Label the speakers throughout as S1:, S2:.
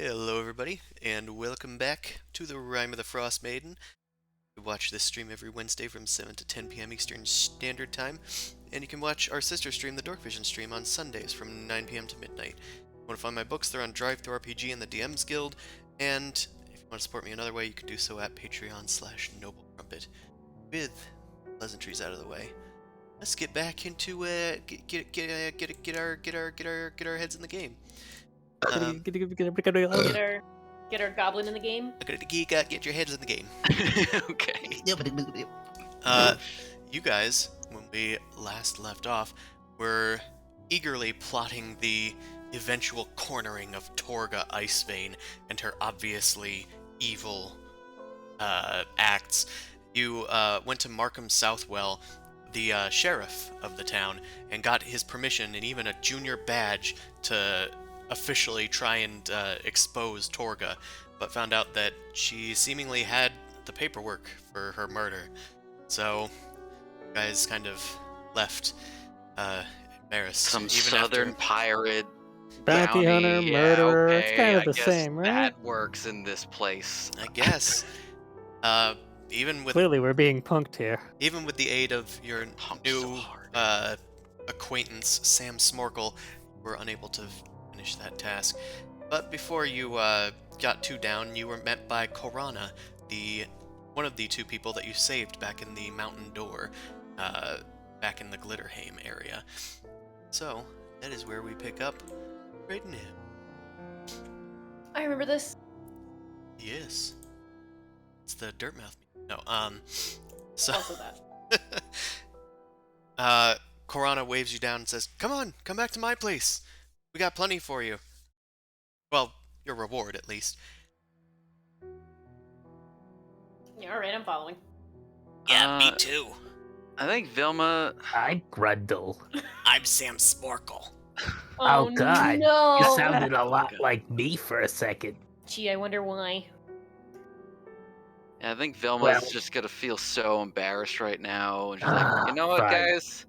S1: Hello everybody, and welcome back to the Rime of the Frostmaiden. We watch this stream every Wednesday from 7 to 10 p.m. Eastern Standard Time, and you can watch our sister stream, the Dork Vision stream, on Sundays from 9 p.m. to midnight. If you want to find my books, they're on Drive-Thru-RPG and the DM's Guild, and if you want to support me another way, you can do so at Patreon/NobleCrumpet. With pleasantries out of the way, let's get back into get our heads in the game.
S2: Get our goblin in the game.
S1: Get your heads in the game.
S3: Okay.
S1: You guys, when we last left off, were eagerly plotting the eventual cornering of Torga Icevein and her obviously evil acts. You went to Markham Southwell, the sheriff of the town, and got his permission and even a junior badge to officially try and expose Torga, but found out that she seemingly had the paperwork for her murder. So, you guys kind of left embarrassed.
S3: Some
S1: even
S3: southern
S1: after...
S3: pirate,
S4: bounty hunter, murderer.
S3: Okay,
S4: it's kind of
S3: I
S4: the
S3: guess
S4: same, right?
S3: That works in this place.
S1: I guess. Even with
S4: Clearly, we're being punked here.
S1: Even with the aid of your new acquaintance, Sam Smorkle, you were unable to finish that task. But before you got too down, you were met by Korana, one of the two people that you saved back in the Mountain Door, back in the Glitterheim area. So, that is where we pick up right now.
S2: I remember this.
S1: Yes. It's the Dirtmouth. No, so...
S2: Also that.
S1: Korana waves you down and says, "Come on, come back to my place. We got plenty for you. Well, your reward, at least."
S2: Yeah, alright, I'm following.
S1: Yeah, me too.
S3: I think Vilma...
S4: I Grundle.
S1: I'm Sam Smorkle.
S4: Oh, God.
S2: No!
S4: You sounded a lot like me for a second.
S2: Gee, I wonder why.
S3: I think Vilma's just gonna feel so embarrassed right now, and she's like, "You know what, guys?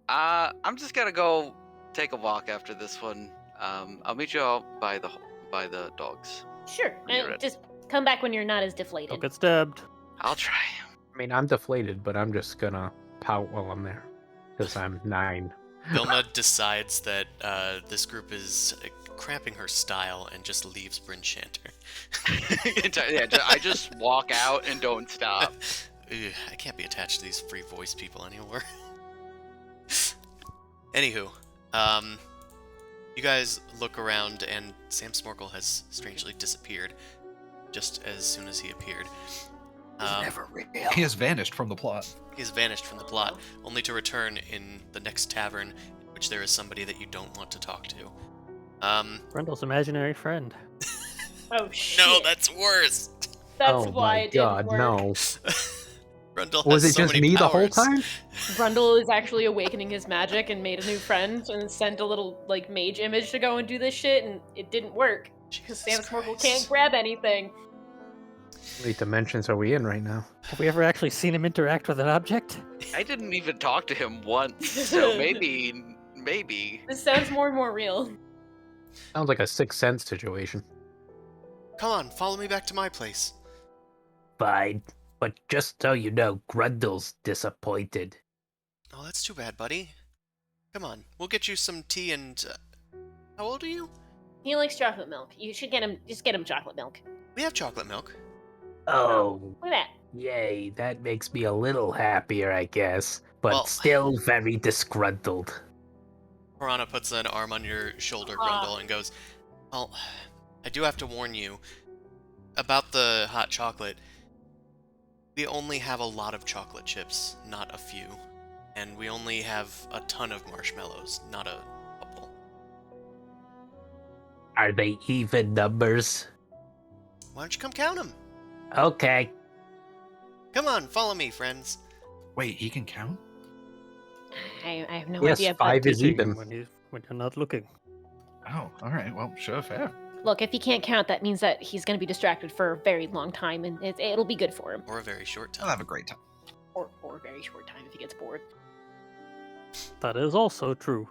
S3: I'm just gonna go take a walk after this one. I'll meet you all by the dogs."
S2: Sure,
S3: When you're
S2: and
S3: ready.
S2: just come back when you're not as deflated.
S4: Don't get stabbed.
S3: I'll try.
S5: I mean, I'm deflated, but I'm just gonna pout while I'm there, because I'm 9.
S1: Vilma decides that this group is cramping her style and just leaves Bryn Shanter.
S3: Yeah, I just walk out and don't stop.
S1: I can't be attached to these free voice people anymore. Anywho, you guys look around, and Sam Snorkel has strangely disappeared just as soon as he appeared.
S6: Never real.
S7: He has vanished from the plot.
S1: He has vanished from the plot, only to return in the next tavern, in which there is somebody that you don't want to talk to.
S4: Grundle's imaginary friend.
S2: Oh shit.
S1: No, that's worse.
S2: That's
S5: oh
S2: why
S5: my
S2: it didn't
S5: god,
S2: work.
S5: no.
S1: Grundle
S5: Was
S1: has
S5: it
S1: so
S5: just
S1: many
S5: me the whole
S1: powers.
S5: time?
S2: Grundle is actually awakening his magic and made a new friend and sent a little like mage image to go and do this shit, and it didn't work because Sam
S1: Jesus
S2: Snorkel
S1: Christ.
S2: can't grab anything.
S5: How many dimensions are we in right now?
S4: Have we ever actually seen him interact with an object?
S3: I didn't even talk to him once, so maybe.
S2: This sounds more and more real.
S5: Sounds like a Sixth Sense situation.
S1: Come on, follow me back to my place.
S4: Fine.
S5: But just so you know, Grundle's disappointed.
S1: Oh, that's too bad, buddy. Come on, we'll get you some tea and... how old are you?
S2: He likes chocolate milk. You should just get him chocolate milk.
S1: We have chocolate milk.
S5: Oh,
S2: Look at that.
S5: yay, that makes me a little happier, I guess. But
S1: Well-
S5: still very disgruntled.
S1: Piranha puts an arm on your shoulder,
S2: Ah.
S1: Grundle, and goes, well, I do have to warn you about the hot chocolate. We only have a lot of chocolate chips, not a few. And we only have a ton of marshmallows, not a couple.
S5: Are they even numbers?
S1: Why don't you come count them?
S5: Okay.
S1: Come on, follow me, friends.
S7: Wait, he can count?
S2: I have no
S5: Yes,
S2: idea. But
S5: 5 is even.
S4: When you're not looking.
S7: Oh, all right. Well, sure, fair.
S2: look, if he can't count, that means that he's going to be distracted for a very long time, and it'll be good for him.
S1: Or a very short
S7: I'll
S1: time.
S7: have a great time.
S2: Or a very short time if he gets bored.
S4: That is also true.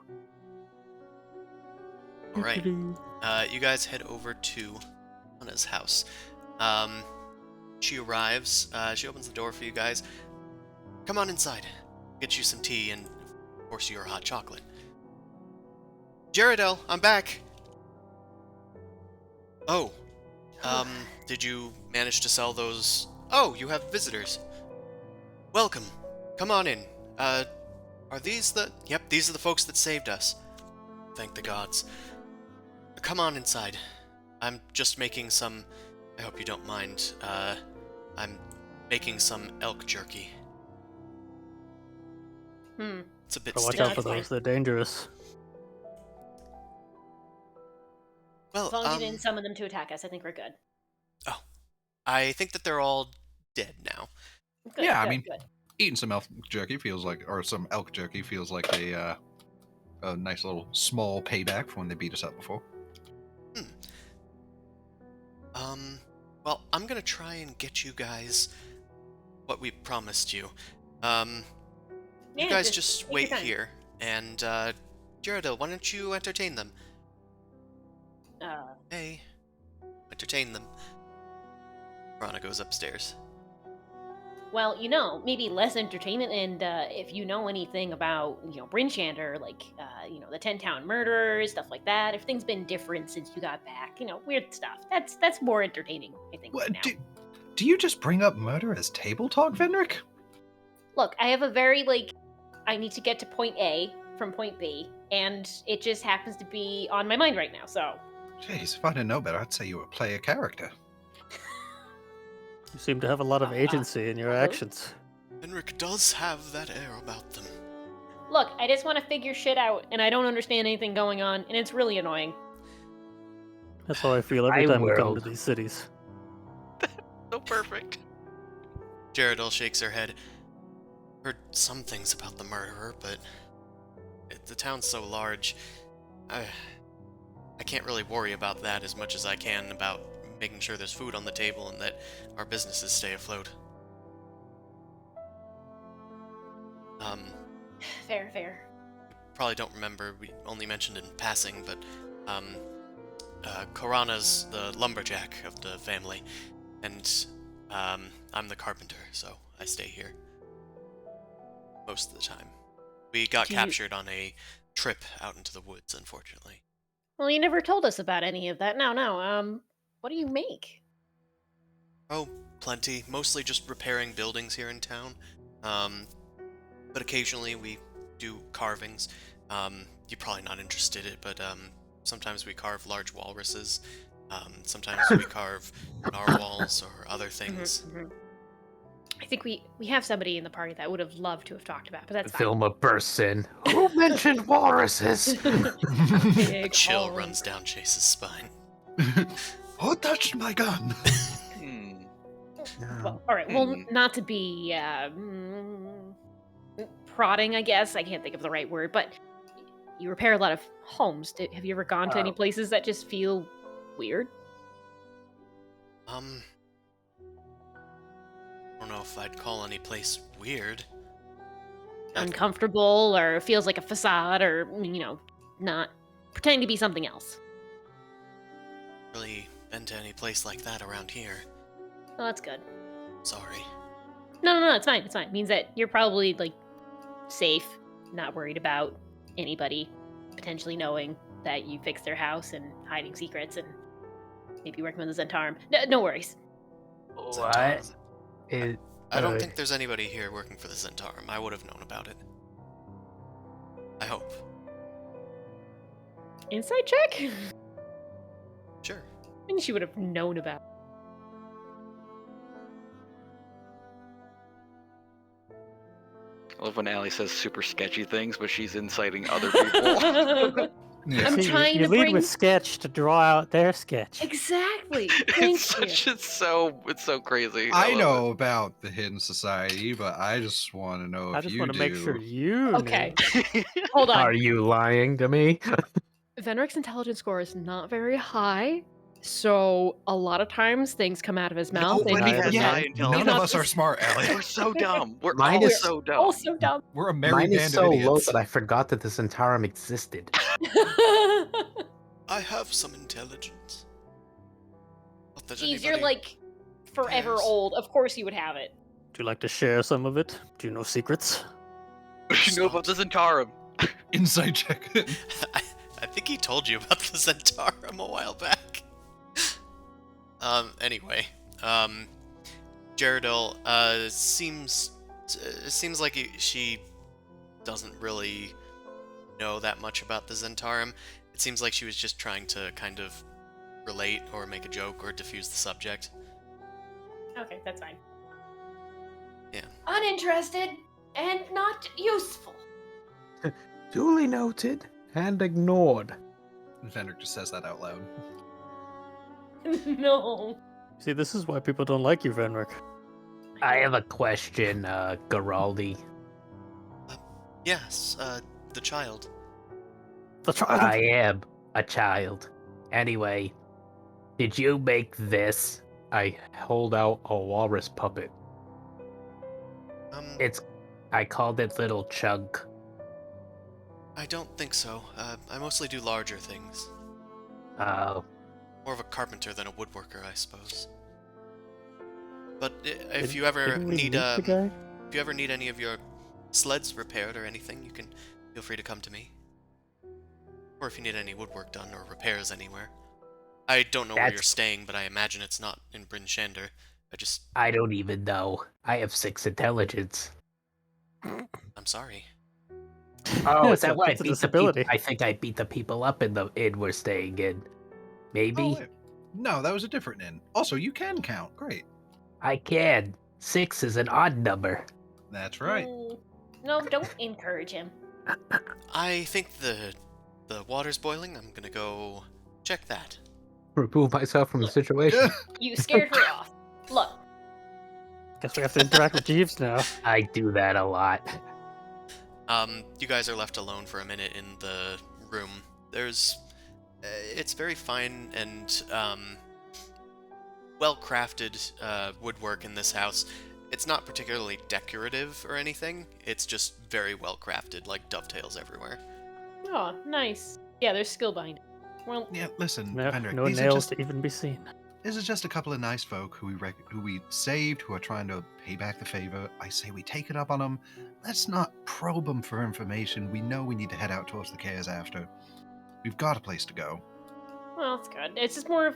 S1: Alright, you guys head over to Anna's house. She arrives, she opens the door for you guys. Come on inside. Get you some tea and, of course, your hot chocolate. Jaredel, I'm back! Oh, did you manage to sell those? Oh, you have visitors. Welcome. Come on in. Are these the... Yep, these are the folks that saved us. Thank the gods. Come on inside. I'm just making some... I hope you don't mind. I'm making some elk jerky. It's a bit
S4: But watch
S1: sticky.
S4: out for those, they're dangerous.
S1: Well,
S2: As long as you didn't summon them to attack us, I think we're good.
S1: I think that they're all dead now.
S2: Good,
S7: Yeah, I
S2: good,
S7: mean-
S2: good.
S7: Eating some elk jerky feels like, or some elk jerky feels like a nice little small payback for when they beat us up before.
S1: Well, I'm gonna try and get you guys what we promised you. You
S2: Yeah,
S1: guys just
S2: take your
S1: wait
S2: time.
S1: here, and, Jaredil, why don't you entertain them? Hey, entertain them. Rana goes upstairs.
S2: Well, maybe less entertainment, and if you know anything about, Brinchander, like, the 10-town murderers, stuff like that, if things been different since you got back, weird stuff. That's more entertaining, I think, right
S7: What,
S2: now.
S7: do you just bring up murder as table talk, Vendrick?
S2: Look, I have a very, I need to get to point A from point B, and it just happens to be on my mind right now, so...
S7: Jeez, if I didn't know better, I'd say you were play a character.
S4: You seem to have a lot of agency in your
S2: hello?
S4: actions.
S1: Henrik does have that air about them.
S2: Look, I just want to figure shit out, and I don't understand anything going on, and it's really annoying.
S4: That's how I feel every
S5: My
S4: time we come to
S5: world.
S4: these cities.
S3: So perfect.
S1: Jaredil shakes her head. Heard some things about the murderer, but the town's so large. I can't really worry about that as much as I can about making sure there's food on the table and that our businesses stay afloat.
S2: Fair.
S1: Probably don't remember, we only mentioned in passing, but Korana's the lumberjack of the family, and I'm the carpenter, so I stay here most of the time. We got
S2: Do you-
S1: captured on a trip out into the woods, unfortunately.
S2: Well, you never told us about any of that. No. What do you make?
S1: Oh, plenty. Mostly just repairing buildings here in town. But occasionally we do carvings. You're probably not interested in it, but sometimes we carve large walruses. Sometimes we carve narwhals or other things.
S2: I think we have somebody in the party that would have loved to have talked about, but that's fine.
S5: Vilma bursts in. Who mentioned walruses?
S1: A
S2: Big
S1: chill
S2: hole.
S1: runs down Chase's spine.
S7: Who touched my gun?
S2: Well, all right. Well,
S3: Hmm.
S2: not to be prodding, I guess. I can't think of the right word, but you repair a lot of homes. Have you ever gone to any places that just feel weird?
S1: I don't know if I'd call any place weird.
S2: Uncomfortable, or feels like a facade, or not pretending to be something else.
S1: Really been to any place like that around here.
S2: Oh, that's good.
S1: Sorry.
S2: No, it's fine. It's fine. It means that you're probably like safe, not worried about anybody potentially knowing that you fixed their house and hiding secrets and maybe working with the Zentarum. No worries.
S5: What?
S1: I don't think there's anybody here working for the Zentarum. I would have known about it. I hope.
S2: Insight check?
S1: Sure.
S2: I mean, she would have known about.
S3: I love when Allie says super sketchy things, but she's inciting other people.
S7: Yeah.
S2: I'm
S4: See,
S2: trying
S4: you
S2: to
S4: lead
S2: bring-
S4: with sketch to draw out their sketch.
S2: Exactly. Thank you.
S3: it's so crazy.
S7: I
S3: love
S7: know about the Hidden Society, but I just want to know if
S4: I just
S7: you
S4: want to make sure
S7: do.
S4: you
S2: Okay.
S4: knew.
S2: Hold
S5: Are
S2: on.
S5: you lying to me?
S2: Venric's intelligence score is not very high, so a lot of times things come out of his mouth.
S3: Nobody
S2: and
S4: has
S2: he's
S3: high
S2: not-
S3: intelligence.
S7: None of
S2: not
S7: us are
S2: just-
S7: smart, Ellie.
S3: We're so dumb. We're
S5: Mine
S3: all
S5: is
S3: so dumb.
S2: Also dumb.
S7: We're a merry
S5: Mine
S7: band
S5: is so
S7: of
S5: low
S7: idiots.
S5: that I forgot that the Zentarum existed.
S1: I have some intelligence. Not that
S2: Jeez, you're
S1: anybody
S2: like forever
S1: cares.
S2: old. Of course you would have it.
S4: Would you like to share some of it? Do you know secrets?
S3: You know about the Zentarum.
S7: Insight check.
S1: I think he told you about the Zentarum a while back. Anyway, Jaredil, seems like she doesn't really know that much about the Zentarum. It seems like she was just trying to kind of relate or make a joke or diffuse the subject.
S2: Okay, that's fine.
S1: Yeah.
S2: Uninterested and not useful.
S5: Duly noted and ignored.
S7: Fenric just says that out loud.
S2: No.
S4: See, this is why people don't like you, Venric.
S5: I have a question, Geraldi.
S1: Yes, the child.
S4: The child.
S5: I am a child. Anyway, did you make this? I hold out a walrus puppet. I called it Little Chunk.
S1: I don't think so. I mostly do larger things.
S5: Oh,
S1: More of a carpenter than a woodworker, I suppose. But if you ever
S4: Didn't we
S1: need
S4: meet the guy?
S1: if you ever need any of your sleds repaired or anything, you can feel free to come to me. Or if you need any woodwork done or repairs anywhere. I don't know where you're
S5: That's-
S1: staying, but I imagine it's not in Bryn Shander.
S5: I don't even know. I have 6 intelligence.
S1: I'm sorry.
S5: Oh, is
S4: It's a-
S5: that why I
S4: it's a
S5: beat the people?
S4: disability.
S5: I think I beat the people up in the inn we're staying in. Maybe?
S7: Oh, wait. No, that was a different inn. Also, you can count. Great.
S5: I can. 6 is an odd number.
S7: That's right.
S2: No, don't encourage him.
S1: I think the water's boiling. I'm gonna go check that.
S5: Remove myself from the situation.
S2: You scared her off. Look,
S4: Guess we have to interact with Jeeves now.
S5: I do that a lot.
S1: You guys are left alone for a minute in the room. It's very fine and well-crafted woodwork in this house. It's not particularly decorative or anything. It's just very well-crafted, like dovetails everywhere.
S2: oh, nice. Yeah, there's skill behind it. Well,
S7: Yeah, listen,
S4: No,
S7: Fenric,
S4: no
S7: these are
S4: nails
S7: just
S4: to even be seen.
S7: This is just a couple of nice folk who we saved, who are trying to pay back the favor. I say we take it up on them. Let's not probe them for information. We know we need to head out towards the Caers after. We've got a place to go.
S2: well, it's good. It's just more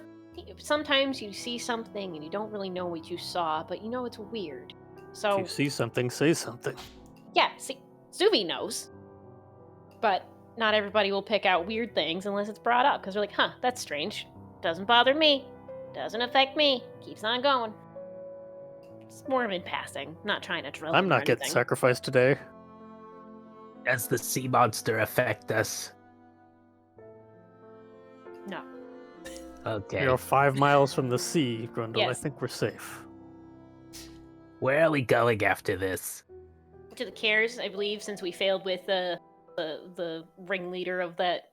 S2: sometimes you see something and you don't really know what you saw, but you know it's weird.
S4: If
S2: So
S4: you see something, say something.
S2: yeah, see, Suvi knows, but not everybody will pick out weird things unless it's brought up because they're like, huh, that's strange. Doesn't bother me. Doesn't affect me. Keeps on going. It's more of in passing, not trying to drill
S4: I'm
S2: him or
S4: not getting
S2: anything.
S4: sacrificed today.
S5: Does the sea monster affect us?
S2: No.
S5: Okay.
S4: We are 5 miles from the sea, Grundle. I
S2: Yes.
S4: think we're safe.
S5: Where are we going after this?
S2: To the Cares, I believe, since we failed with the ringleader of that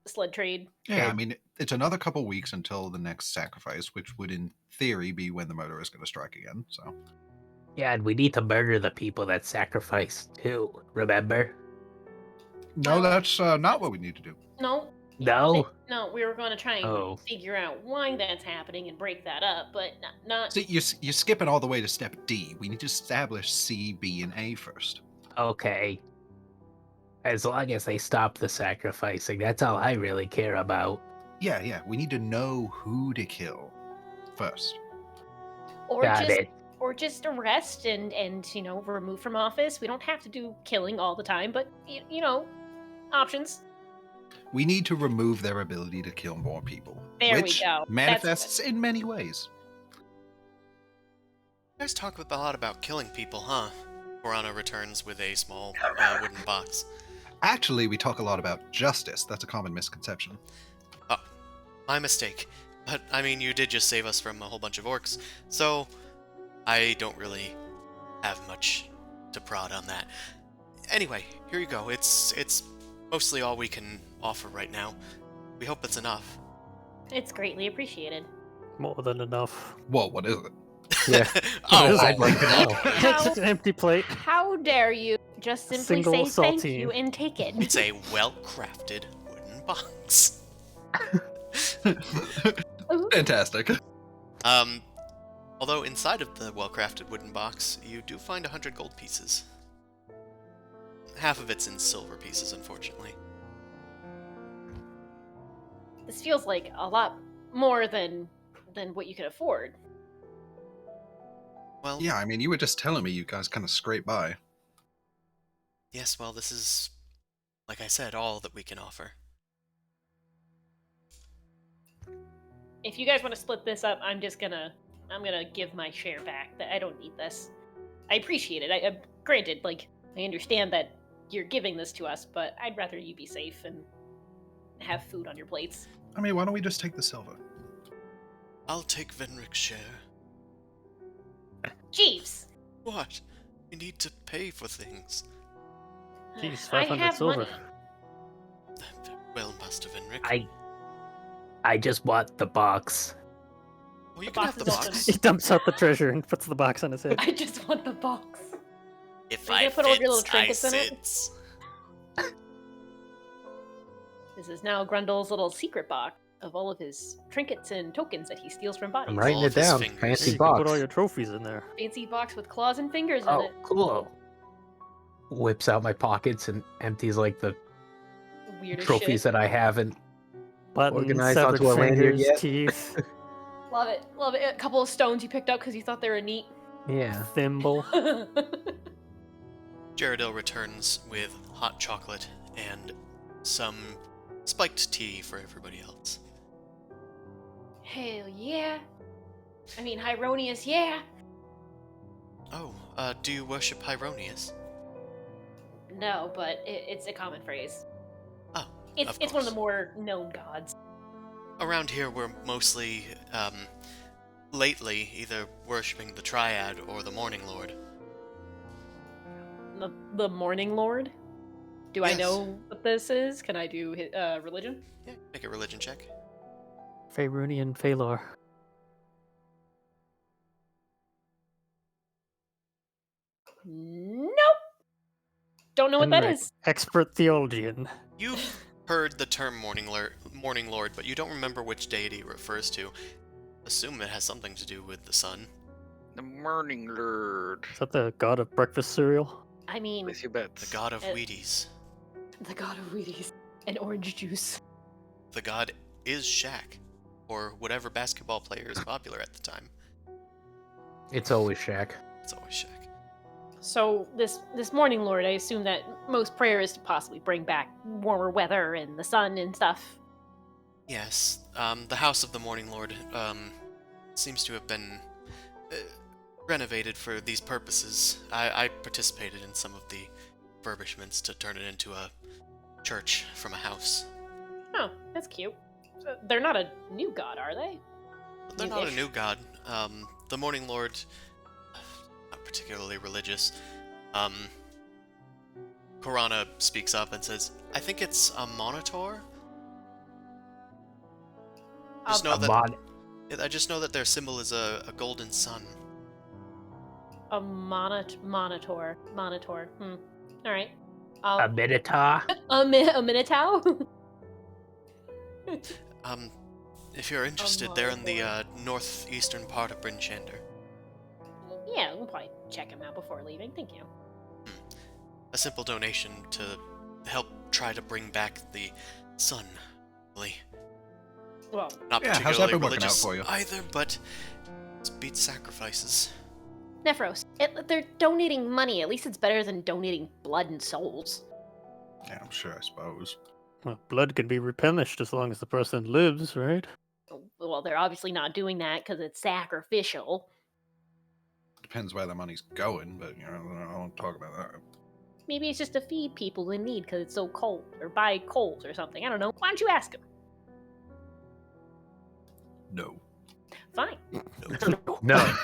S2: sled trade.
S7: Yeah, I
S5: Okay.
S7: mean, it's another couple weeks until the next sacrifice, which would, in theory, be when the murder is going to strike again. So,
S5: Yeah, and we need to murder the people that sacrificed too, remember?
S7: no,
S2: Well,
S7: that's not what we need to do.
S2: No.
S5: No?
S2: No, we were going to try and
S5: Oh.
S2: figure out why that's happening and break that up, but not.
S7: See, you're skipping all the way to step D. We need to establish C, B, and A first.
S5: Okay. As long as they stop the sacrificing, that's all I really care about.
S7: Yeah, we need to know who to kill first.
S2: Or
S5: Got
S2: just
S5: it.
S2: or just arrest and remove from office. We don't have to do killing all the time, but options.
S7: We need to remove their ability to kill more people.
S2: There we
S7: which
S2: go. That's
S7: manifests in many ways.
S1: You guys talk a lot about killing people, huh? Piranha returns with a small wooden box.
S7: Actually, we talk a lot about justice. That's a common misconception.
S1: Oh, my mistake. But, I mean, you did just save us from a whole bunch of orcs, so I don't really have much to prod on that. Anyway, here you go. It's mostly all we can offer right now. We hope it's enough.
S2: It's greatly appreciated.
S4: More than enough.
S7: Whoa, what is it?
S5: Yeah.
S1: Oh,
S4: I'd
S5: like to know.
S4: It's just an empty plate.
S2: How dare you just simply
S4: Single
S2: say thank
S4: saltine.
S2: you and take it?
S1: it's a well-crafted wooden box.
S7: Fantastic.
S1: Although inside of the well-crafted wooden box, you do find 100 gold pieces. Half of it's in silver pieces, unfortunately.
S2: This feels like a lot more than what you could afford.
S1: Well,
S7: Yeah, I mean, you were just telling me you guys kind of scrape by.
S1: yes, well, this is, like I said, all that we can offer.
S2: If you guys want to split this up, I'm gonna give my share back. That I don't need this. I appreciate it. I granted, like, I understand that you're giving this to us, but I'd rather you be safe and have food on your plates.
S7: I mean, why don't we just take the silver?
S1: I'll take Venric's share.
S2: Jeeves,
S1: What? We need to pay for things.
S4: Jeez,
S2: I
S4: 500
S2: have
S4: silver.
S2: money.
S1: Well, Master Venric.
S5: I just want the box.
S1: Oh, you
S2: The
S1: can have
S2: box
S1: the
S2: is
S1: box.
S2: open.
S4: He dumps out the treasure and puts the box on his head.
S2: I just want the box.
S1: If
S2: Are you
S1: I
S2: gonna put all your little
S1: fits, I
S2: trinkets in it?
S1: sits.
S2: This is now Grundle's little secret box of all of his trinkets and tokens that he steals from bodies.
S5: I'm writing
S1: All
S5: it
S1: of his
S5: down.
S1: fingers.
S5: Fancy
S4: You can put all
S5: box.
S4: your trophies in there.
S2: Fancy box with claws and fingers in
S5: Oh,
S2: it.
S5: cool. Whips out my pockets and empties like the
S2: Weird as
S5: trophies
S2: shit.
S5: that I haven't.
S4: Buttons,
S5: Organized
S4: severed
S5: onto a lanyard
S4: fingers,
S5: yet?
S4: teeth,
S2: Love it. Love it. A couple of stones you picked up because you thought they were neat.
S5: Yeah.
S4: thimble.
S1: Jaredil returns with hot chocolate and some spiked tea for everybody else.
S2: Hell yeah. I mean, Hyronius, yeah.
S1: Oh, do you worship Hyronius?
S2: No, but it's a common phrase.
S1: Oh,
S2: It's
S1: of
S2: one of the
S1: course.
S2: more known gods.
S1: Around here, we're mostly, lately, either worshipping the Triad or the Morning Lord.
S2: The Morning Lord. Do I
S1: Yes.
S2: know what this is? Can I do religion?
S1: Yeah, make a religion check.
S4: Faerunian Phalor.
S2: Nope. Don't know what that
S4: Henrik,
S2: is.
S4: Expert theologian.
S1: You've heard the term Morning Lord, but you don't remember which deity it refers to. Assume it has something to do with the sun.
S3: The Morning Lord.
S4: Is that the god of breakfast cereal?
S2: I mean,
S3: Place your bets.
S1: The god of
S2: Uh,
S1: Wheaties.
S2: the god of Wheaties and orange juice.
S1: The god is Shaq. or whatever basketball player is popular at the time.
S5: It's always Shaq.
S1: It's always Shaq.
S2: So this morning, Lord, I assume that most prayer is to possibly bring back warmer weather and the sun and stuff.
S1: Yes, the House of the Morning Lord seems to have been renovated for these purposes. I participated in some of the refurbishments to turn it into a church from a house.
S2: Oh, that's cute. So they're not a new god, are they?
S1: But they're not a
S2: New-ish?
S1: new god. The Morning Lord, not particularly religious. Korana speaks up and says, "I think it's a monitor." Just know that I just know that their symbol is a golden sun.
S2: A monitor. All right.
S5: A minotaur.
S2: A minotaur.
S1: If you're interested, they're in the
S2: monitor.
S1: northeastern part of Bryn Shander.
S2: Yeah, we'll probably check him out before leaving. Thank you.
S1: A simple donation to help try to bring back the sun. Really,
S2: Well,
S1: not
S7: Yeah, how's
S1: particularly
S7: that been working out
S1: religious
S7: for you?
S1: either, but it beats sacrifices.
S2: Nephros, they're donating money. At least it's better than donating blood and souls.
S7: Yeah, I'm sure, I suppose.
S4: Well, blood can be replenished as long as the person lives, right?
S2: Well, they're obviously not doing that because it's sacrificial.
S7: Depends where the money's going, but, you know, I won't talk about that.
S2: Maybe it's just to feed people in need because it's so cold, or buy coals or something. I don't know. Why don't you ask him?
S7: No.
S2: Fine.
S5: No.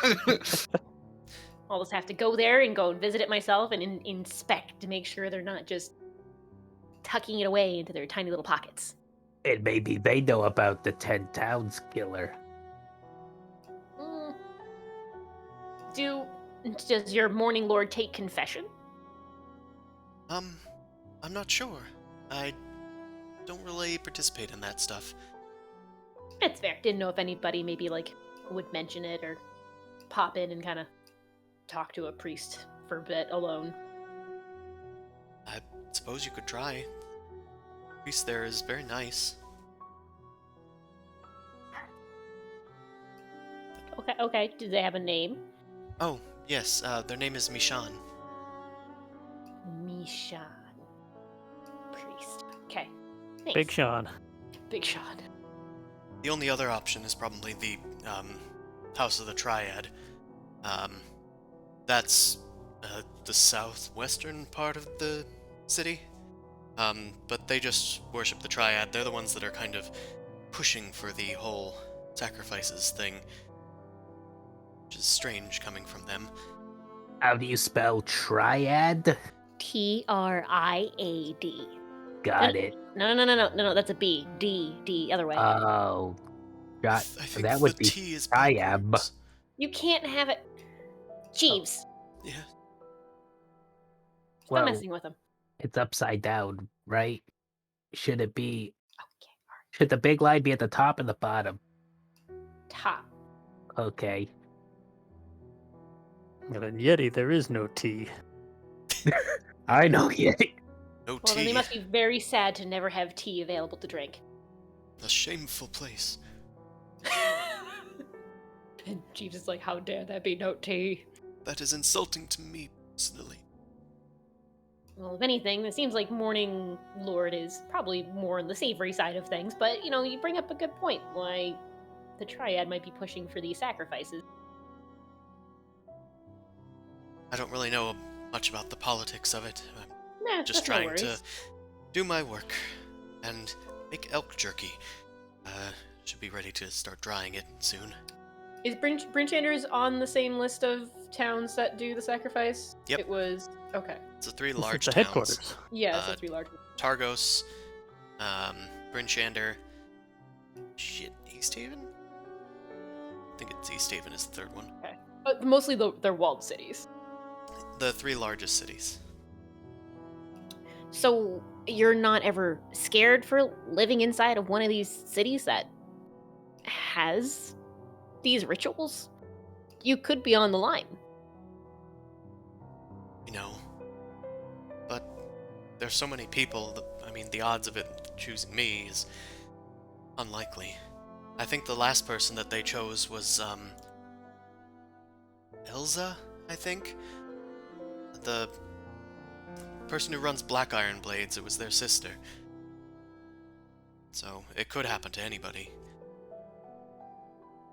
S2: I'll just have to go there and go and visit it myself and inspect to make sure they're not just tucking it away into their tiny little pockets.
S5: And maybe they know about the 10 Towns killer.
S2: Mm. Does your Morning Lord take confession?
S1: I'm not sure. I don't really participate in that stuff.
S2: It's fair. Didn't know if anybody maybe like would mention it or pop in and kind of talk to a priest for a bit alone.
S1: I suppose you could try. The priest there is very nice.
S2: Okay. Do they have a name?
S1: Oh, yes, their name is Mishan.
S2: Mishan. Priest. Okay. Thanks.
S4: Big Sean.
S2: Big Sean.
S1: The only other option is probably the House of the Triad. That's the southwestern part of the city. But they just worship the Triad. They're the ones that are kind of pushing for the whole sacrifices thing, which is strange coming from them.
S5: How do you spell triad?
S2: Triad.
S5: Got it.
S2: No. That's a B. D. Other way.
S5: Oh.
S1: I think
S5: That
S1: the
S5: would be
S1: T is
S5: Triab.
S1: backwards.
S2: You can't have it. Jeeves.
S1: Yeah.
S2: Stop
S5: Well,
S2: messing with him.
S5: it's upside down, right? Should it be...
S2: Okay.
S5: Should the big line be at the top or the bottom?
S2: Top.
S5: Okay.
S4: Well, in Yeti, there is no T.
S5: I know, yeah.
S1: No
S2: Well, then
S1: T.
S2: they must be very sad to never have tea available to drink.
S1: A shameful place.
S2: And Jeeves is like, how dare there be no tea?
S1: That is insulting to me personally.
S2: Well, if anything, it seems like Morning Lord is probably more on the savory side of things, but, you bring up a good point. Why the Triad might be pushing for these sacrifices.
S1: I don't really know much about the politics of it. I'm
S2: Nah,
S1: just
S2: that's no
S1: trying to
S2: worries.
S1: do my work and make elk jerky. Should be ready to start drying it soon.
S2: Is Brinchanders on the same list of towns that do the sacrifice?
S1: Yep.
S2: It was... Okay.
S1: It's the three
S4: This is
S1: large
S4: the
S1: towns.
S4: headquarters.
S2: Yeah, it's
S1: Uh,
S2: the three large...
S1: Targos, Bryn Shander, East Haven? I think it's East Haven is the third one.
S2: But mostly they're walled cities.
S1: The three largest cities.
S2: So you're not ever scared for living inside of one of these cities that has these rituals? You could be on the line.
S1: But there's so many people, the odds of it choosing me is unlikely. I think the last person that they chose was, Elza, I think? The person who runs Black Iron Blades, it was their sister. So, it could happen to anybody.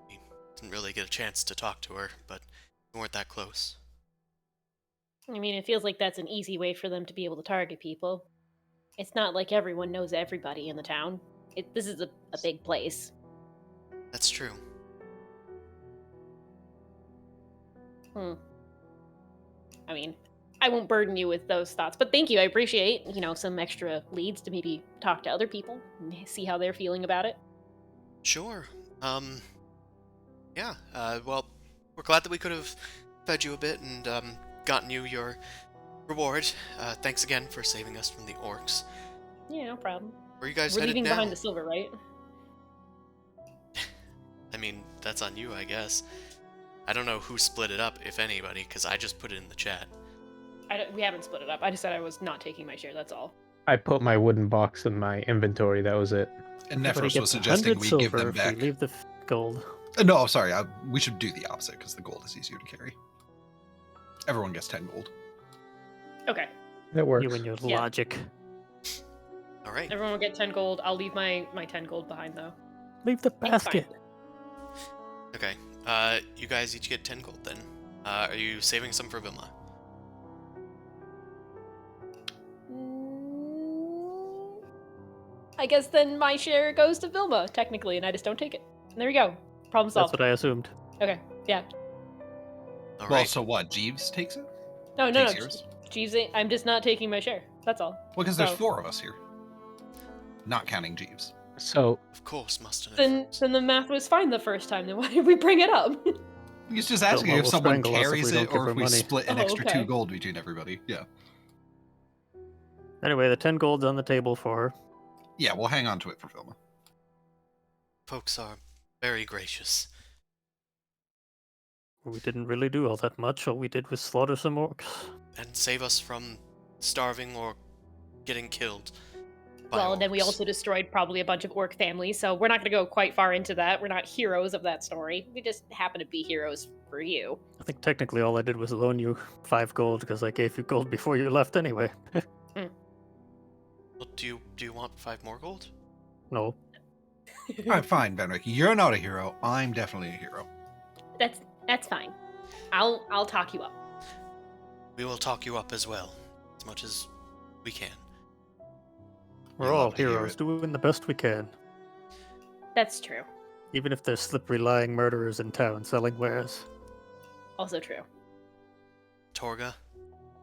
S1: We didn't really get a chance to talk to her, but we weren't that close.
S2: I mean, it feels like that's an easy way for them to be able to target people. It's not like everyone knows everybody in the town. This is a big place.
S1: That's true.
S2: I mean, I won't burden you with those thoughts, but thank you. I appreciate, some extra leads to maybe talk to other people and see how they're feeling about it.
S1: Sure. Yeah, well, we're glad that we could have fed you a bit and, gotten you your reward. Thanks again for saving us from the orcs.
S2: Yeah, no problem.
S1: Where are you guys
S2: We're
S1: headed
S2: leaving
S1: now?
S2: behind the silver, right?
S1: I mean, that's on you, I guess. I don't know who split it up, if anybody, because I just put it in the chat.
S2: We haven't split it up. I just said I was not taking my share, that's all.
S5: I put my wooden box in my inventory. That was it.
S7: And
S4: Everybody
S7: Nephros was
S4: gets
S7: suggesting
S4: 100
S7: we
S4: silver
S7: give them
S4: if
S7: back.
S4: we leave the gold.
S7: No, sorry. We should do the opposite because the gold is easier to carry. Everyone gets 10 gold.
S2: Okay.
S5: That works.
S4: You and your
S2: Yeah.
S4: logic.
S1: All right.
S2: Everyone will get 10 gold. I'll leave my 10 gold behind, though.
S4: Leave the
S2: It's fine.
S4: basket.
S1: Okay. You guys each get 10 gold then. Are you saving some for Vilma?
S2: I guess then my share goes to Vilma, technically, and I just don't take it. And there we go. Problem
S4: That's
S2: solved.
S4: what I assumed.
S2: Okay, yeah.
S1: All
S7: Well,
S1: right.
S7: so what? Jeeves takes it?
S2: No,
S7: Takes yours?
S2: Jeeves, I'm just not taking my share. That's all.
S7: Well, because there's
S2: So-
S7: 4 of us here. Not counting Jeeves.
S5: So
S1: Of course, Master
S2: Then
S1: Nephros.
S2: the math was fine the first time. Then why did we bring it up?
S7: He's just asking
S4: Vilma
S7: if
S4: will
S7: someone
S4: strangle us if
S7: carries
S4: we don't
S7: it
S4: give
S7: or
S4: her
S7: if we
S4: money.
S7: split an
S2: Oh,
S7: extra
S2: okay.
S7: 2 gold between everybody. Yeah.
S4: Anyway, the 10 gold's on the table for her.
S7: Yeah, we'll hang on to it for Vilma.
S1: Folks are very gracious.
S4: We didn't really do all that much. All we did was slaughter some orcs.
S1: And save us from starving or getting killed. by
S2: Well, and then we
S1: orcs.
S2: also destroyed probably a bunch of orc families, so we're not going to go quite far into that. We're not heroes of that story. We just happen to be heroes for you.
S4: I think technically all I did was loan you 5 gold because I gave you gold before you left anyway.
S1: Well, do you want 5 more gold?
S4: No.
S7: All right, fine, Benrick. You're not a hero. I'm definitely a hero.
S2: That's fine. I'll talk you up.
S1: We will talk you up as well, as much as we can.
S4: We're
S7: You'll
S4: all
S7: love to hear
S4: heroes,
S7: it.
S4: doing the best we can.
S2: That's true.
S4: Even if there's slippery lying murderers in town selling wares.
S2: Also true.
S1: Torga,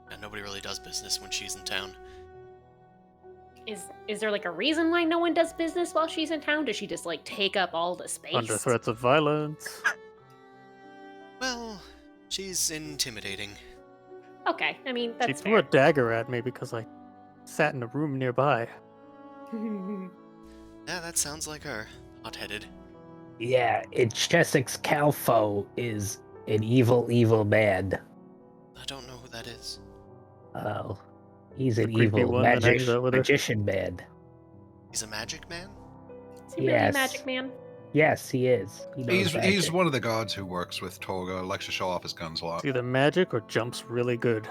S1: and nobody really does business when she's in town.
S2: Is there like a reason why no one does business while she's in town? Does she just like take up all the space?
S4: Under threats of violence.
S1: Well, she's intimidating.
S2: Okay, I mean
S4: She
S2: that's
S4: threw a dagger at me because I sat in a room nearby.
S2: fair.
S1: Yeah, that sounds like her. Hot-headed.
S5: yeah, Chessex Calfo is an evil man.
S1: I don't know who that is.
S5: Oh, he's an
S4: creepy
S5: evil
S4: one that hangs out with her.
S5: magician man.
S1: He's a magic man?
S2: Is he really a
S5: Yes.
S2: magic man?
S5: Yes, he is. He knows
S7: He's
S5: magic.
S7: one of the gods who works with Torga, likes to show off his guns a lot.
S4: It's either magic or jumps really good.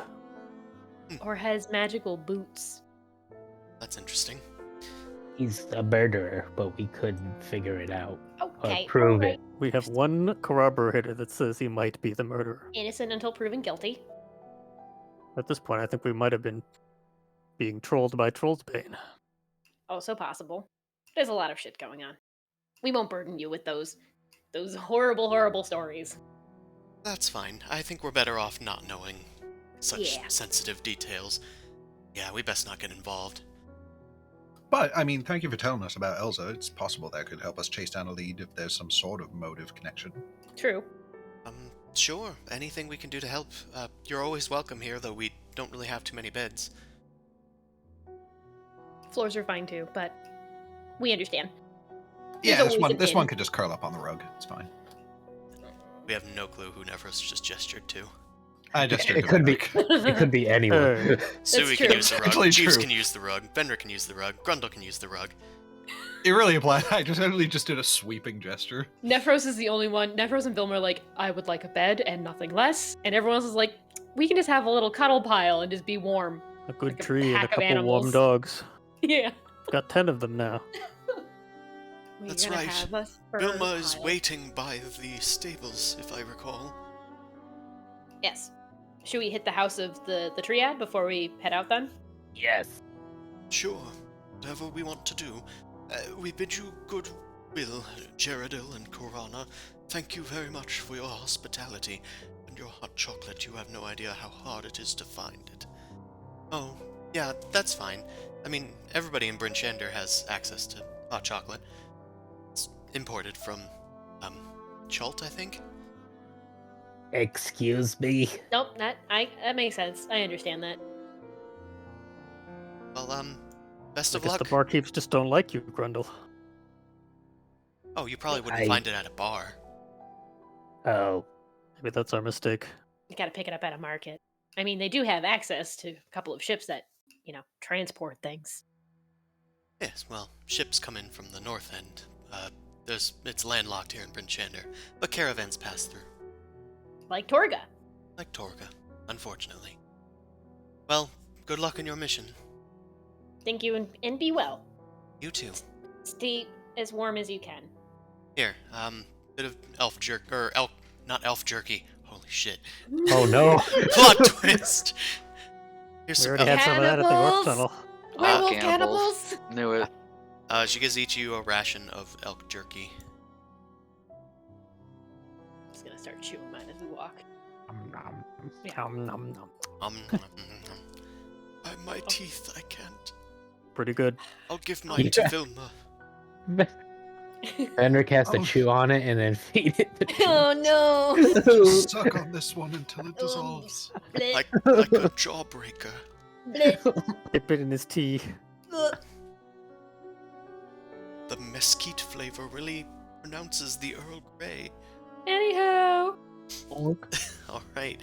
S2: Or has magical boots?
S1: That's interesting.
S5: He's a murderer, but we couldn't figure it out
S2: Okay,
S5: or prove
S2: alright.
S5: it.
S4: We have one corroborator that says he might be the murderer.
S2: Innocent until proven guilty.
S4: At this point, I think we might have been being trolled by Trollsbane.
S2: Also possible. There's a lot of shit going on. We won't burden you with those horrible, horrible stories.
S1: That's fine. I think we're better off not knowing such
S2: Yeah.
S1: sensitive details. Yeah, we best not get involved.
S7: But, I mean, thank you for telling us about Elsa. It's possible that could help us chase down a lead if there's some sort of motive connection.
S2: True.
S1: Sure. Anything we can do to help. You're always welcome here, though we don't really have too many beds.
S2: Floors are fine too, but we understand.
S7: Yeah,
S2: There's
S7: this
S2: always
S7: one
S2: a
S7: this one
S2: bin.
S7: could just curl up on the rug. It's fine.
S1: We have no clue who Nephros just gestured to.
S7: I just
S5: It could be. It could be anyone.
S4: Hey,
S1: Sui
S2: true.
S1: can use the rug,
S7: Actually
S1: Jeeves
S7: true.
S1: can use the rug, Benra can use the rug, Grundle can use the rug.
S7: It really applied. I just did a sweeping gesture.
S2: Nephros is the only one. Nephros and Vilma are like, I would like a bed and nothing less. And everyone else is like, we can just have a little cuddle pile and just be warm.
S4: A good
S2: Like a
S4: tree and a
S2: pack of
S4: couple warm
S2: animals.
S4: dogs.
S2: Yeah.
S4: Got 10 of them now.
S2: We're
S1: That's
S2: gonna
S1: right.
S2: have a fur
S1: Vilma is
S2: pile.
S1: waiting by the stables, if I recall.
S2: Yes. Should we hit the house of the triad before we head out then?
S5: Yes.
S1: Sure, whatever we want to do. We bid you goodwill, Gerardil and Corana. Thank you very much for your hospitality and your hot chocolate. You have no idea how hard it is to find it. Oh, yeah, that's fine. I mean, everybody in Bryn Shander has access to hot chocolate. It's imported from, Chult, I think?
S5: Excuse me.
S2: Nope, that makes sense. I understand that.
S1: Well, best
S4: I
S1: of
S4: guess
S1: luck.
S4: the barkeeps just don't like you, Grundle.
S1: Oh, you probably wouldn't
S5: I-
S1: find it at a bar.
S5: Oh.
S4: Maybe that's our mistake.
S2: You gotta pick it up at a market. I mean, they do have access to a couple of ships that, transport things.
S1: Yes, well, ships come in from the north end. It's landlocked here in Bryn Shander, but caravans pass through.
S2: Like Torga.
S1: Like Torga, unfortunately. Well, good luck in your mission.
S2: Thank you and be well.
S1: You too.
S2: Stay as warm as you can.
S1: Here, bit of not elf jerky. Holy shit.
S5: Oh no.
S1: Plot twist! Here's
S4: We
S1: some
S4: already had some of that at the
S2: Cannibals!
S4: Orc Tunnel.
S2: Werewolf
S3: cannibals.
S2: cannibals!
S3: Knew it.
S1: She gives each of you a ration of elk jerky.
S2: Just gonna start chewing mine as we walk. Yeah.
S4: Nom, nom, nom.
S1: By my teeth, I can't.
S4: Pretty good.
S1: I'll give mine to
S5: Yeah.
S1: Vilma.
S5: Fenric has to
S7: Oh.
S5: chew on it and then feed it to
S2: Oh no!
S7: Just suck on this one until it dissolves.
S2: Blech,
S1: Like a jawbreaker.
S2: blech,
S4: Dip it in his tea.
S2: blech.
S1: The mesquite flavor really pronounces the Earl Grey.
S2: Anyhow.
S1: Alright,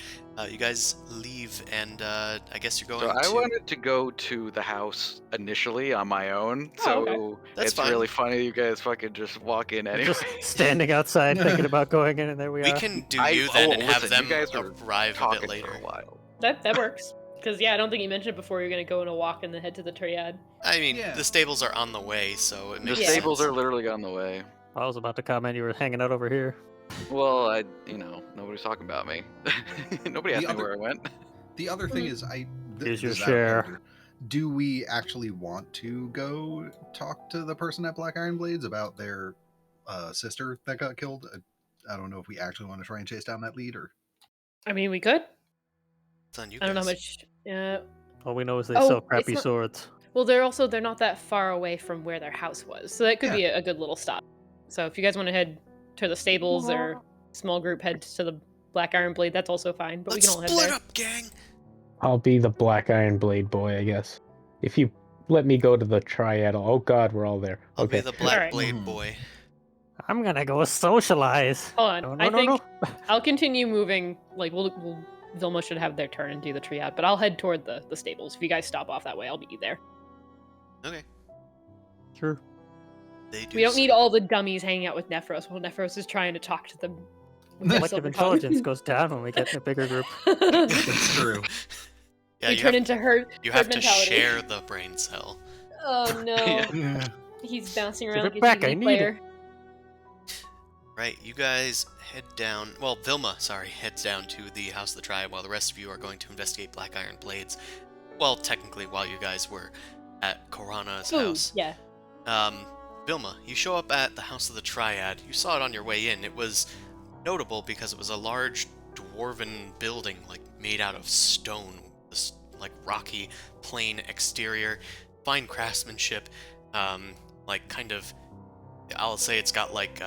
S1: you guys leave, and I guess you're going
S3: So I
S1: to...
S3: wanted to go to the house initially on my own. So
S2: okay.
S1: That's
S3: it's
S1: fine.
S3: really funny you guys fucking just walk in anyway.
S4: Just standing outside thinking about going in, and there we
S1: We
S4: are.
S1: can do
S3: I-
S1: you then
S3: oh,
S1: and have
S3: listen,
S1: them
S3: you guys were
S1: arrive a
S3: talking
S1: bit later.
S3: for a while.
S2: That works. Because, I don't think you mentioned before you're gonna go on a walk and then head to the triad.
S1: I mean,
S7: Yeah.
S1: the stables are on the way, so it
S3: The
S1: makes
S3: stables
S1: sense.
S3: are literally on the way.
S4: I was about to comment you were hanging out over here.
S3: Well, nobody's talking about me. Nobody asked
S7: The
S3: me where I went.
S7: The other thing is,
S4: Here's your
S7: this is
S4: share.
S7: out of order. Do we actually want to go talk to the person at Black Iron Blades about their sister that got killed? I don't know if we actually want to try and chase down that lead, or
S2: I mean, we could.
S1: It's on you
S2: I don't know how
S1: guys.
S2: much.
S4: All we know is they
S2: Oh,
S4: sell
S2: it's
S4: crappy
S2: not-
S4: swords.
S2: Well, they're not that far away from where their house was, so that could
S7: Yeah.
S2: be a good little stop. So if you guys want to head to the stables or small group head to the Black Iron Blade, that's also fine. But
S1: Let's
S2: we can all head
S1: split
S2: there.
S1: up, gang!
S5: I'll be the Black Iron Blade boy, I guess. If you let me go to the triad, oh god, we're all there.
S1: I'll
S5: Okay.
S1: be the Black
S2: Alright.
S1: Blade
S7: Mhm.
S1: boy.
S4: I'm gonna go socialize.
S2: Hold on,
S4: No,
S2: I
S4: no,
S2: think
S4: no.
S2: I'll continue moving. Like we'll Vilma should have their turn and do the triad, but I'll head toward the stables. If you guys stop off that way, I'll be there.
S1: Okay.
S4: Sure.
S1: They do
S2: We don't
S1: so.
S2: need all the dummies hanging out with Nephros while Nephros is trying to talk to them. with their
S4: Collective
S2: silver
S4: intelligence goes down when we get in a bigger group.
S2: tongue.
S7: it's true.
S1: Yeah,
S2: we
S1: you
S2: turn
S1: have,
S2: into herd
S1: you have to
S2: mentality.
S1: share the brain cell.
S2: Oh no,
S3: Yeah.
S7: Yeah.
S2: he's bouncing
S4: Give
S2: around
S4: it
S2: like a
S4: back,
S2: TV
S4: I need
S2: player.
S1: Right, you guys head down. Well, Vilma, sorry, heads down to the House of the Triad while the rest of you are going to investigate Black Iron Blades. Well, technically, while you guys were at Corana's
S2: Food,
S1: house.
S2: yeah.
S1: Vilma, you show up at the House of the Triad. You saw it on your way in. It was notable because it was a large dwarven building, like made out of stone, this like rocky, plain exterior, fine craftsmanship. Like kind of, I'll say it's got like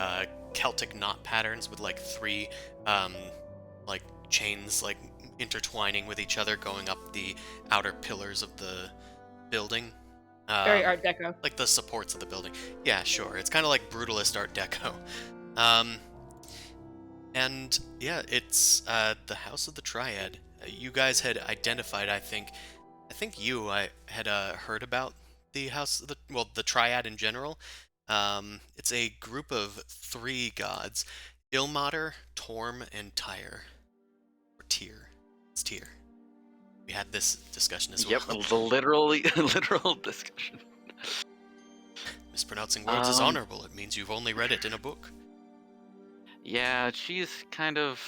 S1: Celtic knot patterns with like three like chains like intertwining with each other going up the outer pillars of the building.
S2: Very Art Deco.
S1: Like the supports of the building. Yeah, sure. It's kind of like brutalist Art Deco. And yeah, it's the House of the Triad. You guys had identified, I think I had heard about the House of the Triad in general. It's a group of 3 gods: Ilmater, Torm, and Tyre. Or Tyr. It's Tyr. We had this discussion as well.
S3: Yep, literally, literal discussion.
S1: Mispronouncing words is honorable. It means you've only read it in a book.
S3: Yeah, she's kind of.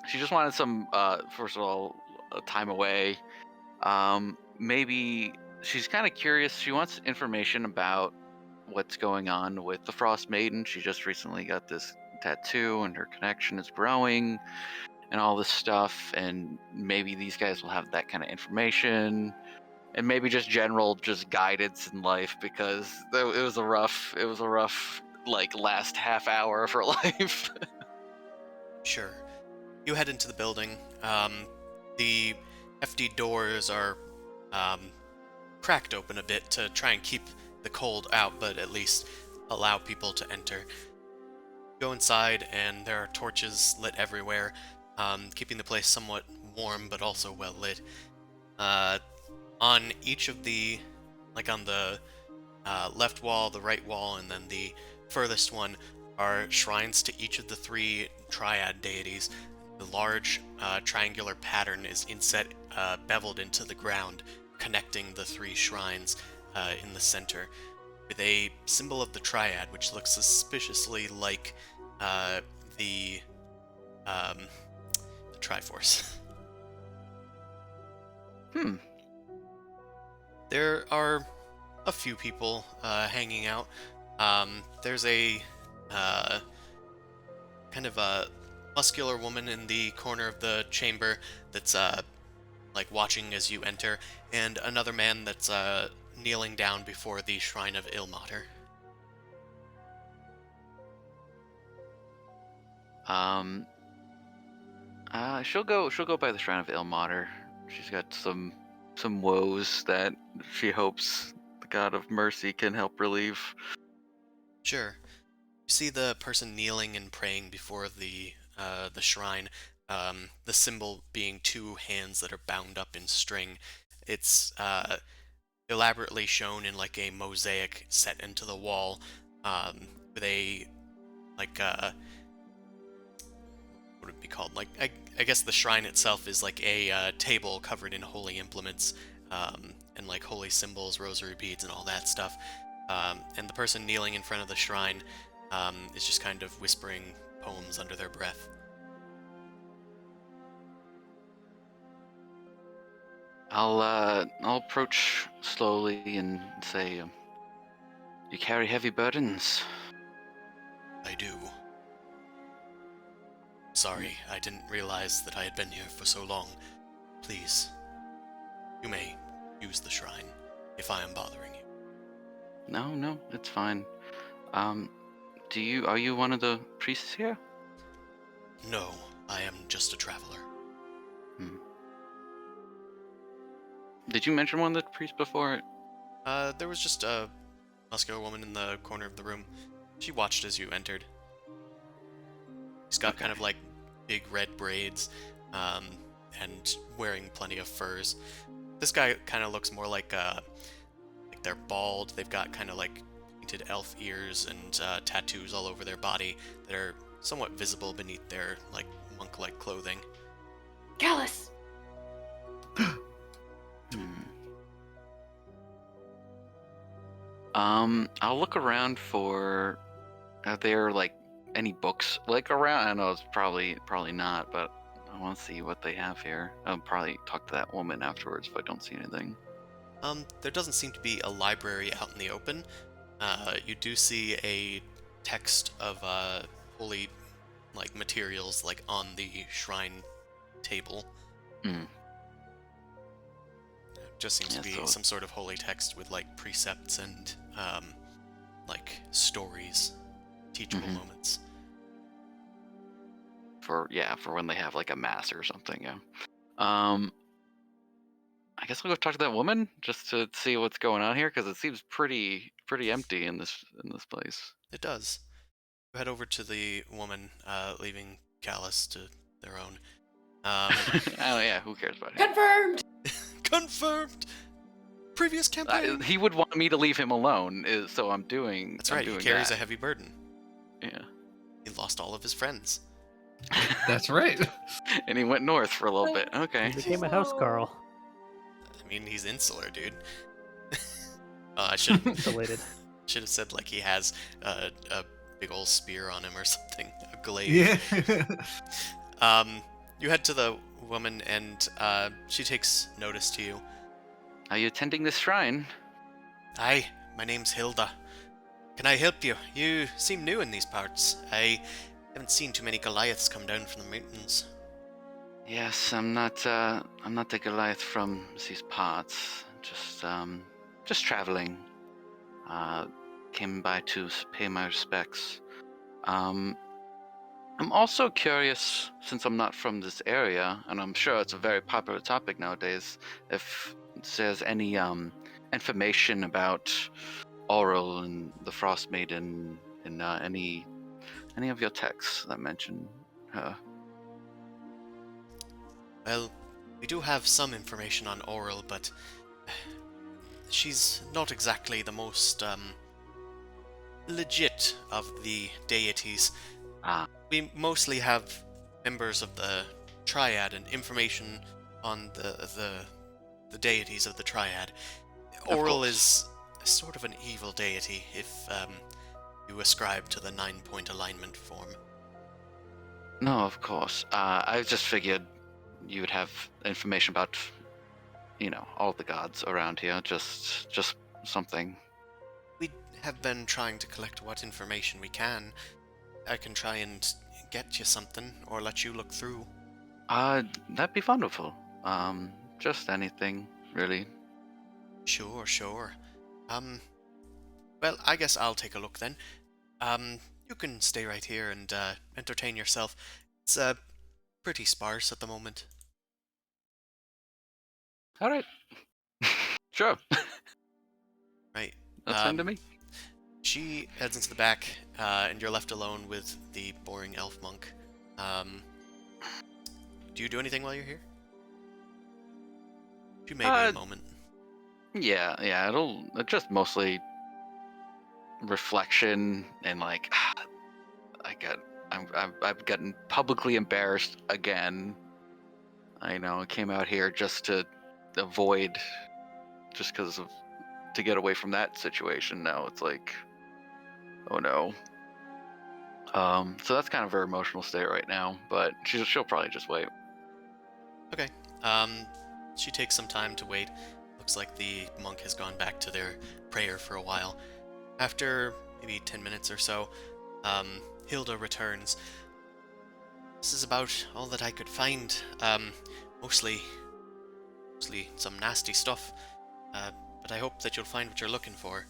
S3: She just wanted some, first of all, time away. Maybe she's kind of curious. She wants information about what's going on with the Frostmaiden. She just recently got this tattoo, and her connection is growing, and all this stuff. And maybe these guys will have that kind of information, and maybe just general, just guidance in life, because it was a rough, like last half hour of her life.
S1: Sure. You head into the building. The hefty doors are cracked open a bit to try and keep the cold out, but at least allow people to enter. Go inside, and there are torches lit everywhere, keeping the place somewhat warm but also well lit. On each of the, like on the left wall, the right wall, and then the furthest one, are shrines to each of the 3 triad deities. The large triangular pattern is inset beveled into the ground, connecting the 3 shrines in the center, with a symbol of the triad, which looks suspiciously like the Triforce. There are a few people hanging out. There's a kind of a muscular woman in the corner of the chamber that's like watching as you enter, and another man that's kneeling down before the shrine of Ilmater.
S3: She'll go by the shrine of Ilmater. She's got some woes that she hopes the God of Mercy can help relieve.
S1: Sure. You see the person kneeling and praying before the shrine. The symbol being 2 hands that are bound up in string. It's elaborately shown in like a mosaic set into the wall, with a like what would it be called? Like I guess the shrine itself is like a table covered in holy implements, and like holy symbols, rosary beads, and all that stuff. And the person kneeling in front of the shrine is just kind of whispering poems under their breath.
S3: I'll approach slowly and say, "You carry heavy burdens."
S1: I do. Sorry, I didn't realize that I had been here for so long. Please, you may use the shrine if I am bothering you.
S3: No, it's fine. Are you one of the priests here?
S1: No, I am just a traveler.
S3: Did you mention one of the priests before?
S1: There was just a muscular woman in the corner of the room. She watched as you entered. She's got kind of like big red braids, and wearing plenty of furs. This guy kind of looks more like they're bald. They've got kind of like pointed elf ears and tattoos all over their body that are somewhat visible beneath their like monk-like clothing.
S2: Callus!
S3: I'll look around for. Are there like any books like around? I know it's probably not, but I want to see what they have here. I'll probably talk to that woman afterwards if I don't see anything.
S1: There doesn't seem to be a library out in the open. You do see a text of holy like materials like on the shrine table. Just seems to be some sort of holy text with like precepts and like stories, teachable moments.
S3: For when they have like a mass or something. Yeah. I guess I'll go talk to that woman just to see what's going on here, because it seems pretty empty in this place.
S1: It does. You head over to the woman, leaving Callus to their own.
S3: Oh yeah, who cares about him?
S2: Confirmed!
S1: Confirmed! previous campaign.
S3: He would want me to leave him alone, so I'm doing.
S1: That's right.
S3: I'm doing
S1: He carries
S3: that.
S1: a heavy burden.
S3: Yeah.
S1: He lost all of his friends.
S7: That's right.
S3: And he went north for a little bit. Okay.
S4: He became a house Carl.
S1: I mean, he's insular, dude. I should
S4: Insulated.
S1: have said like he has a big old spear on him or something, a glaive.
S7: Yeah.
S1: You head to the woman, and she takes notice to you.
S3: Are you attending this shrine?
S1: Hi, my name's Hilda. Can I help you? You seem new in these parts. I haven't seen too many Goliaths come down from the mountains.
S3: Yes, I'm not the Goliath from these parts. Just traveling. Came by to pay my respects. I'm also curious, since I'm not from this area, and I'm sure it's a very popular topic nowadays, if there's any information about Oral and the Frostmaiden in any of your texts that mention her.
S1: Well, we do have some information on Oral, but she's not exactly the most legit of the deities. We mostly have members of the Triad and information on the deities of the Triad. Oral is sort of an evil deity if you ascribe to the 9-point alignment form.
S3: No, of course. I just figured you would have information about, all the gods around here. Just something.
S1: We have been trying to collect what information we can. I can try and get you something, or let you look through.
S3: That'd be wonderful. Just anything, really.
S1: Sure. Well, I guess I'll take a look then. You can stay right here and entertain yourself. It's pretty sparse at the moment.
S3: All right. Sure.
S1: Right.
S3: That's fine to me.
S1: She heads into the back, and you're left alone with the boring elf monk. Do you do anything while you're here? You may be a moment.
S3: Yeah. It'll just mostly reflection and like, I've gotten publicly embarrassed again. I came out here just to avoid, just because of to get away from that situation. Now it's like, oh no. So that's kind of her emotional state right now, but she'll probably just wait.
S1: Okay. She takes some time to wait. Looks like the monk has gone back to their prayer for a while. After maybe 10 minutes or so, Hilda returns. This is about all that I could find. Mostly some nasty stuff. But I hope that you'll find what you're looking for.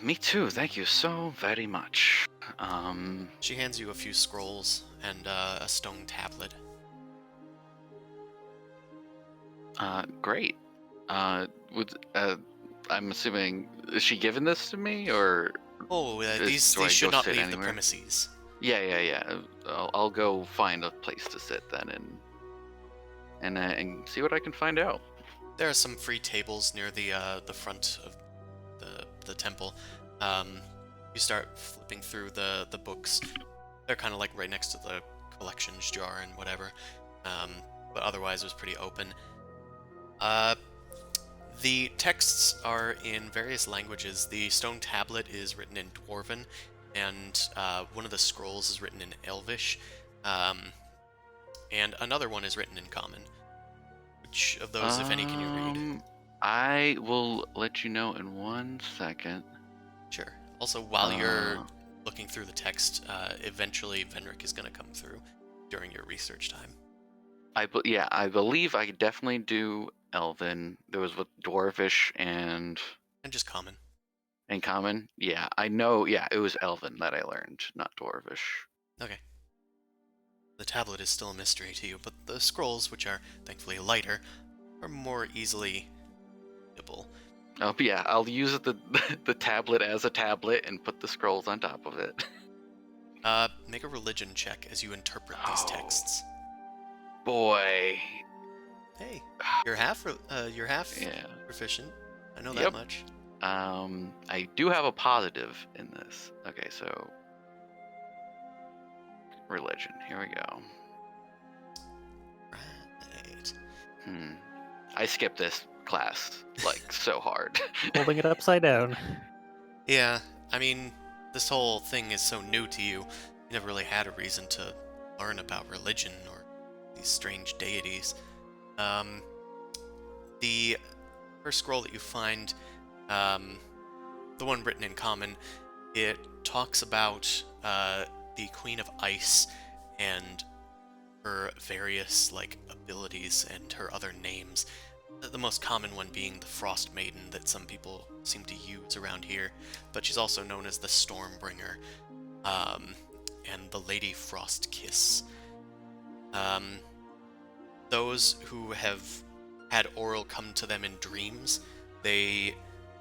S3: Me too. Thank you so very much.
S1: She hands you a few scrolls and a stone tablet.
S3: Great. I'm assuming, is she giving this to me, or?
S1: Oh, these
S3: do I
S1: should
S3: go
S1: not
S3: sit
S1: leave the
S3: anywhere?
S1: premises.
S3: Yeah. I'll go find a place to sit then, and see what I can find out.
S1: There are some free tables near the front of the temple. You start flipping through the books. They're kind of like right next to the collections jar and whatever. But otherwise it was pretty open. The texts are in various languages. The stone tablet is written in Dwarven, and one of the scrolls is written in Elvish, and another one is written in Common. Which of those, if any, can you read?
S3: I will let you know in 1 second.
S1: Sure. Also, while you're looking through the text, eventually Venric is going to come through during your research time.
S3: I believe I definitely do Elven. There was with Dwarvish and
S1: just Common.
S3: And Common? Yeah, I know. Yeah, it was Elven that I learned, not Dwarvish.
S1: Okay. The tablet is still a mystery to you, but the scrolls, which are thankfully lighter, are more easily readable.
S3: Oh yeah, I'll use the tablet as a tablet and put the scrolls on top of it.
S1: Make a religion check as you interpret these texts.
S3: Boy.
S1: Hey, you're half
S3: Yeah.
S1: proficient. I know
S3: Yep.
S1: that much.
S3: I do have a positive in this. Okay, so religion. Here we go.
S1: Right.
S3: I skipped this class like so hard.
S4: Holding it upside down.
S1: Yeah, I mean, this whole thing is so new to you. You never really had a reason to learn about religion or these strange deities. The first scroll that you find, the one written in common, it talks about the Queen of Ice and her various abilities and her other names. The most common one being the Frostmaiden that some people seem to use around here, but she's also known as the Stormbringer, and the Lady Frostkiss. Those who have had Oral come to them in dreams, they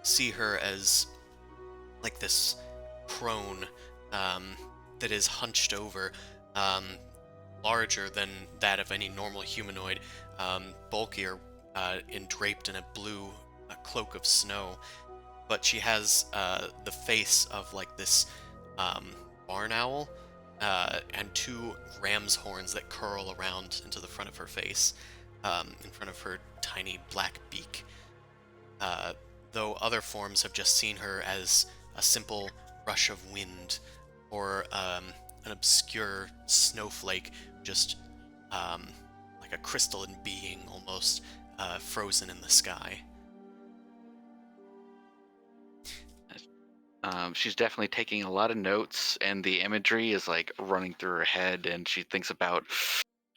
S1: see her as like this crone that is hunched over, larger than that of any normal humanoid, bulkier, and draped in a blue cloak of snow. But she has the face of this barn owl, and two ram's horns that curl around into the front of her face, in front of her tiny black beak. Though other forms have just seen her as a simple rush of wind, or an obscure snowflake, just like a crystalline being almost, frozen in the sky.
S3: She's definitely taking a lot of notes, and the imagery is running through her head, and she thinks about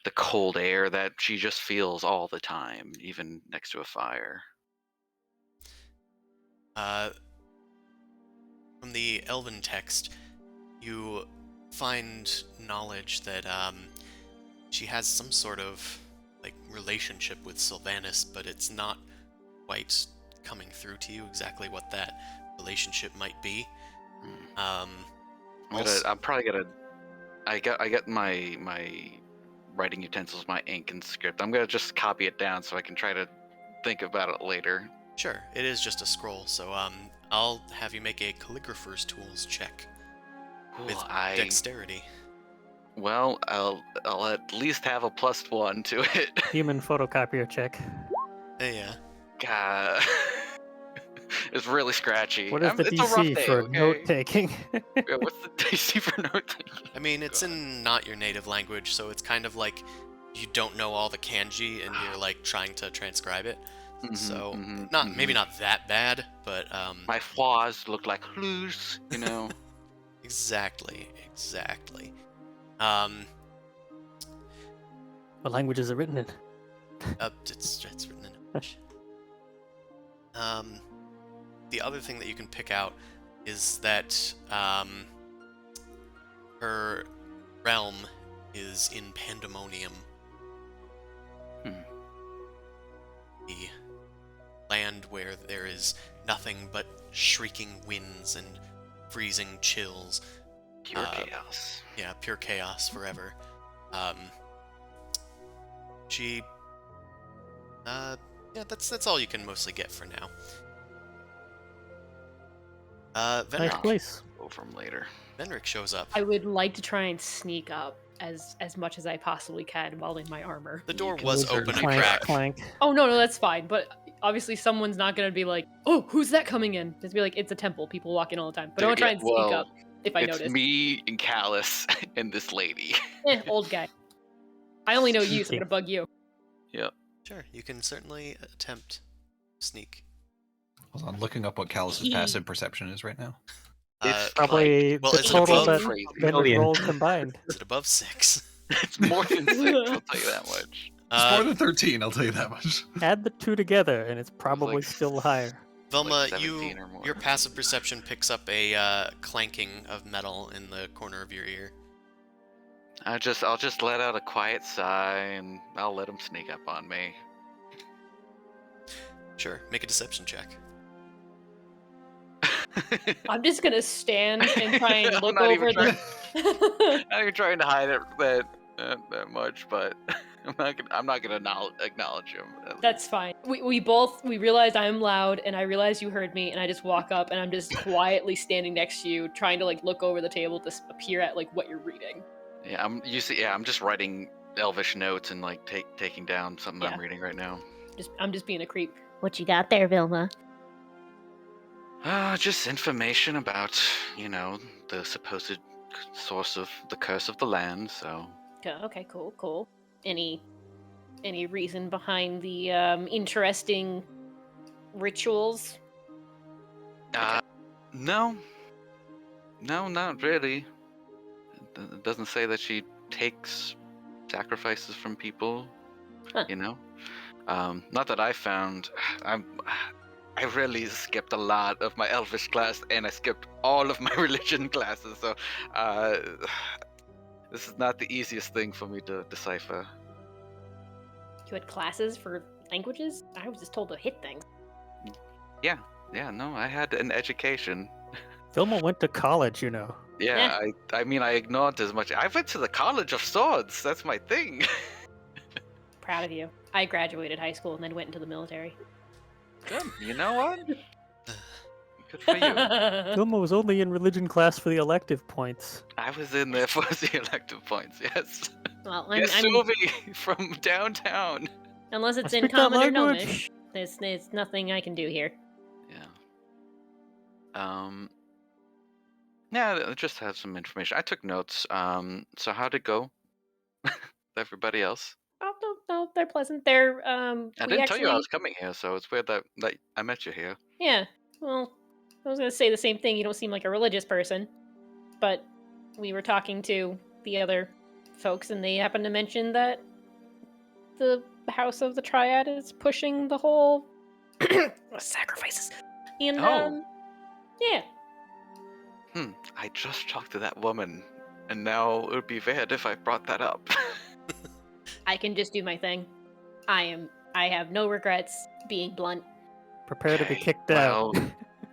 S3: the cold air that she just feels all the time, even next to a fire.
S1: From the Elven text, you find knowledge that she has some sort of relationship with Sylvanas, but it's not quite coming through to you exactly what that relationship might be.
S3: I'm probably gonna. I got my writing utensils, my ink and script. I'm gonna just copy it down so I can try to think about it later.
S1: Sure, it is just a scroll, so I'll have you make a calligrapher's tools check with dexterity.
S3: Well, I'll at least have a +1 to it.
S4: Human photocopier check.
S1: Yeah.
S3: God. It's really scratchy.
S4: What is the
S3: it's a rough
S4: DC
S3: day,
S4: for
S3: okay?
S4: note taking?
S3: Yeah, what's the DC for note taking?
S1: I mean, it's in not your native language, so it's kind of like you don't know all the kanji and you're trying to transcribe it. So maybe not that bad, but
S3: my flaws look like loose,
S1: Exactly.
S4: What language is it written in?
S1: It's written in English. The other thing that you can pick out is that her realm is in Pandemonium. The land where there is nothing but shrieking winds and freezing chills.
S3: Pure chaos.
S1: Yeah, pure chaos forever. That's all you can mostly get for now. Venric.
S4: Nice place.
S3: Go from later.
S1: Venric shows up.
S2: I would like to try and sneak up as much as I possibly can while in my armor.
S1: The door was open and
S4: Clank,
S1: cracked.
S4: clank.
S2: Oh no, that's fine. But obviously, someone's not gonna be like, "Oh, who's that coming in?" Just be like, "It's a temple. People walk in all the time." But I want to try and sneak up if I notice.
S3: It's me and Callus and this lady.
S2: Old guy. I only know you, so I'm gonna bug you.
S3: Yep.
S1: Sure, you can certainly attempt sneak.
S6: Hold on, looking up what Callus's passive perception is right now.
S3: It's
S4: Probably
S1: well,
S4: the
S1: it's
S4: total
S1: above
S4: that
S3: crazy.
S4: Benric rolled combined.
S1: Is it above 6?
S3: It's more than 6, I'll tell you that much.
S7: It's more than 13, I'll tell you that much.
S4: Add the two together, and it's probably
S3: like
S4: still higher.
S1: Velma,
S3: 17 or more.
S1: your passive perception picks up a clanking of metal in the corner of your ear.
S3: I'll just let out a quiet sigh, and I'll let him sneak up on me.
S1: Sure, make a deception check.
S2: I'm just gonna stand and try and
S3: I'm
S2: look
S3: not
S2: over
S3: even
S2: the.
S3: Not even trying to hide it that much, but I'm not gonna acknowledge him.
S2: That's fine. We realized I'm loud, and I realize you heard me, and I just walk up, and I'm just quietly standing next to you, trying to like look over the table to appear at like what you're reading.
S3: Yeah, I'm just writing Elvish notes and like taking down something
S2: Yeah.
S3: I'm reading right now.
S2: I'm just being a creep.
S8: What you got there, Vilma?
S3: Just information about, the supposed source of the curse of the land. So.
S2: Okay, cool. Any reason behind the interesting rituals?
S3: No, not really. It doesn't say that she takes sacrifices from people.
S2: Huh.
S3: Not that I found. I really skipped a lot of my Elvish class, and I skipped all of my religion classes. So, this is not the easiest thing for me to decipher.
S2: You had classes for languages? I was just told to hit things.
S3: Yeah, no, I had an education.
S4: Vilma went to college, you know.
S3: Yeah, I mean, I ignored as much. I went to the College of Swords. That's my thing.
S2: Proud of you. I graduated high school and then went into the military.
S3: Good. You know what? Good for you.
S4: Vilma was only in religion class for the elective points.
S3: I was in there for the elective points, yes.
S2: Well,
S3: Yes, Sylvie from downtown.
S2: Unless it's
S4: I
S2: in
S4: speak that
S2: Common or
S4: language.
S2: Gnomish, there's nothing I can do here.
S3: Yeah. Yeah, I just have some information. I took notes. So how'd it go? Everybody else?
S2: Oh, no, they're pleasant. They're,
S3: I
S2: we
S3: didn't tell you I
S2: actually-
S3: was coming here, so it's weird that I met you here.
S2: Yeah, well, I was gonna say the same thing. You don't seem like a religious person. But we were talking to the other folks, and they happened to mention that the House of the Triad is pushing the whole sacrifices. And, yeah.
S3: I just talked to that woman, and now it would be weird if I brought that up.
S2: I can just do my thing. I have no regrets, being blunt.
S4: Prepare to be
S3: Okay,
S4: kicked
S3: well,
S4: out.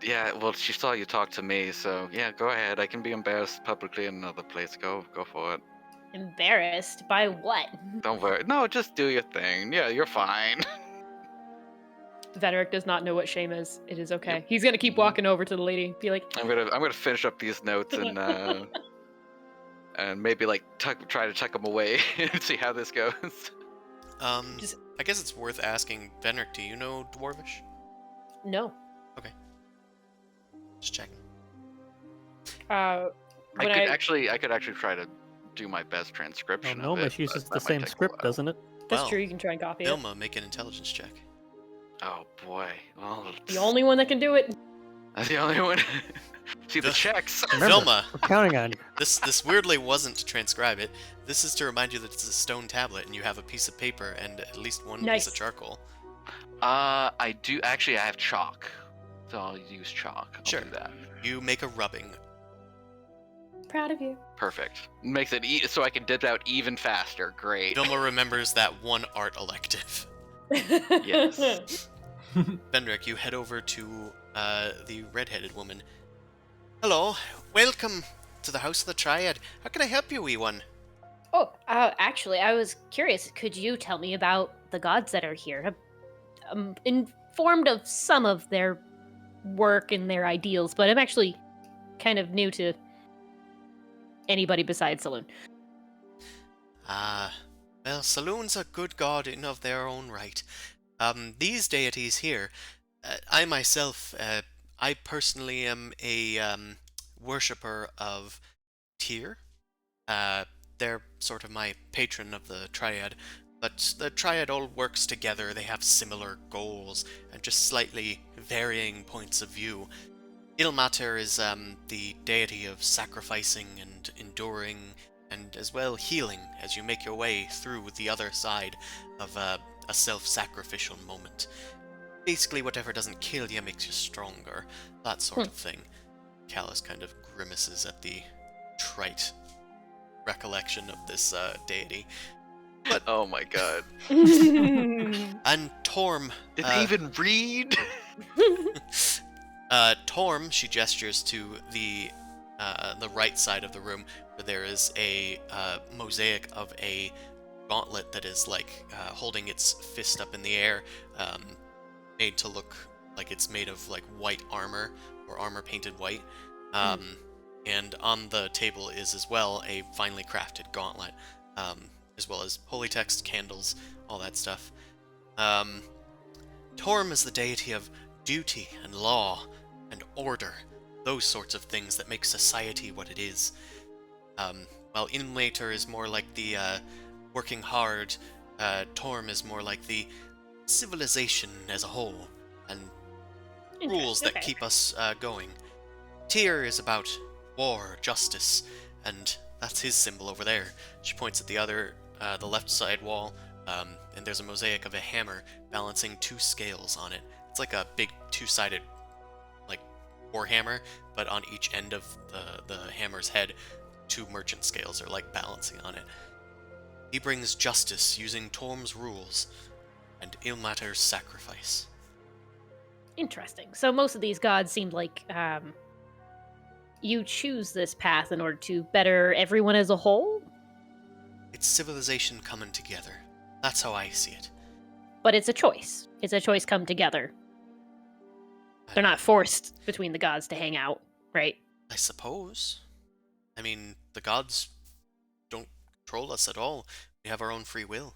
S3: Yeah, well, she saw you talk to me, so yeah, go ahead. I can be embarrassed publicly in another place. Go for it.
S2: Embarrassed by what?
S3: Don't worry. No, just do your thing. Yeah, you're fine.
S2: Vederick does not know what shame is. It is okay. He's gonna keep walking over to the lady, be like,
S3: I'm gonna finish up these notes and and maybe like try to tuck them away and see how this goes.
S1: I guess it's worth asking, Venric, do you know Dwarvish?
S2: no.
S1: Just checking.
S2: When
S3: I could actually try to do my best
S4: Well,
S3: transcription of it.
S4: Gnomish uses
S3: but
S4: the
S3: that might
S4: same
S3: take a
S4: script,
S3: while.
S4: doesn't it?
S2: That's
S1: Well,
S2: true. You can try and copy it.
S1: Vilma, make an intelligence check.
S3: Oh boy. Well,
S2: The only one that can do it.
S3: that's the only one. See the
S1: Vil-
S3: checks.
S4: Remember,
S1: Vilma,
S4: we're counting on you.
S1: this weirdly wasn't to transcribe it. This is to remind you that it's a stone tablet and you have a piece of paper and at least one
S2: Nice.
S1: piece of charcoal.
S3: I do actually. I have chalk, so I'll use chalk. I'll
S1: Sure.
S3: do that.
S1: You make a rubbing.
S2: Proud of you.
S3: Perfect. Makes it so I can dip out even faster. Great.
S1: Vilma remembers that one art elective.
S3: Yes.
S1: Vendrick, you head over to the red-headed woman. Hello, welcome to the House of the Triad. How can I help you, wee one?
S2: Oh, actually, I was curious. Could you tell me about the gods that are here? I'm informed of some of their work and their ideals, but I'm actually kind of new to anybody besides Saloon.
S1: Well, Saloon's a good god in of their own right. These deities here, I myself, I personally am a worshipper of Caer. They're sort of my patron of the Triad, but the Triad all works together. They have similar goals and just slightly varying points of view. Ilmater is the deity of sacrificing and enduring, and as well healing as you make your way through the other side of a self-sacrificial moment. Basically, whatever doesn't kill you makes you stronger, that sort of thing. Callus kind of grimaces at the trite recollection of this deity.
S3: Oh my god.
S1: And Torm.
S3: Did they even read?
S1: Torm, she gestures to the right side of the room, where there is a mosaic of a gauntlet that is like holding its fist up in the air, made to look like it's made of like white armor or armor painted white. And on the table is as well a finely crafted gauntlet, as well as holy text, candles, all that stuff. Torm is the deity of duty and law and order, those sorts of things that make society what it is. While Inlater is more like the working hard, Torm is more like the civilization as a whole and rules that keep us going. Caer is about war, justice, and that's his symbol over there. She points at the left side wall, and there's a mosaic of a hammer balancing 2 scales on it. It's like a big 2-sided, like, warhammer, but on each end of the hammer's head, 2 merchant scales are like balancing on it. He brings justice using Torm's rules and Ilmater's sacrifice.
S2: Interesting. So most of these gods seemed like you choose this path in order to better everyone as a whole?
S1: It's civilization coming together. That's how I see it.
S2: But it's a choice. It's a choice come together. They're not forced between the gods to hang out, right?
S1: I suppose. I mean, the gods don't control us at all. We have our own free will.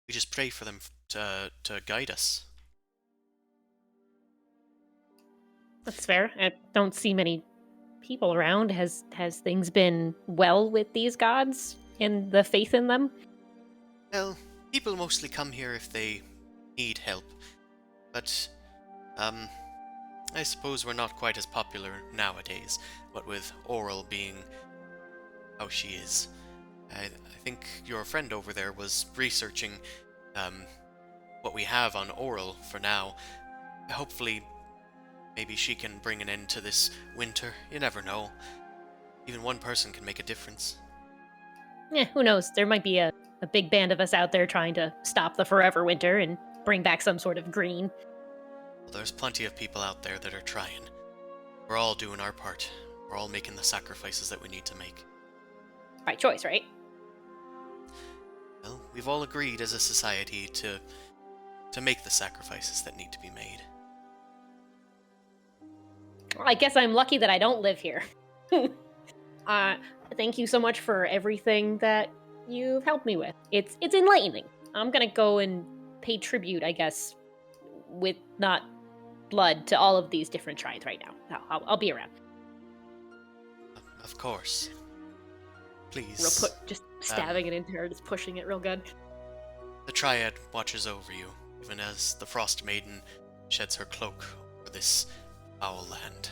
S1: We just pray for them to guide us.
S2: That's fair. I don't see many people around. Has things been well with these gods and the faith in them?
S1: Well, people mostly come here if they need help. But, I suppose we're not quite as popular nowadays, what with Oral being how she is. I think your friend over there was researching what we have on Oral for now. Hopefully, maybe she can bring an end to this winter. You never know. Even one person can make a difference.
S2: Who knows? There might be a big band of us out there trying to stop the forever winter and bring back some sort of green.
S1: Well, there's plenty of people out there that are trying. We're all doing our part. We're all making the sacrifices that we need to make.
S2: By choice, right?
S1: Well, we've all agreed as a society to make the sacrifices that need to be made.
S2: Well, I guess I'm lucky that I don't live here. Thank you so much for everything that you've helped me with. It's enlightening. I'm gonna go and pay tribute, I guess, with not blood to all of these different shrines right now. I'll be around.
S1: Of course. Please.
S2: Just stabbing it into her, just pushing it real good.
S1: The Triad watches over you, even as the Frostmaiden sheds her cloak over this foul land.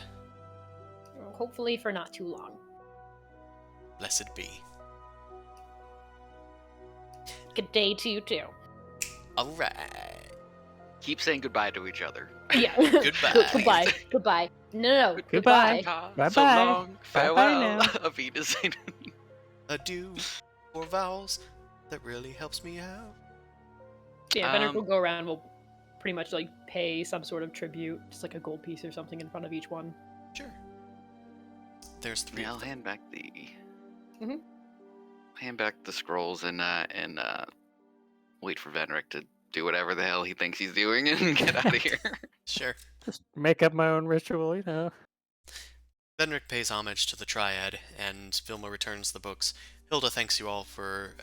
S2: Well, hopefully for not too long.
S1: Blessed be.
S2: Good day to you too.
S1: Alright.
S3: Keep saying goodbye to each other.
S2: Yeah.
S1: Goodbye.
S2: Goodbye. No.
S4: Goodbye.
S3: Ta-ta. So
S4: Bye-bye.
S3: long.
S4: Bye-bye
S3: Farewell.
S4: now.
S3: Auf Wiedersehen.
S1: Adieu for vows. That really helps me out.
S2: Yeah, Benrick will go around. We'll pretty much like pay some sort of tribute, just like a gold piece or something in front of each one.
S1: Sure. There's 3
S3: Yeah, I'll
S1: of them.
S3: hand back the.
S2: Mhm.
S3: Hand back the scrolls and wait for Venric to do whatever the hell he thinks he's doing and get out of here.
S1: Sure.
S4: Just make up my own ritual, you know.
S1: Benric pays homage to the Triad, and Vilma returns the books. Hilda thanks you all for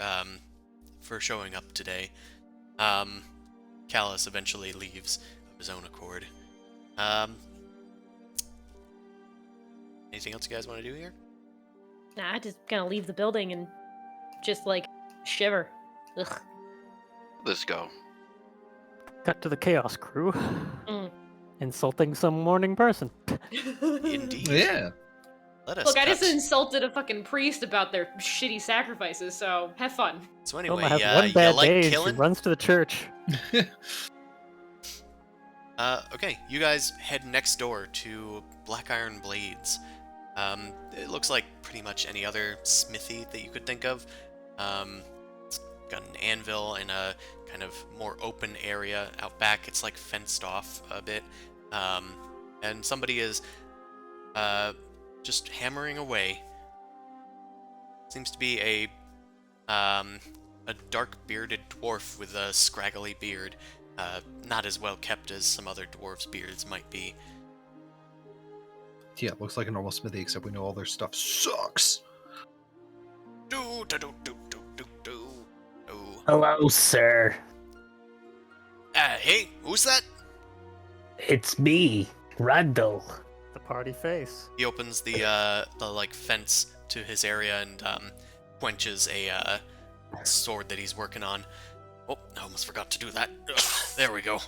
S1: showing up today. Callus eventually leaves of his own accord. Anything else you guys want to do here?
S2: Nah, I'm just gonna leave the building and just like shiver. Ugh.
S3: Let's go.
S4: Cut to the Chaos crew.
S2: Mm.
S4: Insulting some morning person.
S1: Indeed.
S6: Yeah.
S1: Let us
S2: Look, I
S1: cut.
S2: just insulted a fucking priest about their shitty sacrifices, so have fun.
S1: So anyway,
S4: Wilma has one bad
S1: you like
S4: day and she
S1: killing?
S4: runs to the church.
S1: Okay, you guys head next door to Black Iron Blades. It looks like pretty much any other smithy that you could think of. It's got an anvil in a kind of more open area out back. It's like fenced off a bit. And somebody is just hammering away. Seems to be a a dark-bearded dwarf with a scraggly beard. Not as well kept as some other dwarves' beards might be.
S7: Yeah, it looks like a normal smithy, except we know all their stuff sucks.
S1: Do do do do do do do. do.
S5: Hello, sir.
S1: Hey, who's that?
S5: It's me, Randall.
S4: The party face.
S1: He opens the like fence to his area and quenches a sword that he's working on. Oh, I almost forgot to do that. Ugh, there we go.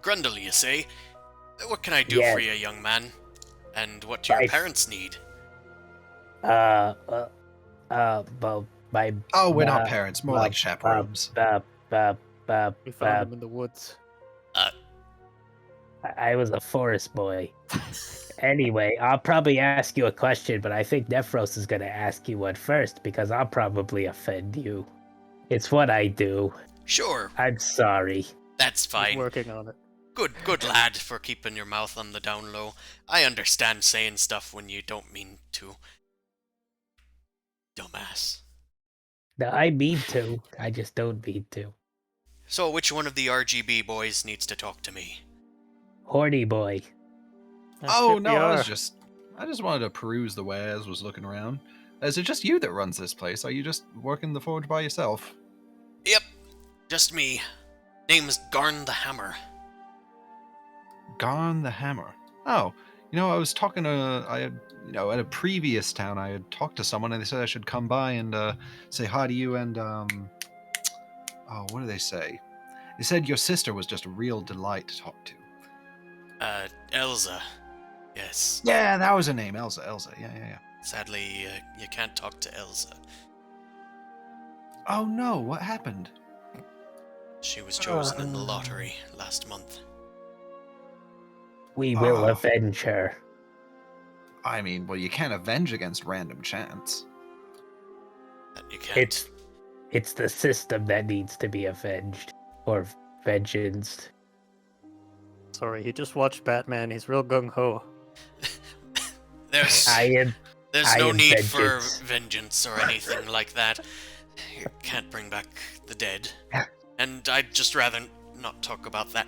S1: Grundle, you say? What can I do
S5: Yeah.
S1: for you, young man? And what do your
S5: I-
S1: parents need?
S5: Well, my.
S7: Oh, we're not parents, more like
S5: uh,
S7: chaperones.
S4: We found him in the woods.
S5: I was a forest boy. Anyway, I'll probably ask you a question, but I think Nephros is going to ask you one first because I'll probably offend you. It's what I do.
S1: Sure,
S5: I'm sorry.
S1: that's
S4: He's
S1: fine.
S4: working on it.
S1: Good lad for keeping your mouth on the down low. I understand saying stuff when you don't mean to. Dumbass.
S5: No, I mean to. I just don't mean to.
S1: So, which one of the RGB boys needs to talk to me?
S5: Horny boy.
S7: Oh no, I
S4: TPR.
S7: just wanted to peruse the wares, was looking around. Is it just you that runs this place? Are you just working the forge by yourself?
S1: Yep, just me. Name's Garn the Hammer.
S7: Gone the Hammer. Oh, I was talking to at a previous town. I had talked to someone and they said I should come by and say hi to you and oh, what do they say? They said your sister was just a real delight to talk to.
S1: Elsa. Yes.
S7: Yeah, that was her name, Elsa. Yeah.
S1: Sadly, you can't talk to Elsa.
S7: Oh no, what happened?
S1: She was chosen in the lottery last month.
S5: We will
S7: Ah.
S5: avenge her.
S7: I mean, well, you can't avenge against random chance.
S1: That you can't.
S5: It's the system that needs to be avenged. Or vengeanced.
S4: Sorry, he just watched Batman. He's real gung-ho.
S1: There's
S5: I
S1: no
S5: am
S1: need
S5: vengeance.
S1: for vengeance or anything like that. You can't bring back the dead. And I'd just rather not talk about that.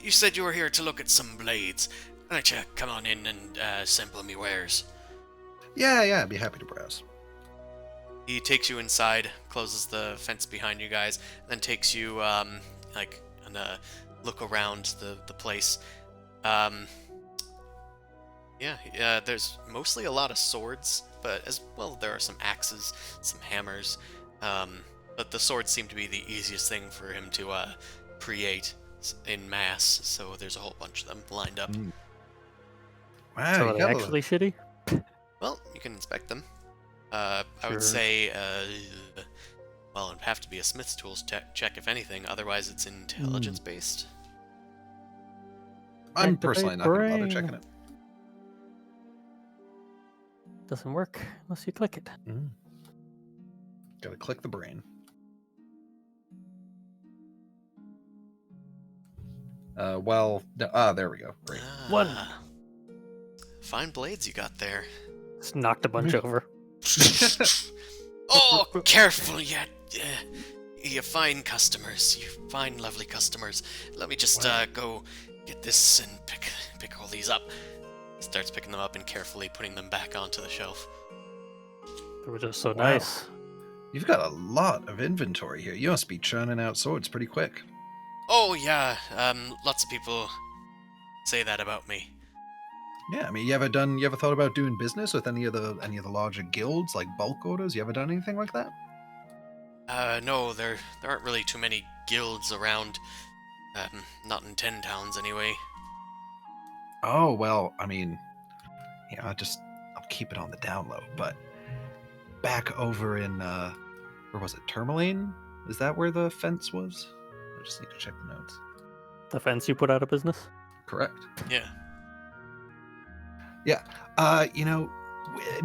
S1: You said you were here to look at some blades. Why don't you come on in and sample me wares?
S7: Yeah, I'd be happy to browse.
S1: He takes you inside, closes the fence behind you guys, then takes you and look around the place. There's mostly a lot of swords, but as well there are some axes, some hammers. But the swords seem to be the easiest thing for him to create in mass, so there's a whole bunch of them lined up.
S7: Wow,
S4: So
S7: you
S4: are they
S7: got a-
S4: actually shitty?
S1: Well, you can inspect them. I would
S4: Sure.
S1: say, well, it'd have to be a Smith's Tools check if anything, otherwise it's intelligence-based.
S7: I'm
S4: Activate
S7: personally not going to bother
S4: brain.
S7: checking it.
S4: Doesn't work unless you click it.
S7: Gotta click the brain. There we go. Great.
S4: One.
S1: Fine blades you got there.
S4: Just knocked a bunch over.
S1: Oh, careful, you fine customers. You fine, lovely customers. Let me just go get this and pick all these up. Starts picking them up and carefully putting them back onto the shelf.
S4: They were just so
S7: Wow.
S4: nice.
S7: You've got a lot of inventory here. You must be churning out swords pretty quick.
S1: Oh yeah, lots of people say that about me.
S7: Yeah, I mean, you ever thought about doing business with any of the larger guilds, like bulk orders? You ever done anything like that?
S1: No, there aren't really too many guilds around. Not in 10 towns anyway.
S7: Oh, well, I mean, I'll keep it on the down low, but back over in, where was it, Tourmaline? Is that where the fence was? I just need to check the notes.
S4: The fence you put out of business?
S7: Correct.
S1: Yeah.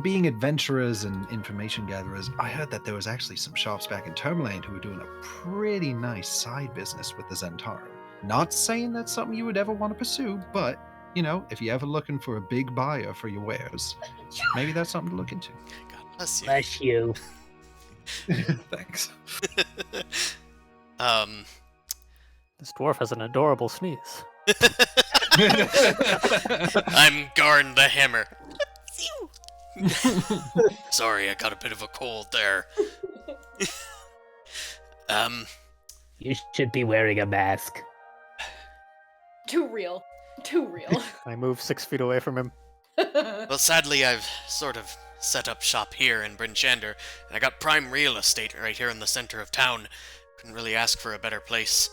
S7: Being adventurers and information gatherers, I heard that there was actually some shops back in Tourmaline who were doing a pretty nice side business with the Zentarum. Not saying that's something you would ever want to pursue, but, if you're ever looking for a big buyer for your wares, maybe that's something to look into.
S1: God, Bless you.
S5: Bless you.
S7: Thanks.
S4: This dwarf has an adorable sneeze.
S1: I'm Garn the Hammer. Sorry, I got a bit of a cold there.
S5: You should be wearing a mask.
S2: Too real. Too real.
S4: I move 6 feet away from him.
S1: Well, sadly, I've sort of set up shop here in Bryn Shander, and I got prime real estate right here in the center of town. Couldn't really ask for a better place.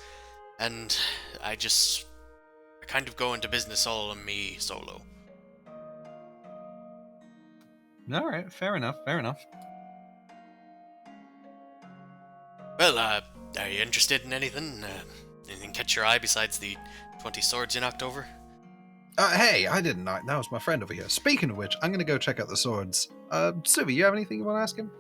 S1: And I kind of go into business all on me solo.
S7: All right, fair enough. Fair enough.
S1: Well, are you interested in anything? Anything catch your eye besides the 20 swords you knocked over?
S7: Hey, I didn't know. That was my friend over here. Speaking of which, I'm gonna go check out the swords. Suvi, you have anything you want to ask him?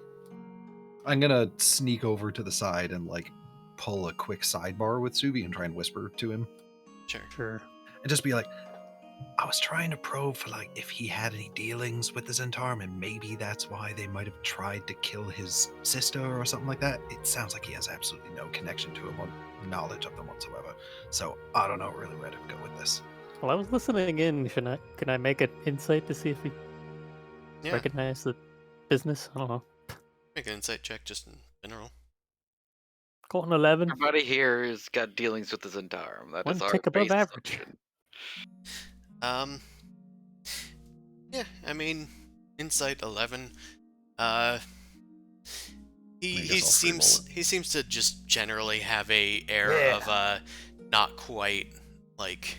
S7: I'm gonna sneak over to the side and like pull a quick sidebar with Suvi and try and whisper to him,
S4: Sure.
S7: and just be like, I was trying to probe for like if he had any dealings with the Zentarum, and maybe that's why they might have tried to kill his sister or something like that. It sounds like he has absolutely no connection to him or knowledge of them whatsoever. So I don't know really where to go with this.
S4: Well, I was listening in. Can I make an insight to see if we
S1: Yeah,
S4: recognize the business? I don't know.
S1: make an insight check just in general.
S4: Got an 11.
S3: Everybody here has got dealings with the Zentarum. That
S4: One
S3: is our
S4: tick above
S3: base
S4: average.
S3: assumption.
S1: Yeah, I mean, insight 11. He
S7: guess I'll freeroll
S1: he seems to just generally have a air of not quite like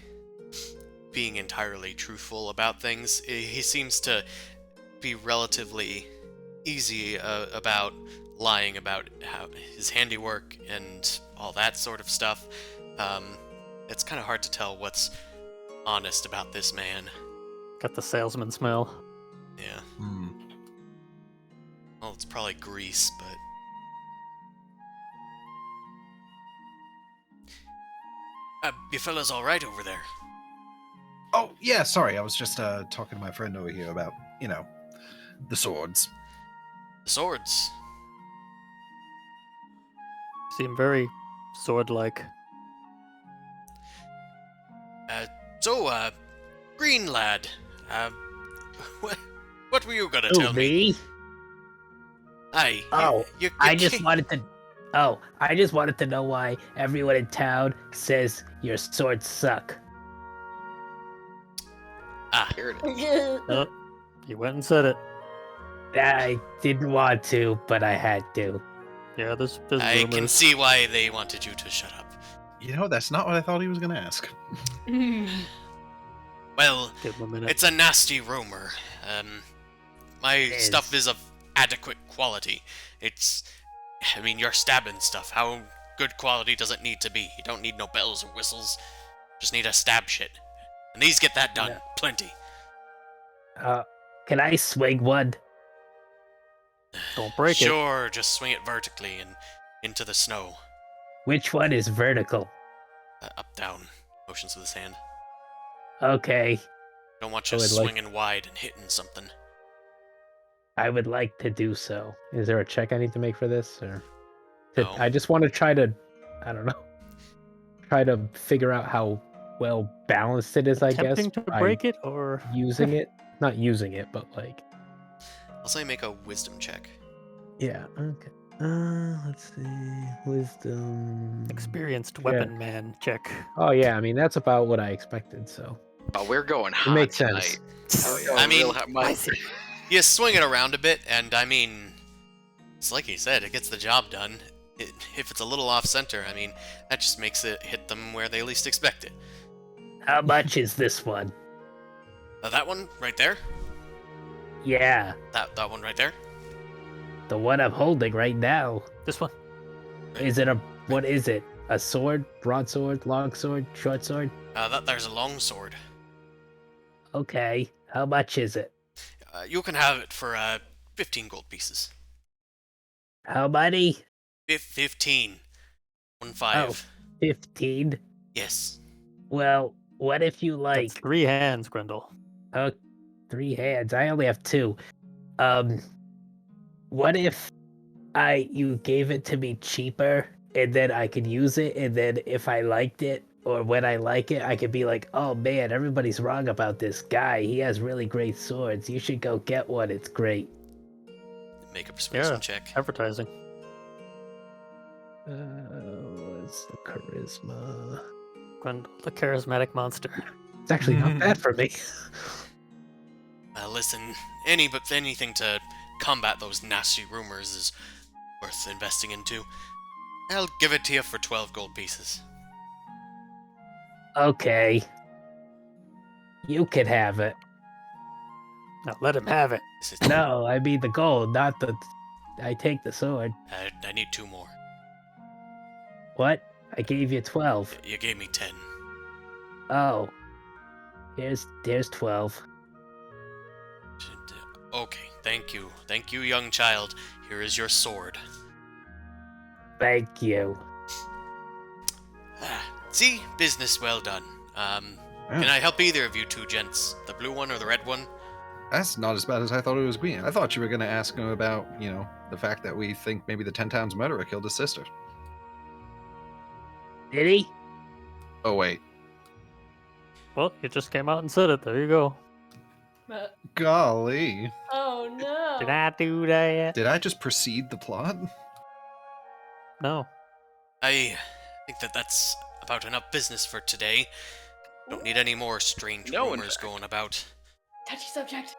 S1: being entirely truthful about things. He seems to be relatively easy about lying about how his handiwork and all that sort of stuff. It's kind of hard to tell what's honest about this man.
S4: Got the salesman smell.
S1: Yeah.
S7: Hmm.
S1: Well, it's probably grease, but you fellas all right over there?
S7: Oh yeah, sorry. I was just talking to my friend over here about the swords.
S1: The swords.
S4: Seem very sword-like.
S1: So, green lad, what were you gonna
S5: Who,
S1: tell me?
S5: me?
S1: Aye.
S5: Oh,
S1: you
S5: I just
S1: can't-
S5: wanted to. Oh, I just wanted to know why everyone in town says your swords suck.
S3: Here it is.
S4: Oh, you went and said it.
S5: I didn't want to, but I had to.
S4: Yeah, there's
S1: I can
S4: rumors.
S1: see why they wanted you to shut up.
S7: That's not what I thought he was gonna ask.
S1: Well,
S4: Give him a minute.
S1: it's a nasty rumor. My
S5: is.
S1: stuff is of adequate quality. I mean, your stabbing stuff. How good quality does it need to be? You don't need no bells or whistles. Just need a stab shit. And these get that done.
S5: Yeah.
S1: Plenty.
S5: Can I swing one?
S4: Don't break it.
S1: Sure, just swing it vertically and into the snow.
S5: Which one is vertical?
S1: Up, down. Motions with his hand.
S5: Okay,
S1: Don't want
S5: I
S1: you
S5: would like-
S1: swinging wide and hitting something.
S5: I would like to do so.
S8: Is there a check I need to make for this, or
S1: No.
S8: I just want to try to, I don't know, try to figure out how well balanced it is. I guess
S4: Attempting to
S8: by
S4: break it, or
S8: using it, not using it, but like,
S1: I'll say make a wisdom check.
S8: yeah. Okay. Let's see, wisdom.
S4: experienced weapon man check.
S8: Oh yeah, I mean that's about what I expected. So
S3: Oh, we're going hot
S8: makes
S3: tonight.
S8: sense.
S3: We're going
S1: I mean,
S3: real hot. My-
S1: You swing it around a bit, and I mean, it's like he said, it gets the job done. If it's a little off center, I mean, that just makes it hit them where they least expect it.
S5: how much is this one?
S1: That one right there.
S5: Yeah,
S1: That one right there.
S5: the one I'm holding right now.
S4: This one.
S5: Is it what is it? A sword? Broadsword? Longsword? Short sword?
S1: That there's a long sword.
S5: Okay, how much is it?
S1: You can have it for 15 gold pieces.
S5: How many?
S1: 15. 1-5.
S5: 15?
S1: Yes.
S5: Well, what if you
S4: That's
S5: like
S4: 3 hands, Grendel.
S5: 3 hands? I only have 2. what if you gave it to me cheaper and then I could use it, and then if I liked it or when I like it, I could be like, oh man, everybody's wrong about this guy. He has really great swords. You should go get one. It's great.
S1: Make a persuasion
S4: Yeah.
S1: check.
S4: Advertising.
S5: What's the charisma?
S4: Gwendol, the charismatic monster.
S5: It's actually not bad for me.
S1: Listen, anything to combat those nasty rumors is worth investing into. I'll give it to you for 12 gold pieces.
S5: Okay. You can have it.
S4: Now let him have it.
S1: This is,
S5: No, I mean the gold, not the. I take the sword.
S1: I need 2 more.
S5: What? I gave you 12.
S1: You gave me 10.
S5: Oh. There's 12.
S1: Okay, thank you. Thank you, young child. Here is your sword.
S5: Thank you.
S1: See? Business well done. Can I help either of you two gents? The blue one or the red one?
S7: That's not as bad as I thought it was being. I thought you were going to ask him about, the fact that we think maybe the 10 Towns murderer killed his sister.
S5: Did he?
S7: Oh, wait.
S4: Well, you just came out and said it. There you go.
S7: Golly.
S2: Oh no!
S4: Did I do that?
S7: Did I just precede the plot?
S4: No.
S1: I think that's about enough business for today. Don't need any more strange
S3: No, in
S1: rumors
S3: fact.
S1: going about.
S2: Touchy subject.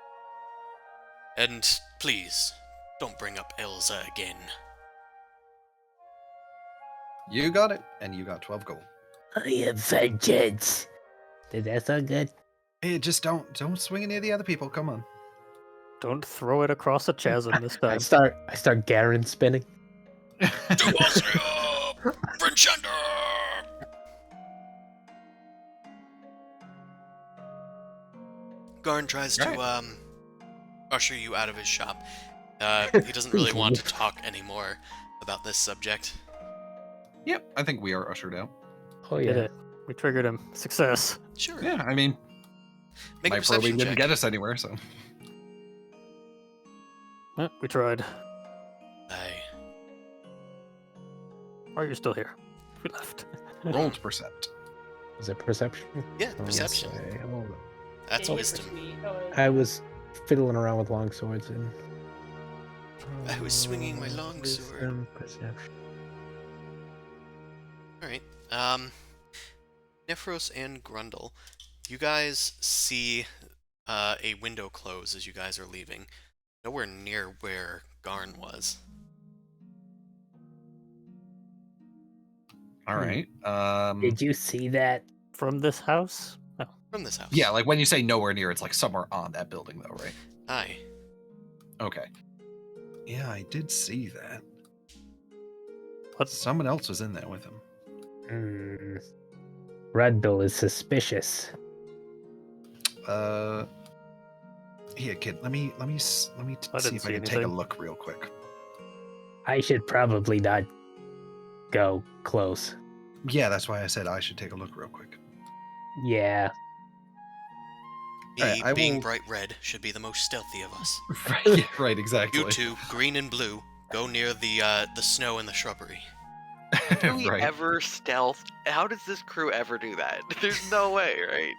S1: And please, don't bring up Elsa again.
S7: You got it, and you got 12 gold.
S5: I am vengeance. Did that sound good?
S7: Hey, just don't swing it near the other people. Come on.
S4: Don't throw it across a chasm this
S5: I
S4: time.
S5: start Garen spinning.
S1: Brinchender! Garn tries to usher you out of his shop. He doesn't really want to talk anymore about this subject.
S7: Yep, I think we are ushered out.
S5: Oh
S4: Did
S5: yeah.
S4: it. We triggered him. Success.
S1: Sure.
S7: Yeah, I mean,
S1: Make a
S7: my probing
S1: perception
S7: didn't
S1: check.
S7: get us anywhere, so.
S4: We tried.
S1: Aye.
S4: Why are you still here? We left.
S7: Rolled percent.
S5: Was it perception?
S1: Yeah, perception.
S5: Okay, hold on.
S1: That's wisdom.
S5: I was fiddling around with long swords and.
S1: I was swinging my long sword.
S5: Wisdom, perception.
S1: Alright. Nephros and Grundle, you guys see a window close as you guys are leaving. Nowhere near where Garn was.
S7: All right.
S5: Did you see that?
S4: From this house? No.
S1: From this house.
S7: Yeah, like when you say nowhere near, it's like somewhere on that building, though, right?
S1: Aye.
S7: Okay. Yeah, I did see that.
S4: What?
S7: Someone else was in there with him.
S5: Red Bull is suspicious.
S7: Here, kid. Let me
S4: I
S7: see
S4: didn't
S7: if I
S4: see
S7: can take a
S4: anything.
S7: look real quick.
S5: I should probably not go close.
S7: Yeah, that's why I said I should take a look real quick.
S5: Yeah.
S1: Me,
S7: Alright, I
S1: being
S7: will-
S1: bright red, should be the most stealthy of us.
S7: Right, yeah, right, exactly.
S1: You two, green and blue, go near the snow and the shrubbery.
S3: Do we
S7: Right.
S3: ever stealth? How does this crew ever do that? There's no way, right?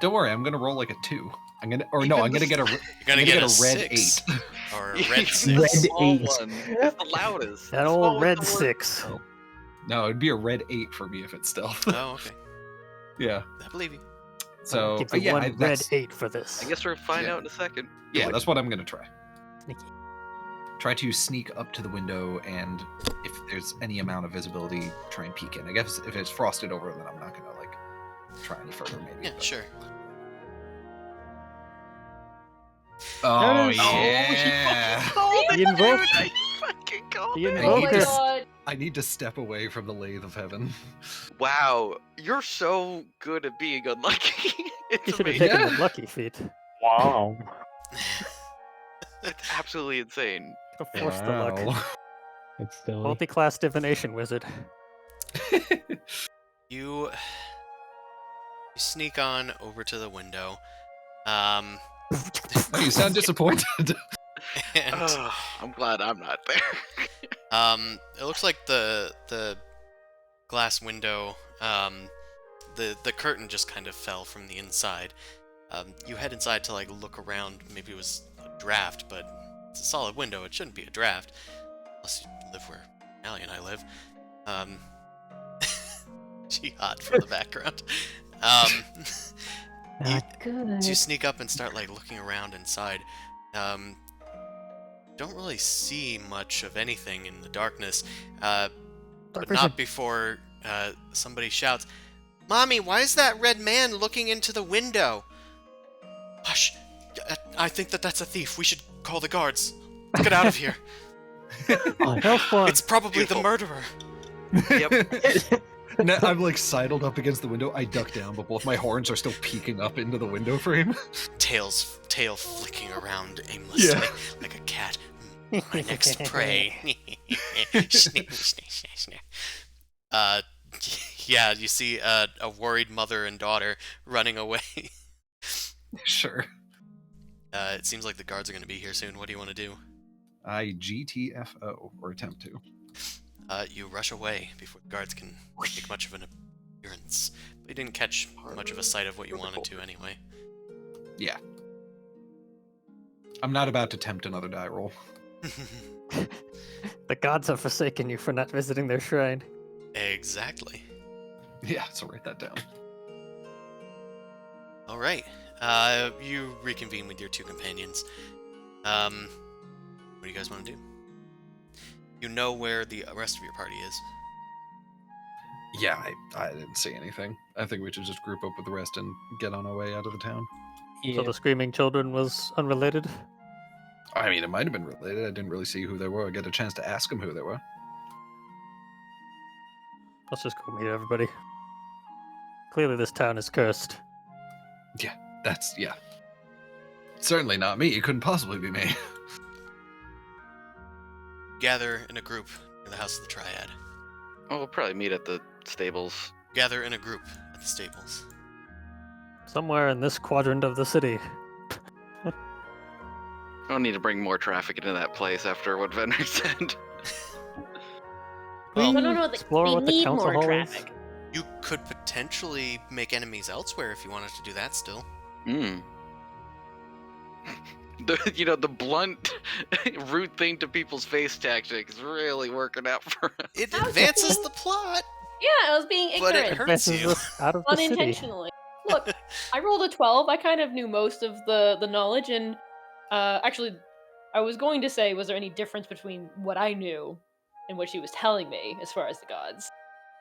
S7: Don't worry, I'm gonna roll like a 2. I'm gonna
S3: Even
S7: get a.
S1: You're gonna
S7: gonna
S1: get
S7: get
S1: a
S7: a red
S1: 6.
S7: 8.
S1: Or a
S3: You
S1: red
S3: can
S1: 6.
S3: do the
S5: Red
S3: small
S5: 8.
S3: one. It's the loudest.
S4: That
S3: The
S4: old
S3: small
S4: red
S3: with the word-
S4: 6.
S7: No, it'd be a red 8 for me if it's stealth.
S1: Oh, okay.
S7: Yeah.
S1: I believe you.
S7: So
S4: Give you
S7: yeah,
S4: one red
S7: that's,
S4: 8 for this.
S3: I guess we'll find
S7: Yeah.
S3: out in a second.
S7: yeah, that's what I'm gonna try.
S4: Sneaky.
S7: Try to sneak up to the window, and if there's any amount of visibility, try and peek in. I guess if it's frosted over, then I'm not gonna like try any further. Maybe.
S1: Yeah,
S7: but-
S1: sure.
S7: Oh
S4: There it is.
S7: yeah.
S3: Oh,
S4: He invoked.
S3: I fucking called
S4: He
S3: it.
S7: Oh my
S4: invoked.
S2: God.
S7: I need to step away from the lathe of heaven.
S3: Wow, you're so good at being unlucky.
S4: You
S3: It's
S4: should have
S3: amazing.
S4: taken
S7: Yeah.
S4: the lucky feat.
S5: Wow.
S3: It's absolutely insane.
S4: Could force the luck.
S7: Wow.
S5: It's silly.
S4: Multi-class divination wizard.
S1: You sneak on over to the window.
S7: Oh, you sound disappointed.
S1: And
S3: I'm glad I'm not there.
S1: it looks like the glass window, the curtain just kind of fell from the inside. You head inside to like look around. Maybe it was a draft, but it's a solid window. It shouldn't be a draft, unless you live where Allie and I live. Jihad from the background.
S8: Not good.
S1: So you sneak up and start like looking around inside. Don't really see much of anything in the darkness, but not before somebody shouts, "Mommy, why is that red man looking into the window?" "Hush! I think that's a thief. We should call the guards. Let's get out of here." It's probably the murderer.
S3: Yep.
S7: Now, I'm like sidled up against the window. I duck down, but both my horns are still peeking up into the window frame.
S1: Tail flicking around aimlessly like a cat. My next prey. Yeah, you see a worried mother and daughter running away.
S7: Sure.
S1: It seems like the guards are going to be here soon. What do you want to do?
S7: I GTFO, or attempt to.
S1: You rush away before the guards can make much of an appearance. But you didn't catch much of a sight of what you wanted to anyway.
S7: Yeah. I'm not about to tempt another die roll.
S4: The gods have forsaken you for not visiting their shrine.
S1: Exactly.
S7: Yeah, so write that down.
S1: All right. You reconvene with your two companions. What do you guys want to do? You know where the rest of your party is.
S7: Yeah, I didn't see anything. I think we should just group up with the rest and get on our way out of the town.
S4: So the screaming children was unrelated?
S7: I mean, it might have been related. I didn't really see who they were or get a chance to ask them who they were.
S4: Let's just go meet everybody. Clearly this town is cursed.
S7: Yeah. Certainly not me. It couldn't possibly be me.
S1: Gather in a group near the House of the Triad.
S3: Oh, we'll probably meet at the stables.
S1: Gather in a group at the stables.
S4: Somewhere in this quadrant of the city.
S3: I don't need to bring more traffic into that place after what Venner said.
S1: Well,
S2: No.
S4: Explore
S2: They
S4: what the
S2: need
S4: council
S2: more
S4: hall
S2: traffic.
S1: you could potentially make enemies elsewhere if you wanted to do that still.
S3: The blunt, rude thing to people's face tactic is really working out for us.
S1: It advances the plot,
S2: Yeah, I was being
S1: but it
S2: ignorant
S1: hurts you.
S4: Out of the city.
S2: unintentionally. Look, I rolled a 12. I kind of knew most of the knowledge, and actually, I was going to say, was there any difference between what I knew and what she was telling me as far as the gods?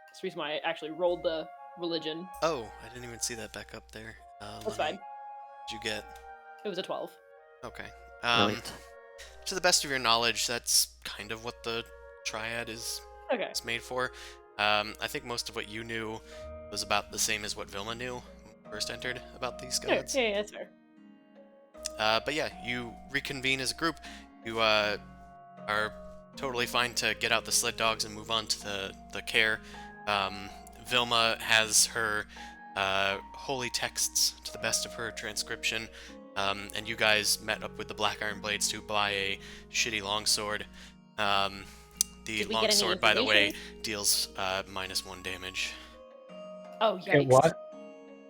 S2: That's the reason why I actually rolled the religion.
S1: Oh, I didn't even see that back up there.
S2: That's fine.
S1: What'd you get?
S2: It was a 12.
S1: Okay.
S4: Right.
S1: To the best of your knowledge, that's kind of what the Triad is
S2: Okay.
S1: it's made for. I think most of what you knew was about the same as what Vilma knew when we first entered about these
S2: Yeah,
S1: gods.
S2: that's fair.
S1: But yeah, you reconvene as a group. You are totally fine to get out the sled dogs and move on to the Caer. Vilma has her holy texts to the best of her transcription, and you guys met up with the Black Iron Blades to buy a shitty longsword. The
S2: Did we get any
S1: longsword, by the way,
S2: information?
S1: deals -1 damage.
S2: Oh, yikes.
S8: Okay, what?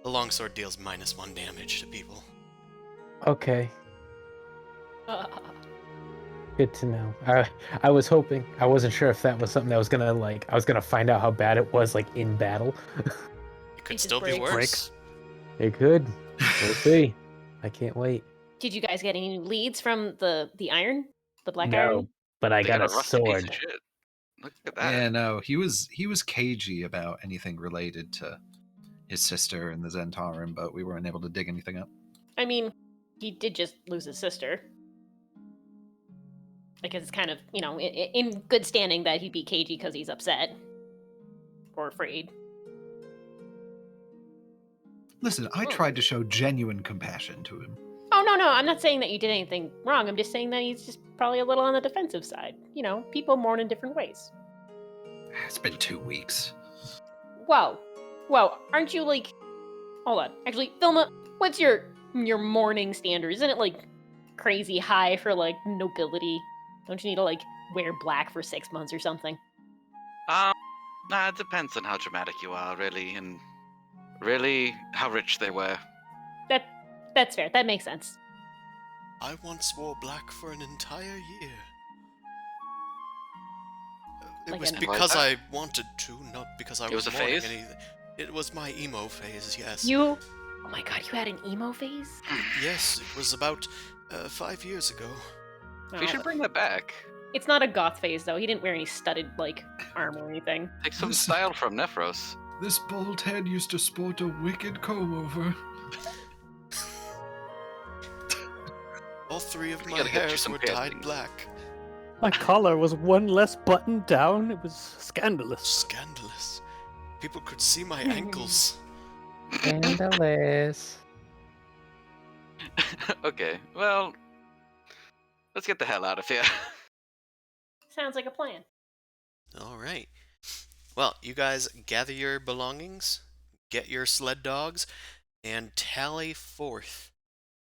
S1: The longsword deals -1 damage to people.
S8: Okay,
S2: Uh,
S8: good to know. I was hoping. I wasn't sure if that was something that was gonna I was gonna find out how bad it was in battle.
S1: It could
S2: just
S1: still be
S2: breaks.
S1: worse.
S8: It could. We'll see. I can't wait.
S2: Did you guys get any new leads from the iron? The black
S8: No,
S2: iron?
S8: but I
S3: They
S8: got a
S3: rusty piece of
S8: sword.
S3: shit. Look at that.
S7: Yeah, no, he was cagey about anything related to his sister and the Zentarum, but we weren't able to dig anything up.
S2: I mean, he did just lose his sister. Because it's kind of, in good standing that he'd be cagey because he's upset. Or afraid.
S7: Listen, I tried to show genuine compassion to him.
S2: Oh, no, I'm not saying that you did anything wrong. I'm just saying that he's just probably a little on the defensive side. People mourn in different ways.
S7: It's been 2 weeks.
S2: Whoa, aren't you Hold on. Actually, Vilma, what's your mourning standard? Isn't it crazy high for like nobility? Don't you need to like wear black for 6 months or something?
S3: Nah, it depends on how dramatic you are, really, and really how rich they were.
S2: That's fair. That makes sense.
S1: I once wore black for an entire year. It
S2: Like
S1: was
S2: an-
S3: And why is
S1: because
S3: that?
S1: I wanted to, not because I
S3: It
S1: was
S3: was a
S1: mourning
S3: phase?
S1: anything. It was my emo phase, yes.
S2: You. Oh my god, you had an emo phase?
S1: Yes, it was about 5 years ago.
S3: We
S2: Well,
S3: should bring that back.
S2: it's not a goth phase though. He didn't wear any studded like armor or anything.
S3: Take some
S7: This-
S3: style from Nephros.
S7: This bald head used to sport a wicked comb over.
S1: All 3 of
S3: We
S1: my
S3: gotta get you
S1: hairs
S3: some
S1: were dyed
S3: piercings.
S1: black.
S4: My collar was one less button down. It was scandalous.
S1: Scandalous. People could see my ankles.
S8: Scandalous.
S3: Okay, well, let's get the hell out of here.
S2: Sounds like a plan.
S1: All right. Well, you guys gather your belongings, get your sled dogs, and tally forth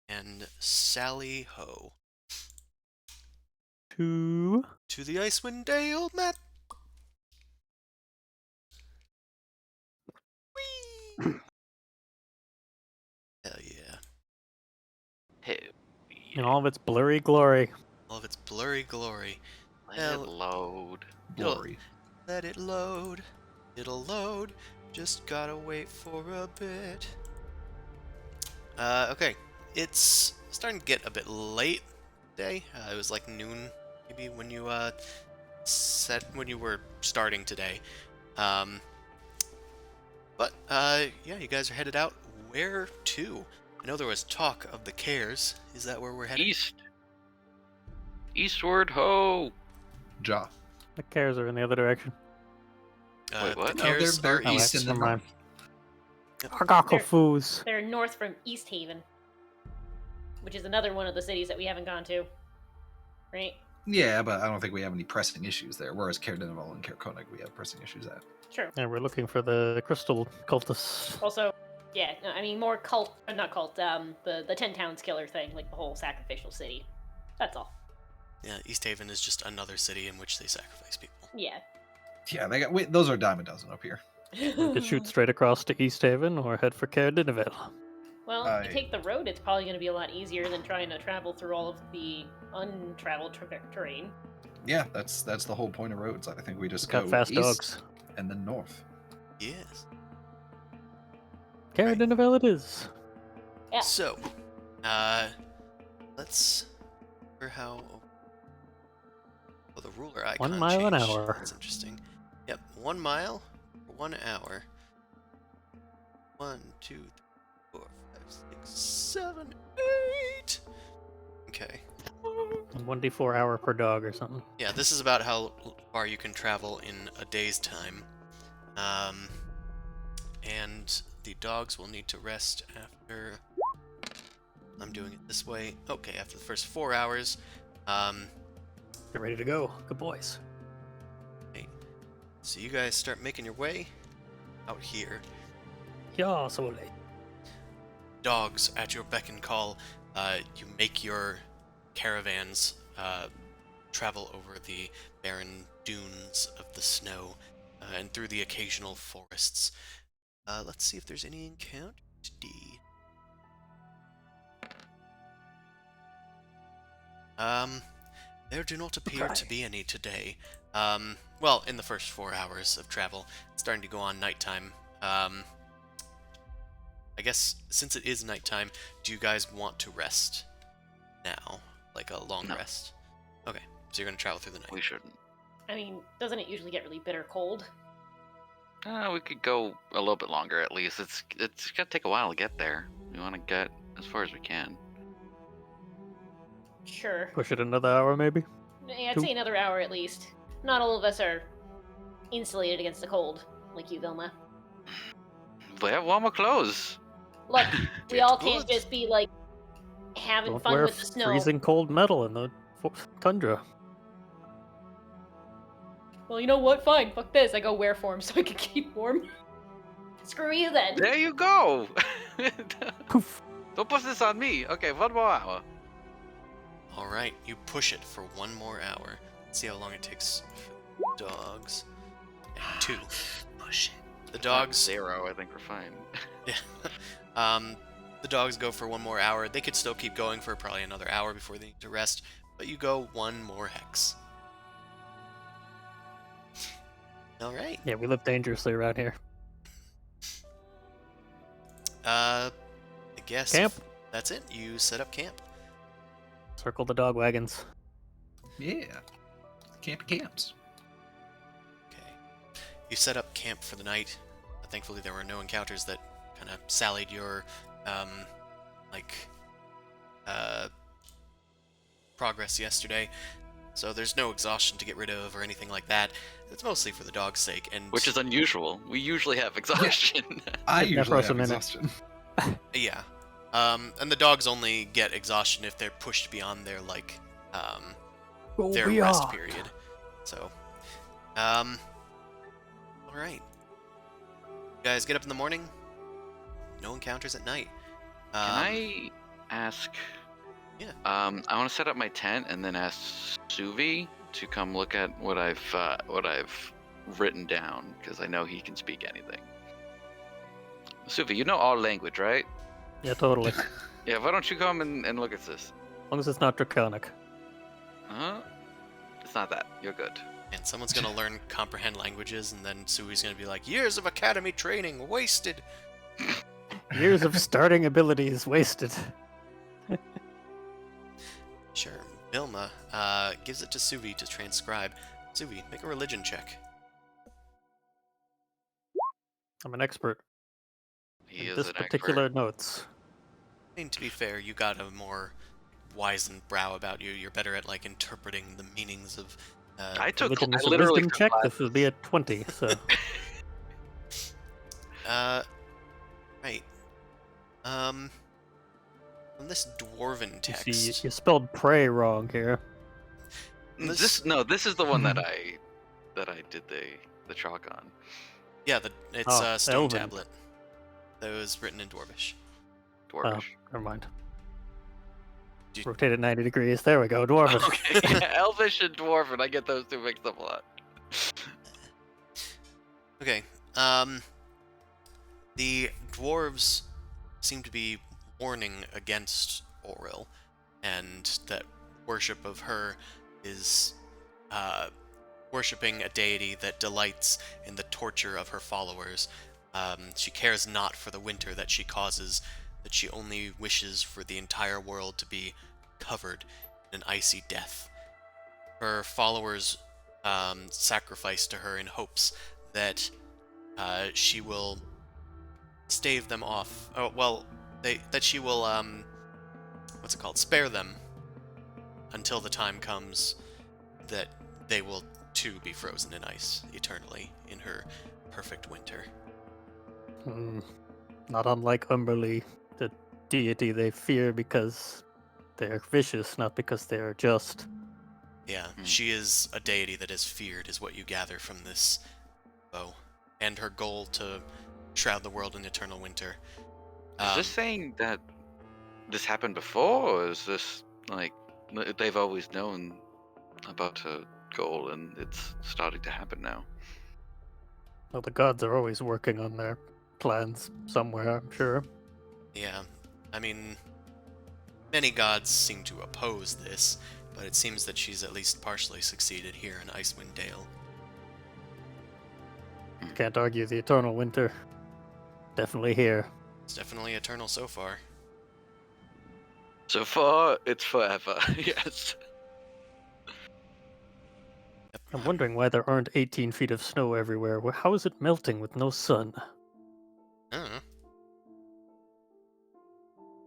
S1: and sally ho
S4: Two.
S1: to the Icewind Dale map. Whee! Hell yeah.
S3: Hey,
S4: In all of its blurry glory.
S1: All of its blurry glory.
S3: let
S1: hell-
S3: it load.
S7: Glory.
S1: Let it load. It'll load. Just gotta wait for a bit. Okay. It's starting to get a bit late today. It was like noon, maybe, when you when you were starting today. But yeah, you guys are headed out. Where to? I know there was talk of the Caers. Is that where we're headed?
S3: East. Eastward ho!
S7: Ja.
S4: The Cares are in the other direction.
S3: Wait, what?
S1: The
S3: No,
S1: Caers
S7: they're
S1: are
S4: Oh,
S1: east.
S7: east.
S4: never
S7: and the
S4: mind.
S1: Yep.
S4: Argakle foos.
S2: They're north from East Haven, which is another one of the cities that we haven't gone to. Right?
S7: Yeah, but I don't think we have any pressing issues there. Whereas Caer Dineval and Caer Koenig, we have pressing issues at.
S2: True.
S4: And we're looking for the crystal cultists.
S2: Also, yeah, no, I mean more cult, not cult. The 10 Towns killer thing, like the whole sacrificial city. That's all.
S1: Yeah, East Haven is just another city in which they sacrifice people.
S2: Yeah.
S7: Yeah, they got. Wait, those are a dime a dozen up here.
S4: We could shoot straight across to East Haven or head for Caer Dineval.
S2: Well, if you take the road, it's probably going to be a lot easier than trying to travel through all of the untraveled terrain.
S7: Yeah, that's the whole point of roads. I think we just
S4: Got
S7: go
S4: fast
S7: east
S4: dogs.
S7: and then north.
S1: Yes.
S4: Caer
S1: Right.
S4: Dineval it is.
S2: Yeah.
S1: So, let's for how. Oh, the ruler icon
S4: 1 mile an
S1: changed.
S4: hour.
S1: That's interesting. Yep, 1 mile for 1 hour. 1, 2, 3, 4, 5, 6, 7, 8. Okay.
S4: And 1d4 hour per dog or something.
S1: Yeah, this is about how far you can travel in a day's time. And the dogs will need to rest after. I'm doing it this way. Okay, after the first 4 hours.
S4: Get ready to go. Good boys.
S1: So you guys start making your way out here.
S4: Yeah, so late.
S1: Dogs at your beck and call. You make your caravans travel over the barren dunes of the snow and through the occasional forests. Let's see if there's any encounter today. There do not appear to be any today. Well, in the first 4 hours of travel, it's starting to go on nighttime. I guess since it is nighttime, do you guys want to rest now? Like a long
S3: No.
S1: rest? Okay, so you're going to travel through the night.
S3: We shouldn't.
S2: I mean, doesn't it usually get really bitter cold?
S3: We could go a little bit longer at least. It's gonna take a while to get there. We want to get as far as we can.
S2: Sure.
S4: Push it another hour, maybe?
S2: Yeah, I'd
S4: Two.
S2: say another hour at least. Not all of us are insulated against the cold, like you, Vilma.
S3: We have warmer clothes.
S2: Look, we
S1: Get
S2: all can't
S1: good.
S2: just be like having
S4: Don't
S2: fun
S4: wear
S2: with the snow.
S4: freezing cold metal in the tundra.
S2: Well, you know what? Fine, fuck this. I go wear form so I can keep warm. Screw you then.
S3: There you go.
S4: Poof.
S3: Don't put this on me. Okay, 1 more hour.
S1: All right, you push it for 1 more hour. Let's see how long it takes for the dogs. And 2.
S3: Push it.
S1: The dogs
S3: 0. I think we're fine.
S1: Yeah. The dogs go for 1 more hour. They could still keep going for probably another hour before they need to rest, but you go 1 more hex. All right.
S4: Yeah, we live dangerously around here.
S1: I guess
S4: Camp.
S1: that's it. You set up camp.
S4: Circle the dog wagons.
S7: Yeah. Camps.
S1: Okay. You set up camp for the night. Thankfully, there were no encounters that kind of sallied your, progress yesterday. So there's no exhaustion to get rid of or anything like that. It's mostly for the dog's sake, and
S3: Which is unusual. We usually have exhaustion.
S7: I
S4: Yeah, for
S7: usually
S4: us a
S7: have
S4: minute.
S7: exhaustion.
S1: yeah. And the dogs only get exhaustion if they're pushed beyond their their rest period. So, all right. You guys get up in the morning. No encounters at night.
S3: Can I ask?
S1: Yeah.
S3: I want to set up my tent and then ask Suvi to come look at what I've written down, because I know he can speak anything. Suvi, you know our language, right?
S4: Yeah, totally. As
S3: Yeah. Why don't you come and look at this?
S4: long as it's not draconic.
S3: Huh? It's not that. You're good.
S1: And someone's gonna learn comprehend languages, and then Sui's gonna be like, "Years of academy training wasted."
S4: Years of starting abilities wasted.
S1: Sure. Vilma gives it to Suvi to transcribe. Suvi, make a religion check.
S4: I'm an expert
S3: He
S4: in
S3: is
S4: this
S3: an
S4: particular
S3: expert.
S4: notes.
S1: I mean, to be fair, you got a more wizened brow about you. You're better at interpreting the meanings of.
S3: I took.
S4: Religion
S3: I
S4: is a
S3: literally
S4: wisdom
S3: took
S4: check.
S3: classes.
S4: This would be a 20, so
S1: Right. From this dwarven
S4: you
S1: text.
S4: see, you spelled prey wrong here.
S3: This is the one that I did the chalk on.
S1: Yeah, it's a stone
S4: Elven.
S1: tablet that was written in Dwarvish.
S3: Dwarvish.
S4: Never mind.
S1: Did-
S4: Rotate it 90 degrees. There we go. Dwarven.
S3: Okay, yeah, Elvish and Dwarven. I get those two mixed up a lot.
S1: Okay. The dwarves seem to be warning against Auril, and that worship of her is worshipping a deity that delights in the torture of her followers. She cares not for the winter that she causes, that she only wishes for the entire world to be covered in an icy death. Her followers sacrifice to her in hopes that she will stave them off. Oh, well, that she will spare them until the time comes that they will too be frozen in ice eternally in her perfect winter.
S4: Not unlike Umberly, the deity they fear because they're vicious, not because they are just.
S1: Yeah, she is a deity that is feared, is what you gather from this bow, and her goal to shroud the world in eternal winter.
S3: Is this saying that this happened before, or is this they've always known about her goal and it's starting to happen now?
S4: Well, the gods are always working on their plans somewhere, I'm sure.
S1: Yeah, I mean, many gods seem to oppose this, but it seems that she's at least partially succeeded here in Icewind Dale.
S4: Can't argue the eternal winter. Definitely here.
S1: It's definitely eternal so far.
S3: So far, it's forever. Yes.
S4: I'm wondering why there aren't 18 feet of snow everywhere. How is it melting with no sun?
S1: I don't know.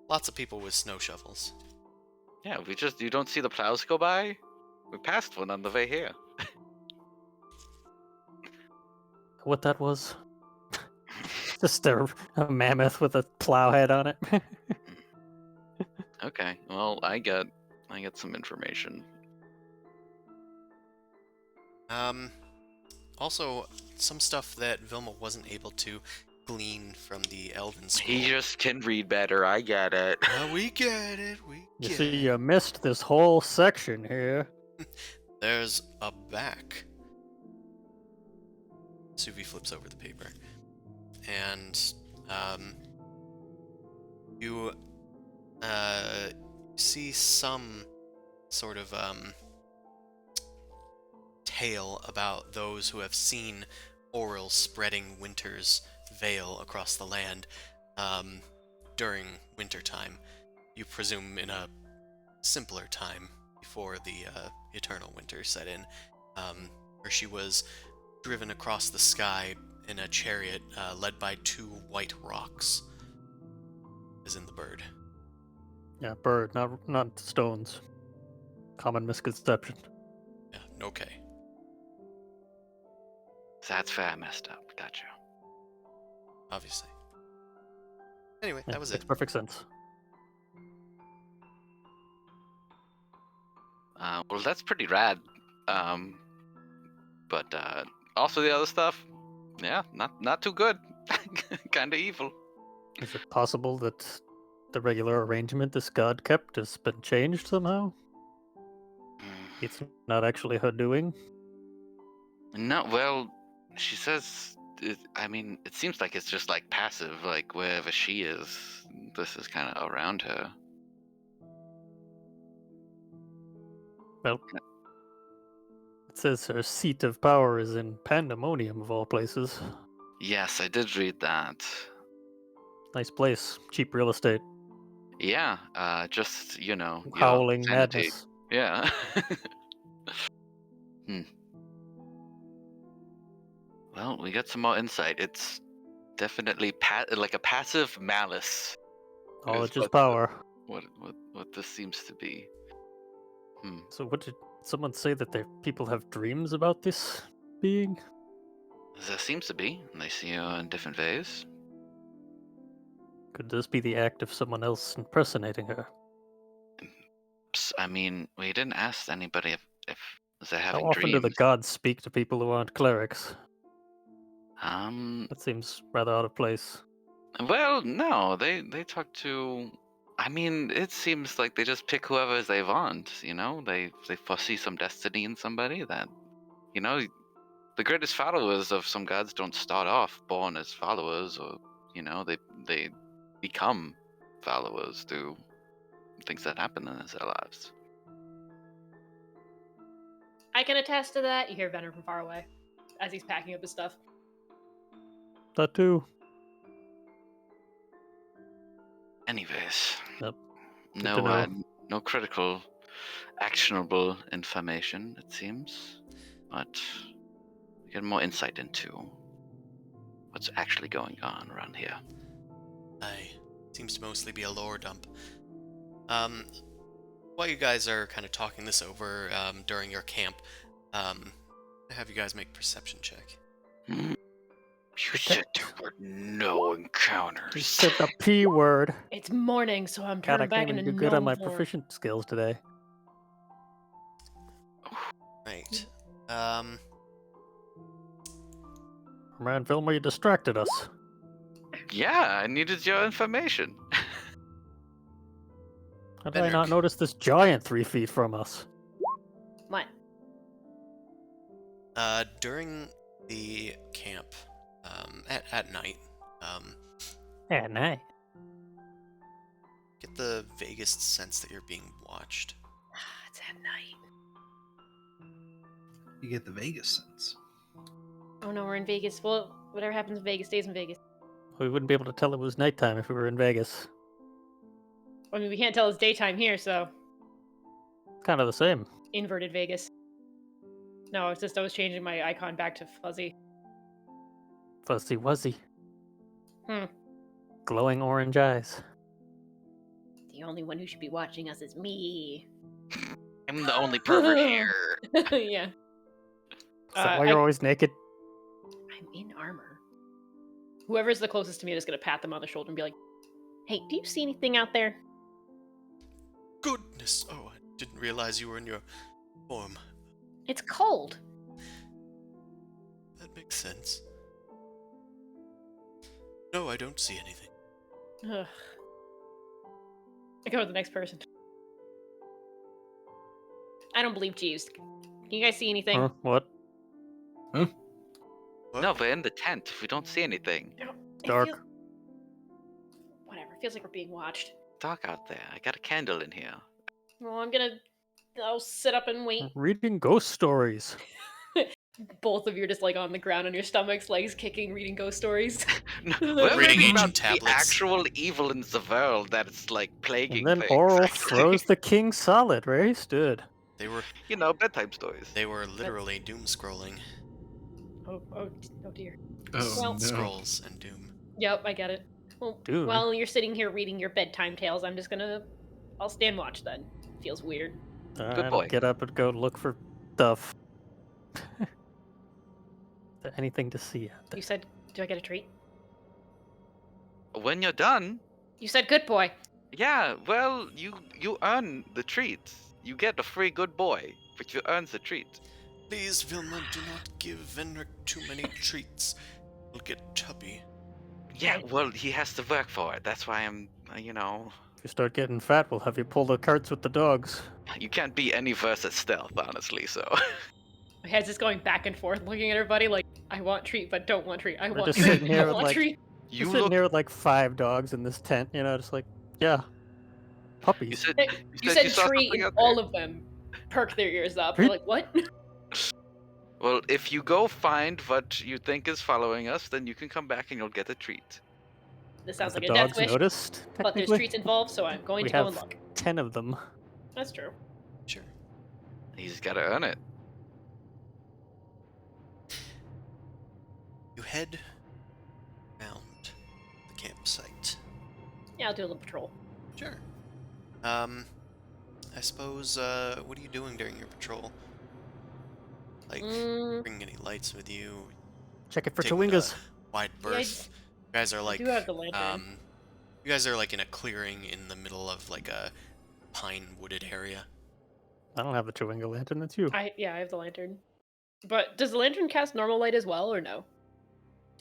S1: Lots of people with snow shovels.
S3: Yeah, you don't see the plows go by? We passed one on the way here.
S4: What that was? Just a mammoth with a plow head on it.
S3: Okay, well, I got some information.
S1: Also, some stuff that Vilma wasn't able to glean from the Elven Scroll.
S3: He just can read better. I get it.
S1: We get it. We
S4: You
S1: get
S4: see,
S1: it.
S4: you missed this whole section here.
S1: There's a back. Suvi flips over the paper, and you see some sort of tale about those who have seen Auril spreading winter's veil across the land during wintertime. You presume in a simpler time before the eternal winter set in, where she was driven across the sky in a chariot led by 2 white rocks, as in the bird.
S4: Yeah, bird, not stones. Common misconception.
S1: Yeah, okay.
S3: That's fair. I messed up. Gotcha.
S1: Obviously. Anyway,
S4: Yeah,
S1: that was
S4: makes
S1: it.
S4: perfect sense.
S3: Well, that's pretty rad. But also the other stuff, yeah, not too good. Kind of evil.
S4: Is it possible that the regular arrangement this god kept has been changed somehow? It's not actually her doing?
S3: No, well, she says. It seems like it's just like passive. Like wherever she is, this is kind of around her.
S4: Well, it says her seat of power is in Pandemonium, of all places.
S3: Yes, I did read that.
S4: Nice place, cheap real estate,
S3: Yeah, just your
S4: howling
S3: sanity.
S4: madness.
S3: Yeah. Well, we got some more insight. It's definitely like a passive malice.
S4: Knowledge is
S3: what
S4: power.
S3: what this seems to be.
S4: So what did someone say that their people have dreams about this being?
S3: There seems to be. They see you in different ways.
S4: Could this be the act of someone else impersonating her?
S3: I mean, we didn't ask anybody if they're
S4: How
S3: having
S4: often do the
S3: dreams.
S4: gods speak to people who aren't clerics?
S3: Um,
S4: That seems rather out of place.
S3: well, no, they talk to. I mean, it seems like they just pick whoever they want. They foresee some destiny in somebody that, the greatest followers of some gods don't start off born as followers, or they become followers through things that happen in their lives.
S2: I can attest to that. You hear Venner from far away as he's packing up his stuff.
S4: That too.
S3: Anyways,
S4: Yep. Good to know.
S3: no critical, actionable information, it seems, but we get more insight into what's actually going on around here.
S1: Seems to mostly be a lore dump. While you guys are kind of talking this over during your camp, I have you guys make a perception check.
S3: You said there were no
S4: You
S3: encounters.
S4: said the P word.
S2: It's morning, so I'm
S4: God, I
S2: turning back
S4: can't
S2: into
S4: even do good on
S2: gnome
S4: my
S2: form.
S4: proficient skills today.
S1: Right.
S4: Man, Vilma, you distracted us.
S3: Yeah, I needed your information.
S4: How did I not
S1: Benric.
S4: notice this giant 3 feet from us?
S2: What?
S1: During the camp, at night,
S4: At night.
S1: get the vaguest sense that you're being watched.
S2: It's at night.
S7: You get the Vegas sense.
S2: Oh no, we're in Vegas. Well, whatever happens in Vegas stays in Vegas.
S4: We wouldn't be able to tell it was nighttime if we were in Vegas.
S2: I mean, we can't tell it's daytime here, so
S4: Kind of the same.
S2: inverted Vegas. No, it's just I was changing my icon back to fuzzy.
S4: Fuzzy wuzzy.
S2: Hmm.
S4: Glowing orange eyes.
S2: The only one who should be watching us is me.
S3: I'm the only pervert here.
S2: Yeah.
S4: Is that why you're always naked?
S2: I'm in armor. Whoever's the closest to me is gonna pat them on the shoulder and be like, "Hey, do you see anything out there?"
S1: Goodness! Oh, I didn't realize you were in your form.
S2: It's cold.
S1: That makes sense. No, I don't see anything.
S2: Ugh. I go to the next person. I don't believe Jeeves. Can you guys see anything?
S4: Huh? What?
S1: What?
S3: No, we're in the tent. We don't see anything.
S2: It
S4: Dark.
S2: Whatever. It feels like we're being watched.
S3: Dark out there. I got a candle in here.
S2: Well, I'll sit up and wait.
S4: Reading ghost stories.
S2: Both of you are just like on the ground on your stomachs, legs kicking, reading ghost stories.
S3: No,
S2: Reading
S3: we're reading
S1: ancient
S3: about
S1: tablets.
S3: the actual evil in the world that's like plaguing
S4: And then
S3: things.
S4: Oral
S3: actually.
S4: froze the king solid where he stood.
S1: They were
S3: You know, bedtime stories.
S1: they were literally doom scrolling.
S2: Oh dear.
S7: Oh,
S2: Well-
S7: no.
S1: Scrolls and doom.
S2: Yep, I get it. Well,
S4: Dude.
S2: while you're sitting here reading your bedtime tales, I'll stand watch then. Feels weird.
S3: Good
S4: I'll
S3: boy.
S4: get up and go look for stuff. Is there anything to see out there?
S2: You said, do I get a treat?
S3: When you're done,
S2: You said good boy.
S3: yeah, well, you earn the treat. You get a free good boy, but you earn the treat.
S1: Please, Vilma, do not give Venric too many treats. He'll get chubby.
S3: Yeah,
S2: Okay.
S3: well, he has to work for it. That's why I'm, you know,
S4: If you start getting fat, we'll have you pull the carts with the dogs.
S3: you can't be any worse at stealth, honestly. So
S2: My head's just going back and forth, looking at everybody like, I want treat, but don't want treat. I
S4: We're
S2: want
S4: just
S2: treat.
S4: sitting here
S2: I
S4: with,
S2: want
S4: like-
S2: treat.
S3: you
S4: We're sitting
S3: look.
S4: here with like 5 dogs in this tent, you know, just like, yeah,
S3: You
S4: puppies.
S3: said
S2: You said
S3: saw
S2: treat,
S3: something
S2: and
S3: out there.
S2: all of them perk their ears up. They're
S4: Treat?
S2: like, what?
S3: Well, if you go find what you think is following us, then you can come back and you'll get a treat.
S2: This sounds
S4: The
S2: like a death
S4: dogs
S2: wish,
S4: noticed,
S2: but there's
S4: technically.
S2: treats involved, so I'm going
S4: We
S2: to go and
S4: have
S2: look.
S4: 10 of them.
S2: That's true.
S1: Sure.
S3: He's got to earn it.
S1: You head around the campsite.
S2: Yeah, I'll do a little patrol.
S1: Sure. I suppose, what are you doing during your patrol? Like,
S2: Mm,
S1: bringing any lights with you?
S4: Check it for
S1: Taking
S4: chewingas.
S1: a wide
S2: Yeah,
S1: berth? You guys are like,
S2: I do have the lantern.
S1: you guys are like in a clearing in the middle of like a pine wooded area.
S4: I don't have the chewinga lantern, that's you.
S2: I have the lantern. But does the lantern cast normal light as well, or no?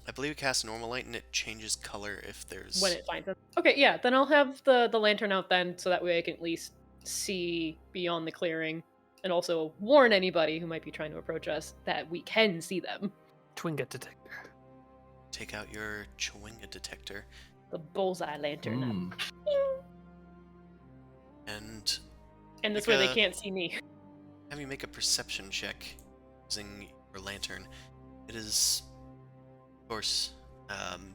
S1: I believe it casts normal light and it changes color if there's.
S2: When it finds them. Okay, yeah, then I'll have the lantern out then, so that way I can at least see beyond the clearing, and also warn anybody who might be trying to approach us that we can see them.
S4: Chewinga detector.
S1: Take out your chewinga detector
S2: The bullseye lantern.
S1: and
S2: And this
S1: Like
S2: way they
S1: a-
S2: can't see me.
S1: have you make a perception check using your lantern. It is, of course,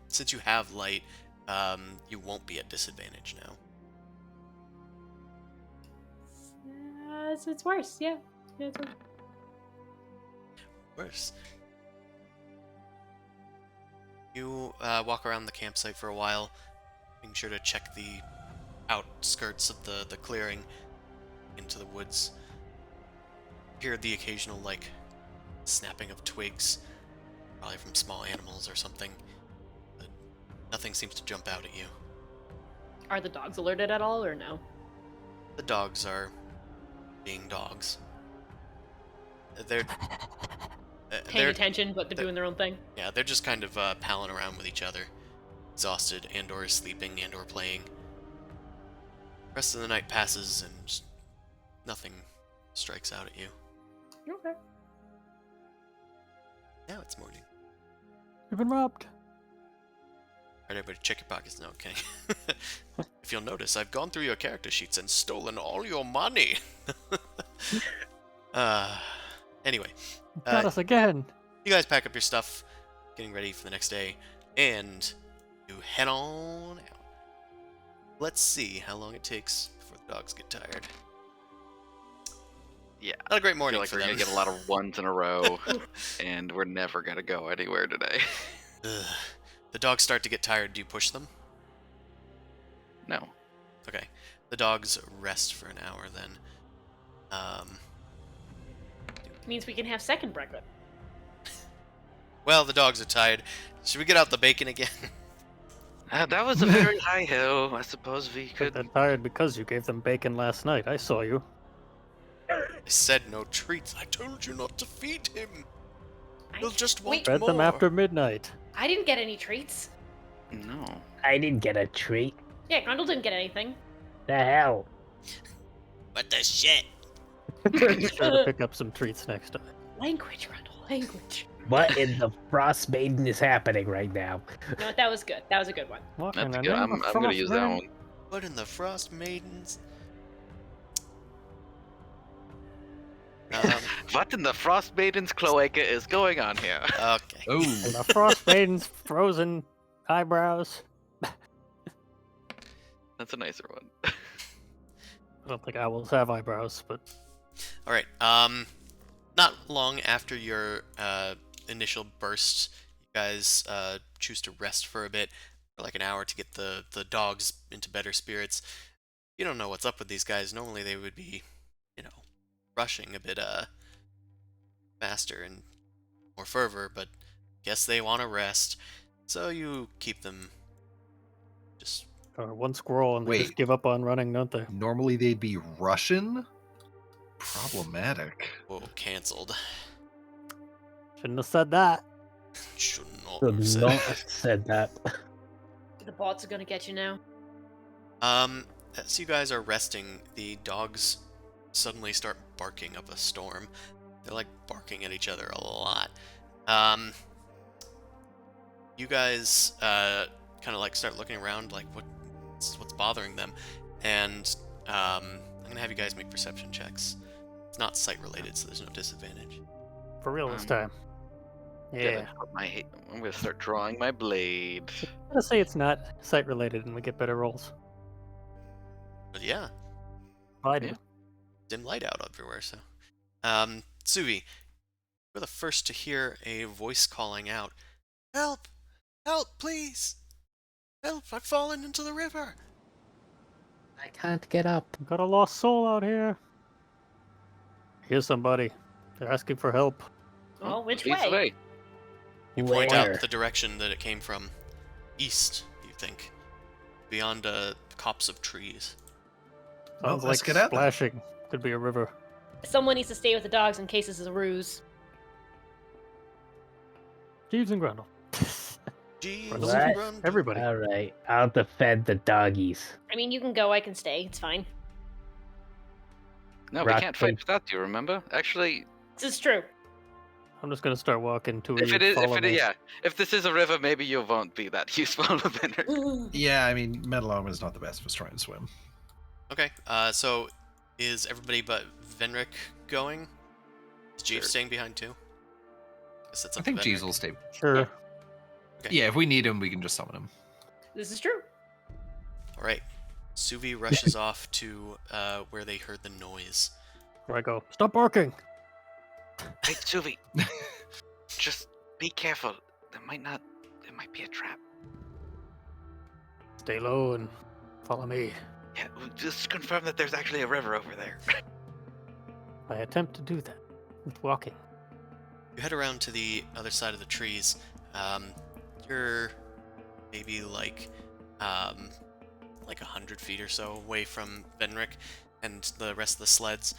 S1: since you have light, you won't be at disadvantage now.
S2: It's worse, yeah. Yeah, it's worse.
S1: Worse. You walk around the campsite for a while, making sure to check the outskirts of the clearing into the woods. Hear the occasional, like, snapping of twigs, probably from small animals or something, but nothing seems to jump out at you.
S2: Are the dogs alerted at all, or no?
S1: The dogs are being dogs. They're
S2: Paying
S1: they're
S2: attention, but they're
S1: they're-
S2: doing their own thing.
S1: yeah, they're just kind of palling around with each other, exhausted and or sleeping and or playing. Rest of the night passes and nothing strikes out at you.
S2: Okay.
S1: Now it's morning.
S4: You've been robbed.
S1: Alright, everybody, check your pockets. No, okay. If you'll notice, I've gone through your character sheets and stolen all your money. Anyway,
S4: Got us again.
S1: you guys pack up your stuff, getting ready for the next day, and you head on out. Let's see how long it takes before the dogs get tired.
S3: Yeah.
S1: Not a great
S3: I
S1: morning
S3: feel like
S1: for
S3: we're
S1: them.
S3: gonna get a lot of ones in a row, and we're never gonna go anywhere today.
S1: Ugh. The dogs start to get tired. Do you push them?
S3: No.
S1: Okay. The dogs rest for an hour then.
S2: Means we can have second breakfast.
S1: Well, the dogs are tired. Should we get out the bacon again?
S3: That was a very high hill. I suppose we
S4: But
S3: could.
S4: they're tired because you gave them bacon last night. I saw you.
S1: I said no treats. I told you not to feed him. He'll just want
S2: Wait,
S4: Fed them
S1: more.
S4: after midnight.
S2: I didn't get any treats.
S3: No.
S5: I didn't get a treat.
S2: Yeah, Grundle didn't get anything.
S5: The hell?
S1: What the shit?
S4: Be sure to pick up some treats next time.
S2: Language, Grundle, language.
S5: What in the Frostmaiden is happening right now?
S2: No, that was good. That was a good one.
S4: What
S3: That's
S4: in the
S3: good.
S4: name
S3: I'm
S4: of
S3: gonna use that
S4: Frostmaiden?
S3: one.
S1: What in the Frost Maidens?
S3: What in the Frostmaiden's cloaca is going on here?
S1: Okay.
S4: And
S7: Oh,
S4: the Frostmaiden's frozen eyebrows.
S3: That's a nicer one.
S4: I don't think owls have eyebrows, but
S1: All right. Not long after your initial burst, you guys choose to rest for a bit, for like an hour, to get the dogs into better spirits. You don't know what's up with these guys. Normally they would be, rushing a bit faster and more fervor, but guess they want to rest. So you keep them just
S4: one squirrel and they just
S7: Wait.
S4: give up on running, don't they?
S7: normally they'd be Russian? Problematic.
S1: canceled.
S4: Shouldn't have said that.
S1: Should not
S5: Should
S1: have said
S5: not
S1: that.
S5: have said that.
S2: The bots are gonna get you now.
S1: As you guys are resting, the dogs suddenly start barking up a storm. They're like barking at each other a lot. You guys kind of like start looking around, like what's bothering them, and I'm gonna have you guys make perception checks. It's not sight related, so there's no disadvantage.
S4: For real this
S3: Um,
S4: time. Yeah.
S3: I'm gonna start drawing my blade.
S4: I'm gonna say it's not sight related and we get better rolls.
S1: But yeah,
S4: I do.
S3: Yeah.
S1: dim light out everywhere. So, Suvi, you're the first to hear a voice calling out, "Help! Help, please! Help! I've fallen into the river!"
S8: I can't get up.
S4: Got a lost soul out here. Here's somebody. They're asking for help.
S2: Well, which
S3: Leads the
S2: way?
S1: You point
S5: Where?
S1: out the direction that it came from. East, you think. Beyond a copse of trees.
S7: Well,
S4: Sounds
S7: let's
S4: like
S7: get at them.
S4: splashing. Could be a river.
S2: Someone needs to stay with the dogs in case this is a ruse.
S4: Jeeves and Grundle.
S1: Jeez,
S5: What?
S1: run.
S4: Everybody.
S5: All right, I'll defend the doggies.
S2: I mean, you can go, I can stay. It's fine.
S3: No, we
S5: Rock,
S3: can't fight
S5: paper.
S3: without you. Remember? Actually,
S2: This is true.
S4: I'm just gonna start walking to
S3: if
S4: you.
S3: it is,
S4: Follow me.
S3: if this is a river, maybe you won't be that useful within it.
S7: Yeah, I mean, metal armor is not the best for trying to swim.
S1: Okay, so is everybody but Venric going? Is Jeeves
S3: Sure.
S1: staying behind too? Guess that's
S7: I
S1: up
S7: think
S1: to
S7: Jeeves
S1: Venric.
S7: will stay.
S4: Sure.
S1: Okay.
S7: Yeah, if we need him, we can just summon him.
S2: This is true.
S1: Alright. Suvi rushes off to where they heard the noise.
S4: Where I go. Stop barking.
S3: Hey, Suvi, just be careful. It might be a trap.
S4: Stay low and follow me.
S3: Yeah, just confirm that there's actually a river over there.
S4: I attempt to do that with walking.
S1: You head around to the other side of the trees. You're maybe like 100 feet or so away from Venric and the rest of the sleds.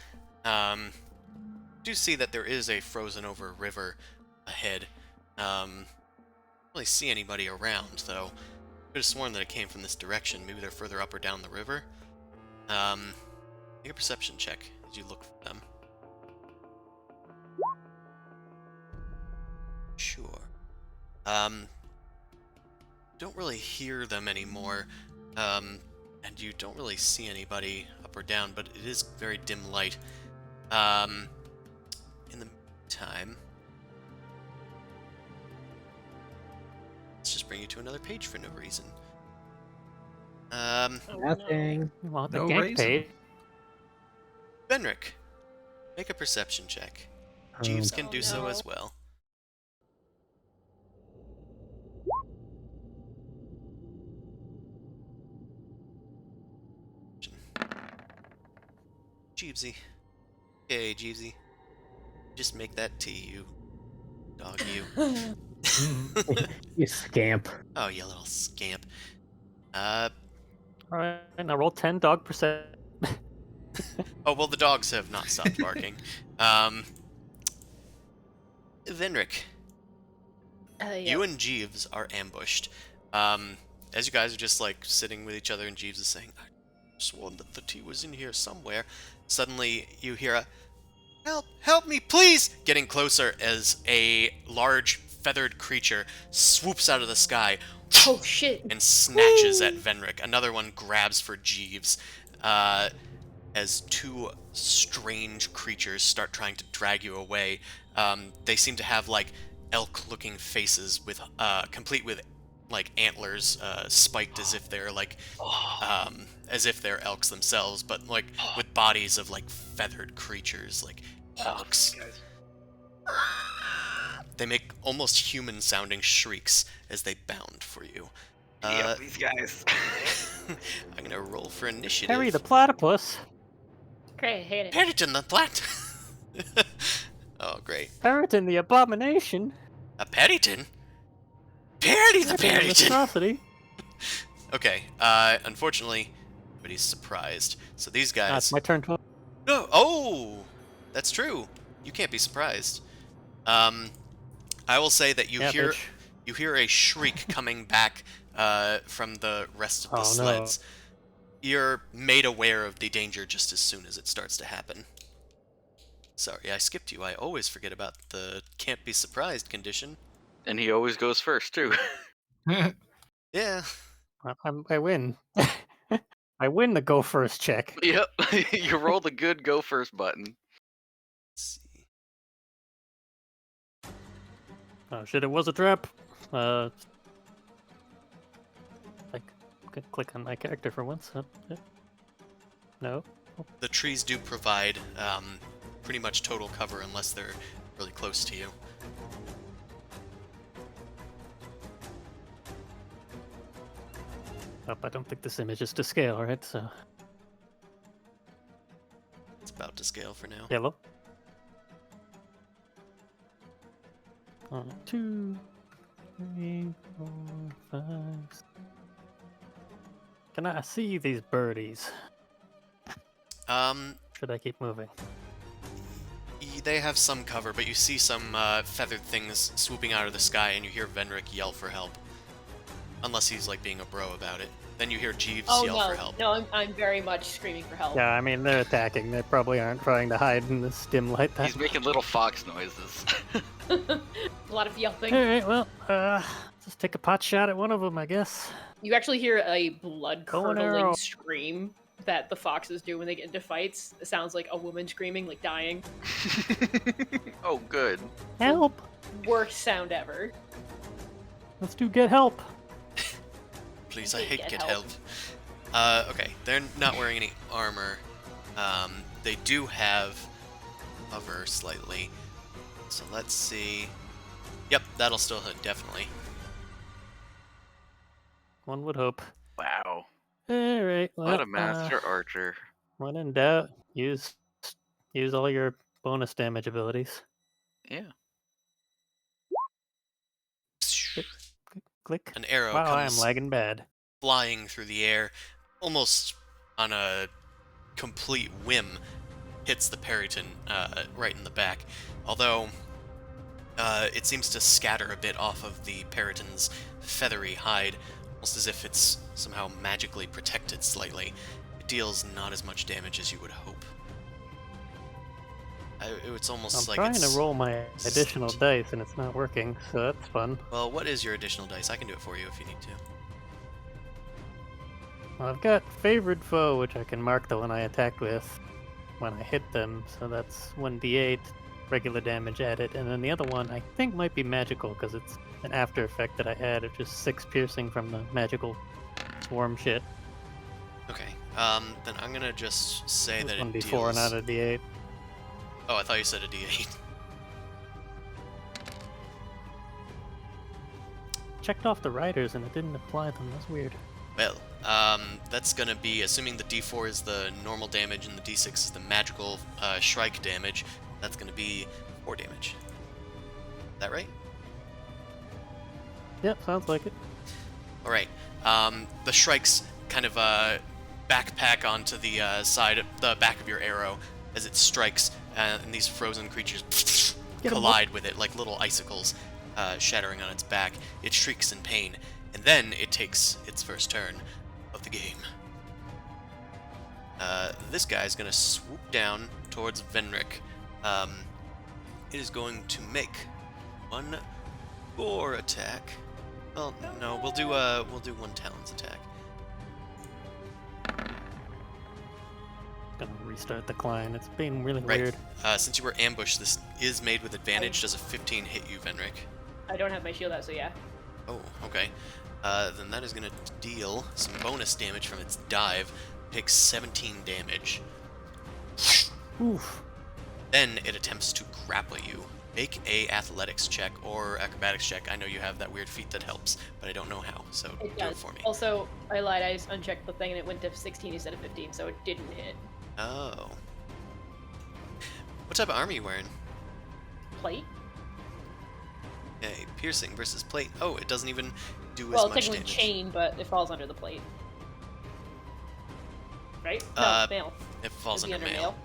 S1: Do see that there is a frozen over river ahead. Don't really see anybody around though. Could have sworn that it came from this direction. Maybe they're further up or down the river. Make a perception check as you look for them. Sure. Don't really hear them anymore. And you don't really see anybody up or down, but it is very dim light. In the meantime, let's just bring you to another page for no reason.
S2: Oh,
S8: Nothing.
S4: You want the
S7: No
S4: gank
S7: reason.
S4: page?
S1: Venric, make a perception check. Jeeves can
S2: Oh,
S1: do so
S2: no.
S1: as well. Jeevesy. Hey, Jeevesy. Just make that tea, you dog, you.
S5: You scamp.
S1: Oh, you little scamp.
S4: Alright, now roll 10 dog percent.
S1: Oh, well, the dogs have not stopped barking. Venric,
S2: yeah.
S1: you and Jeeves are ambushed. As you guys are just like sitting with each other, and Jeeves is saying, "I sworn that the tea was in here somewhere." Suddenly, you hear a help me, please! Getting closer as a large feathered creature swoops out of the sky
S2: Oh shit!
S1: and snatches at Venric. Another one grabs for Jeeves. As two strange creatures start trying to drag you away. They seem to have like elk-looking faces with complete with like antlers spiked as if they're like as if they're elks themselves, but like with bodies of like feathered creatures like hawks.
S3: Guys.
S1: They make almost human-sounding shrieks as they bound for you.
S3: Yeah, these guys.
S1: I'm gonna roll for initiative.
S4: Harry the platypus.
S2: Great, hate it.
S1: Periton the plat. Oh, great.
S4: Periton the abomination.
S1: A Periton? Perry the
S4: Periton the
S1: Periton!
S4: monstrosity.
S1: Okay, unfortunately, nobody's surprised. So these guys...
S4: It's my turn to...
S1: No! Oh! That's true. You can't be surprised. I will say that you
S4: Yeah,
S1: hear...
S4: bitch.
S1: You hear a shriek coming back from the rest of the
S4: Oh, no.
S1: sleds. You're made aware of the danger just as soon as it starts to happen. Sorry, I skipped you. I always forget about the can't be surprised condition.
S3: And he always goes first, too.
S1: Yeah.
S4: I win. I win the go first check.
S3: Yep. You roll the good go first button.
S1: Let's see.
S4: Oh shit, it was a trap. Like, could click on my character for once. Yeah. No.
S1: The trees do provide pretty much total cover unless they're really close to you.
S4: Oh, I don't think this image is to scale, right? So,
S1: It's about to scale for now.
S4: yellow. 1, 2, 3, 4, 5. Can I see these birdies? Should I keep moving?
S1: They have some cover, but you see some feathered things swooping out of the sky, and you hear Venric yell for help. Unless he's like being a bro about it. Then you hear Jeeves
S2: Oh
S1: yell
S2: no,
S1: for help.
S2: no, I'm very much screaming for help.
S4: Yeah, I mean, they're attacking. They probably aren't trying to hide in this dim light.
S3: He's making little fox noises.
S2: A lot of yelping.
S4: Alright, well, just take a pot shot at one of them, I guess.
S2: You actually hear a
S4: Bow and
S2: blood-curdling
S4: arrow.
S2: scream that the foxes do when they get into fights. It sounds like a woman screaming, like dying.
S3: Oh, good.
S4: Help!
S2: Worst sound ever.
S4: Let's do get help.
S1: Please, I
S2: Hey,
S1: hate
S2: get
S1: get
S2: help.
S1: help. Okay, they're not wearing any armor. They do have cover slightly. So let's see. Yep, that'll still hit, definitely.
S4: One would hope.
S3: Wow.
S4: Alright, well,
S3: What a master archer.
S4: when in doubt, use all your bonus damage abilities.
S3: Yeah.
S4: Click.
S1: An arrow
S4: Wow, I am
S1: comes
S4: lagging bad.
S1: flying through the air, almost on a complete whim, hits the Periton right in the back. Although it seems to scatter a bit off of the Periton's feathery hide, almost as if it's somehow magically protected slightly. It deals not as much damage as you would hope. It's almost
S4: I'm
S1: like
S4: trying
S1: it's...
S4: to roll my additional dice and it's not working, so that's fun.
S1: Well, what is your additional dice? I can do it for you if you need to.
S4: Well, I've got favored foe, which I can mark the one I attacked with when I hit them, so that's 1d8 regular damage added, and then the other one I think might be magical because it's an after effect that I had of just 6 piercing from the magical swarm shit.
S1: Okay, then I'm gonna just say that it
S4: 1d4
S1: deals...
S4: not a d8.
S1: Oh, I thought you said a d8.
S4: Checked off the riders and it didn't apply them, that's weird.
S1: Well, that's gonna be, assuming the d4 is the normal damage and the d6 is the magical shrike damage, that's gonna be 4 damage. Is that right?
S4: Yep, sounds like it.
S1: Alright, the shrikes kind of backpack onto the side, the back of your arrow as it strikes, and these frozen creatures
S4: Get 'em,
S1: collide with it like little icicles shattering on its back. It shrieks in pain, And then it takes its first turn of the game. This guy's going to swoop down towards Venric. It is going to make one gore attack. Well, no, we'll do one Talons attack.
S4: Gonna restart the climb. It's been really
S1: Right.
S4: weird.
S1: Since you were ambushed, this is made with advantage. Does a 15 hit you, Venric?
S2: I don't have my shield out, so yeah.
S1: Oh, okay. Then that is going to deal some bonus damage from its dive. Takes 17 damage.
S4: Oof.
S1: Then it attempts to grapple you. Make a athletics check or acrobatics check. I know you have that weird feat that helps, but I don't know how, so
S2: It
S1: do it
S2: does.
S1: for me.
S2: Also, I lied. I just unchecked the thing and it went to 16 instead of 15, so it didn't hit.
S1: Oh. What type of armor are you wearing?
S2: Plate?
S1: Okay, piercing versus plate. Oh, it doesn't even do
S2: Well,
S1: as much
S2: technically
S1: damage.
S2: chain, but it falls under the plate. Right? No, mail.
S1: It falls
S2: It'd be
S1: under mail.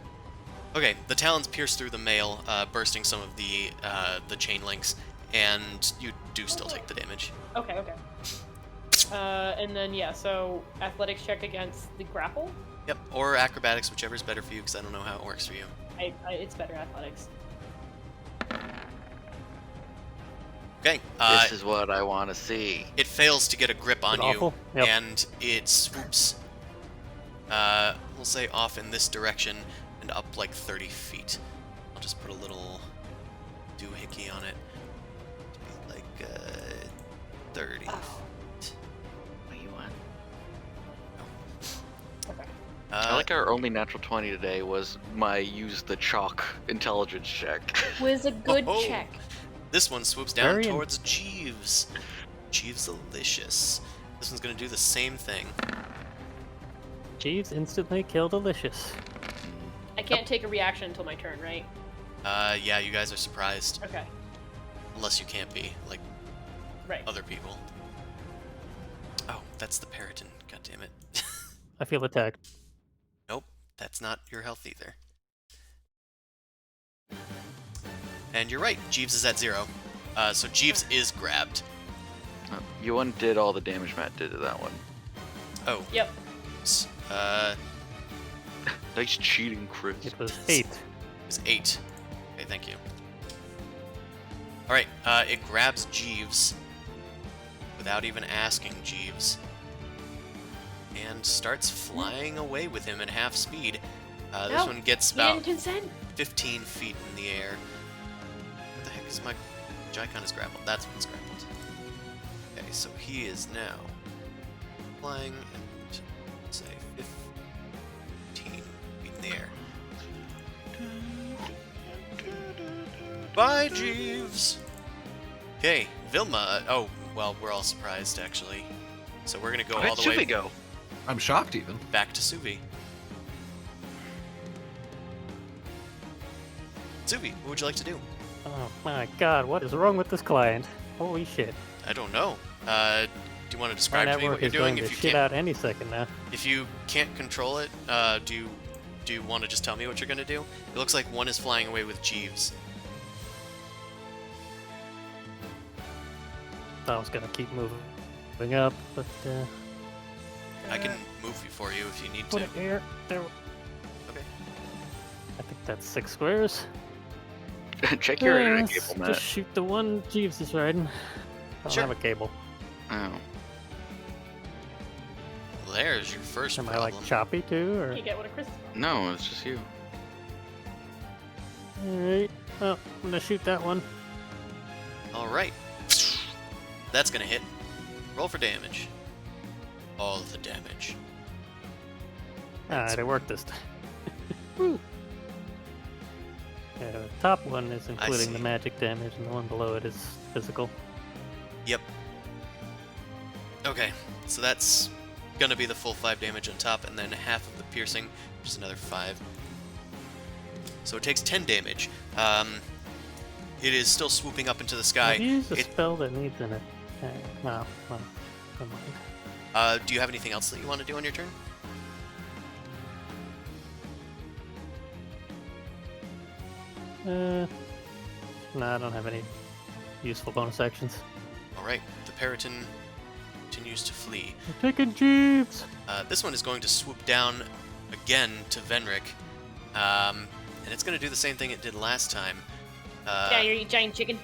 S1: Okay, the talons pierce through the mail, bursting some of the chain links, and you do still take the damage.
S2: Okay. And then, yeah, so athletics check against the grapple.
S1: Yep, or acrobatics, whichever is better for you, because I don't know how it works for you.
S2: It's better athletics.
S1: Okay,
S3: This is what I want to see.
S1: it fails to get a grip on
S4: Is it
S1: you,
S4: awful? Yep.
S1: and it swoops, we'll say off in this direction and up like 30 feet. I'll just put a little doohickey on it. Like 30
S3: Oh.
S1: feet.
S3: What do you want?
S2: Okay.
S3: I like our only natural 20 today was my use the chalk intelligence check.
S2: Was a good
S1: Oh.
S2: check.
S1: This one swoops down
S4: Very
S1: towards Jeeves. Jeeves Delicious. This one's gonna do the same thing.
S4: Jeeves instantly kill Delicious.
S2: I can't take a reaction until my turn, right?
S1: Yeah, you guys are surprised.
S2: Okay.
S1: Unless you can't be, like
S2: Right.
S1: other people. Oh, that's the Periton. God damn it.
S4: I feel attacked.
S1: Nope, that's not your health either. And you're right, Jeeves is at 0. So Jeeves is grabbed.
S3: You undid all the damage Matt did to that one.
S1: Oh,
S2: Yep.
S1: s-
S3: Nice cheating, Chris.
S4: It was 8.
S1: it's 8. Okay, thank you. Alright, it grabs Jeeves without even asking Jeeves. And starts flying away with him at half speed. This
S2: No,
S1: one gets
S2: You didn't
S1: about
S2: consent.
S1: 15 feet in the air. What the heck is my... Jaikon is grappled. That's what's grappled. Okay, so he is now flying and, say, 15 feet in the air. Bye, Jeeves! Okay, Vilma... Oh, well, we're all surprised, actually. So we're gonna go
S3: Where'd
S1: all the way
S3: Suvi go?
S7: I'm shocked even.
S1: back to Suvi. Suvi, what would you like to do?
S4: Oh my god, what is wrong with this client? Holy shit.
S1: I don't know. Do you want to
S4: My
S1: describe to me
S4: network
S1: what you're
S4: is going
S1: doing?
S4: to
S1: If you
S4: shit
S1: can't,
S4: out any second now.
S1: if you can't control it, do you want to just tell me what you're gonna do? It looks like one is flying away with Jeeves.
S4: I was gonna keep moving up, but
S1: I can move you for you if you need
S4: put
S1: to.
S4: it here. There.
S1: Okay.
S4: I think that's 6 squares.
S3: Check your internet
S4: Let's
S3: cable, Matt.
S4: just shoot the one Jeeves is riding. I don't
S1: Sure.
S4: have a cable.
S3: Oh.
S1: Well, there's your first
S4: Am I
S1: problem.
S4: like choppy too, or?
S2: You get one of Chris.
S3: No, it's just you.
S4: Alright. Oh, I'm gonna shoot that one.
S1: All right. That's gonna hit. Roll for damage. All the damage.
S4: Alright, it worked this time. Woo. Yeah, the top one is including the
S1: see.
S4: magic damage, and the one below it is physical.
S1: Yep. Okay, so that's gonna be the full 5 damage on top, and then half of the piercing, which is another 5. So it takes 10 damage. It is still swooping up into the sky.
S4: Have you used a
S1: It-
S4: spell that needs an attack? No, well, never mind.
S1: Do you have anything else that you want to do on your turn?
S4: No, I don't have any useful bonus actions.
S1: All right, the Periton continues to flee.
S4: We're taking jeeps.
S1: This one is going to swoop down again to Venric. And it's going to do the same thing it did last time.
S2: Yeah, you giant chicken.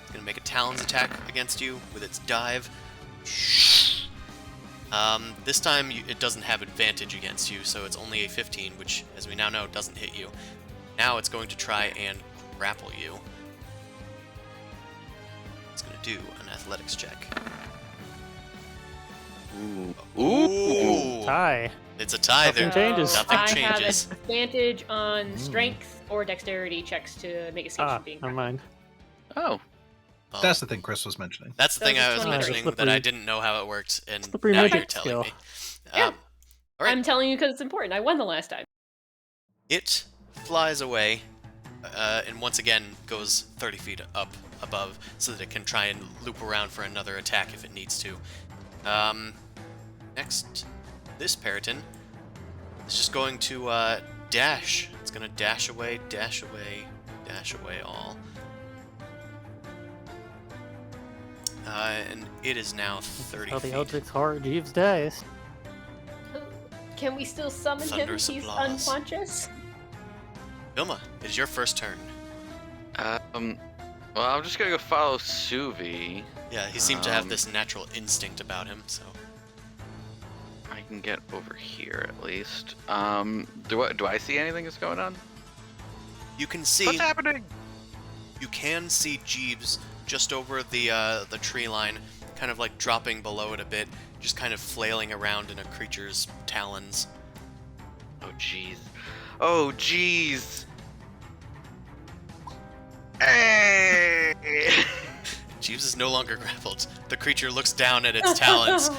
S1: It's going to make a Talons attack against you with its dive. This time it doesn't have advantage against you, so it's only a 15, which, as we now know, doesn't hit you. Now it's going to try and grapple you. It's going to do an athletics check. Ooh.
S4: Tie.
S1: It's a tie.
S4: Nothing
S1: There.
S4: changes.
S1: Nothing
S2: I
S1: changes.
S2: have advantage on strength or dexterity checks to make a save from being
S4: Never mind.
S3: Oh,
S1: Oh,
S7: That's the thing Chris was mentioning.
S1: that's the thing I was
S2: 20.
S1: mentioning, that I didn't know how it worked, and
S4: Slippery
S1: now
S4: magic
S1: you're telling
S4: skill.
S1: me.
S2: Yeah.
S1: All right.
S2: I'm telling you because it's important. I won the last time.
S1: It flies away, and once again goes 30 feet up above, so that it can try and loop around for another attack if it needs to. Next, this Periton is just going to dash. It's going to dash away, dash away, dash away all. And it is now 30
S4: How the
S1: feet.
S4: Eldritch Horror Jeeves dies.
S2: Can we still summon him?
S1: Thunderous
S2: He's
S1: applause.
S2: unconscious.
S1: Vilma, it is your first turn.
S3: well, I'm just gonna go follow Suvi.
S1: Yeah, he seemed to have this natural instinct about him, so...
S3: I can get over here at least. Do I see anything that's going on?
S1: You can see...
S3: What's happening?
S1: You can see Jeeves just over the tree line, kind of like dropping below it a bit, just kind of flailing around in a creature's talons.
S3: Oh jeez. Oh jeez. Hey!
S1: Jeeves is no longer grappled. The creature looks down at its talons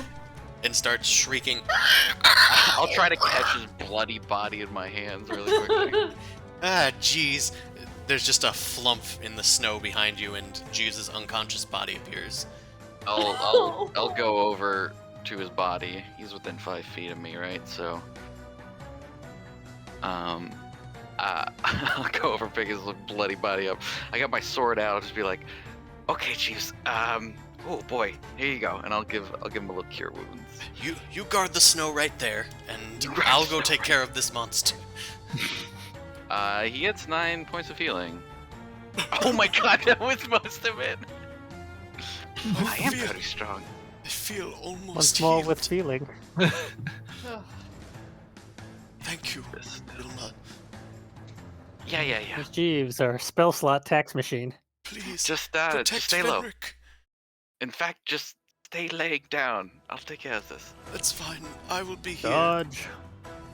S1: and starts shrieking.
S3: I'll try to catch his bloody body in my hands really quickly.
S1: Ah, jeez. There's just a flump in the snow behind you, and Jeeves' unconscious body appears.
S3: I'll go over to his body. He's within 5 feet of me, right? So, I'll go over, pick his bloody body up. I got my sword out. I'll just be like, "Okay, Jeeves. Oh boy, here you go." And I'll give him a little cure wounds.
S1: You guard the snow right there, and I'll go take care of this monster.
S3: He gets 9 points of healing. Oh my god, that was most of it. I am pretty strong.
S1: I feel almost
S4: Once more
S1: healed.
S4: with feeling.
S1: Thank you, Vilma.
S3: Yeah.
S4: This Jeeves, our spell slot tax machine.
S1: Please,
S3: Just
S1: protect
S3: stay low.
S1: Fenric.
S3: In fact, just stay laying down. I'll take care of this.
S1: That's fine. I will be here.
S4: Dodge.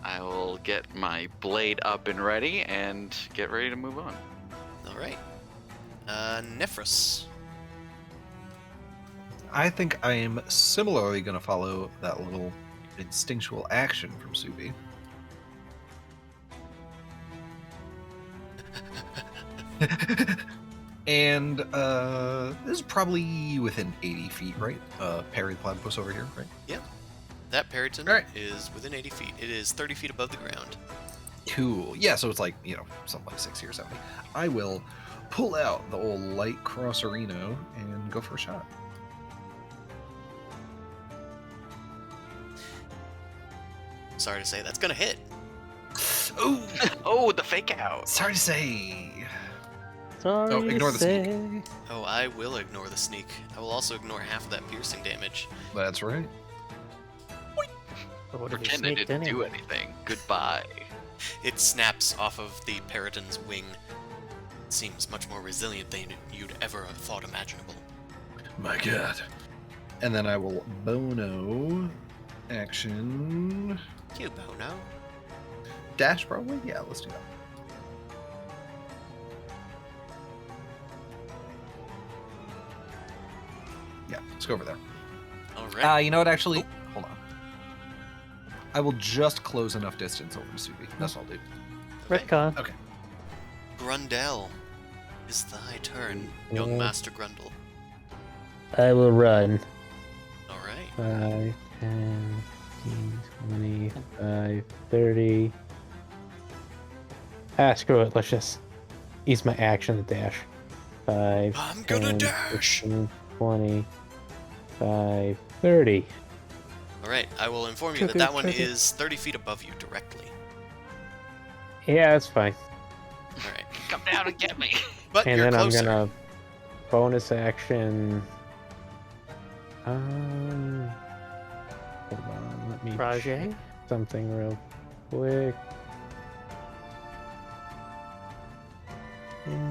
S3: I will get my blade up and ready and get ready to move on.
S1: All right. Nephros.
S7: I think I am similarly going to follow that little instinctual action from Subi. And this is probably within 80 feet, right? Parry the platypus over here, right?
S1: Yep. That Periton
S7: Alright.
S1: is within 80 feet. It is 30 feet above the ground.
S7: Cool. Yeah, so it's like, something like 60 or 70. I will pull out the old light crossarino and go for a shot.
S1: Sorry to say, that's gonna hit.
S7: Oh,
S3: Oh, the fake out.
S7: sorry to say.
S4: Sorry
S7: ignore
S4: to
S7: the sneak.
S4: say.
S1: Oh, I will ignore the sneak. I will also ignore half of that piercing damage.
S7: That's right.
S4: But what if he
S3: Pretend I
S4: sneaked
S3: didn't
S4: in
S3: do
S4: here?
S3: anything. Goodbye.
S1: It snaps off of the Periton's wing. It seems much more resilient than you'd ever have thought imaginable.
S7: My god. And then I will Bono action
S1: You Bono.
S7: dash probably? Yeah, let's do that. Yeah, let's go over there.
S1: All right.
S7: You know what, actually? Hold on. I will just close enough distance over to Subi. That's all I'll do.
S4: Retcon.
S7: Okay.
S1: Grundel, is thy turn, young
S8: Yeah.
S1: Master Grundle.
S8: I will run.
S1: All right.
S8: 5, 10, 15, 20, 25, 30. Screw it. Let's just use my action to dash. 5,
S1: I'm gonna
S8: 10,
S1: dash.
S8: 15, 20, 5, 30.
S1: All right, I will inform you that that one is 30 feet above you directly.
S8: Yeah, that's fine.
S1: All right,
S3: Come down and get me.
S1: but
S8: And
S1: you're
S8: then
S1: closer.
S8: I'm gonna bonus action. Hold on, let me
S4: Rajay?
S8: check something real quick.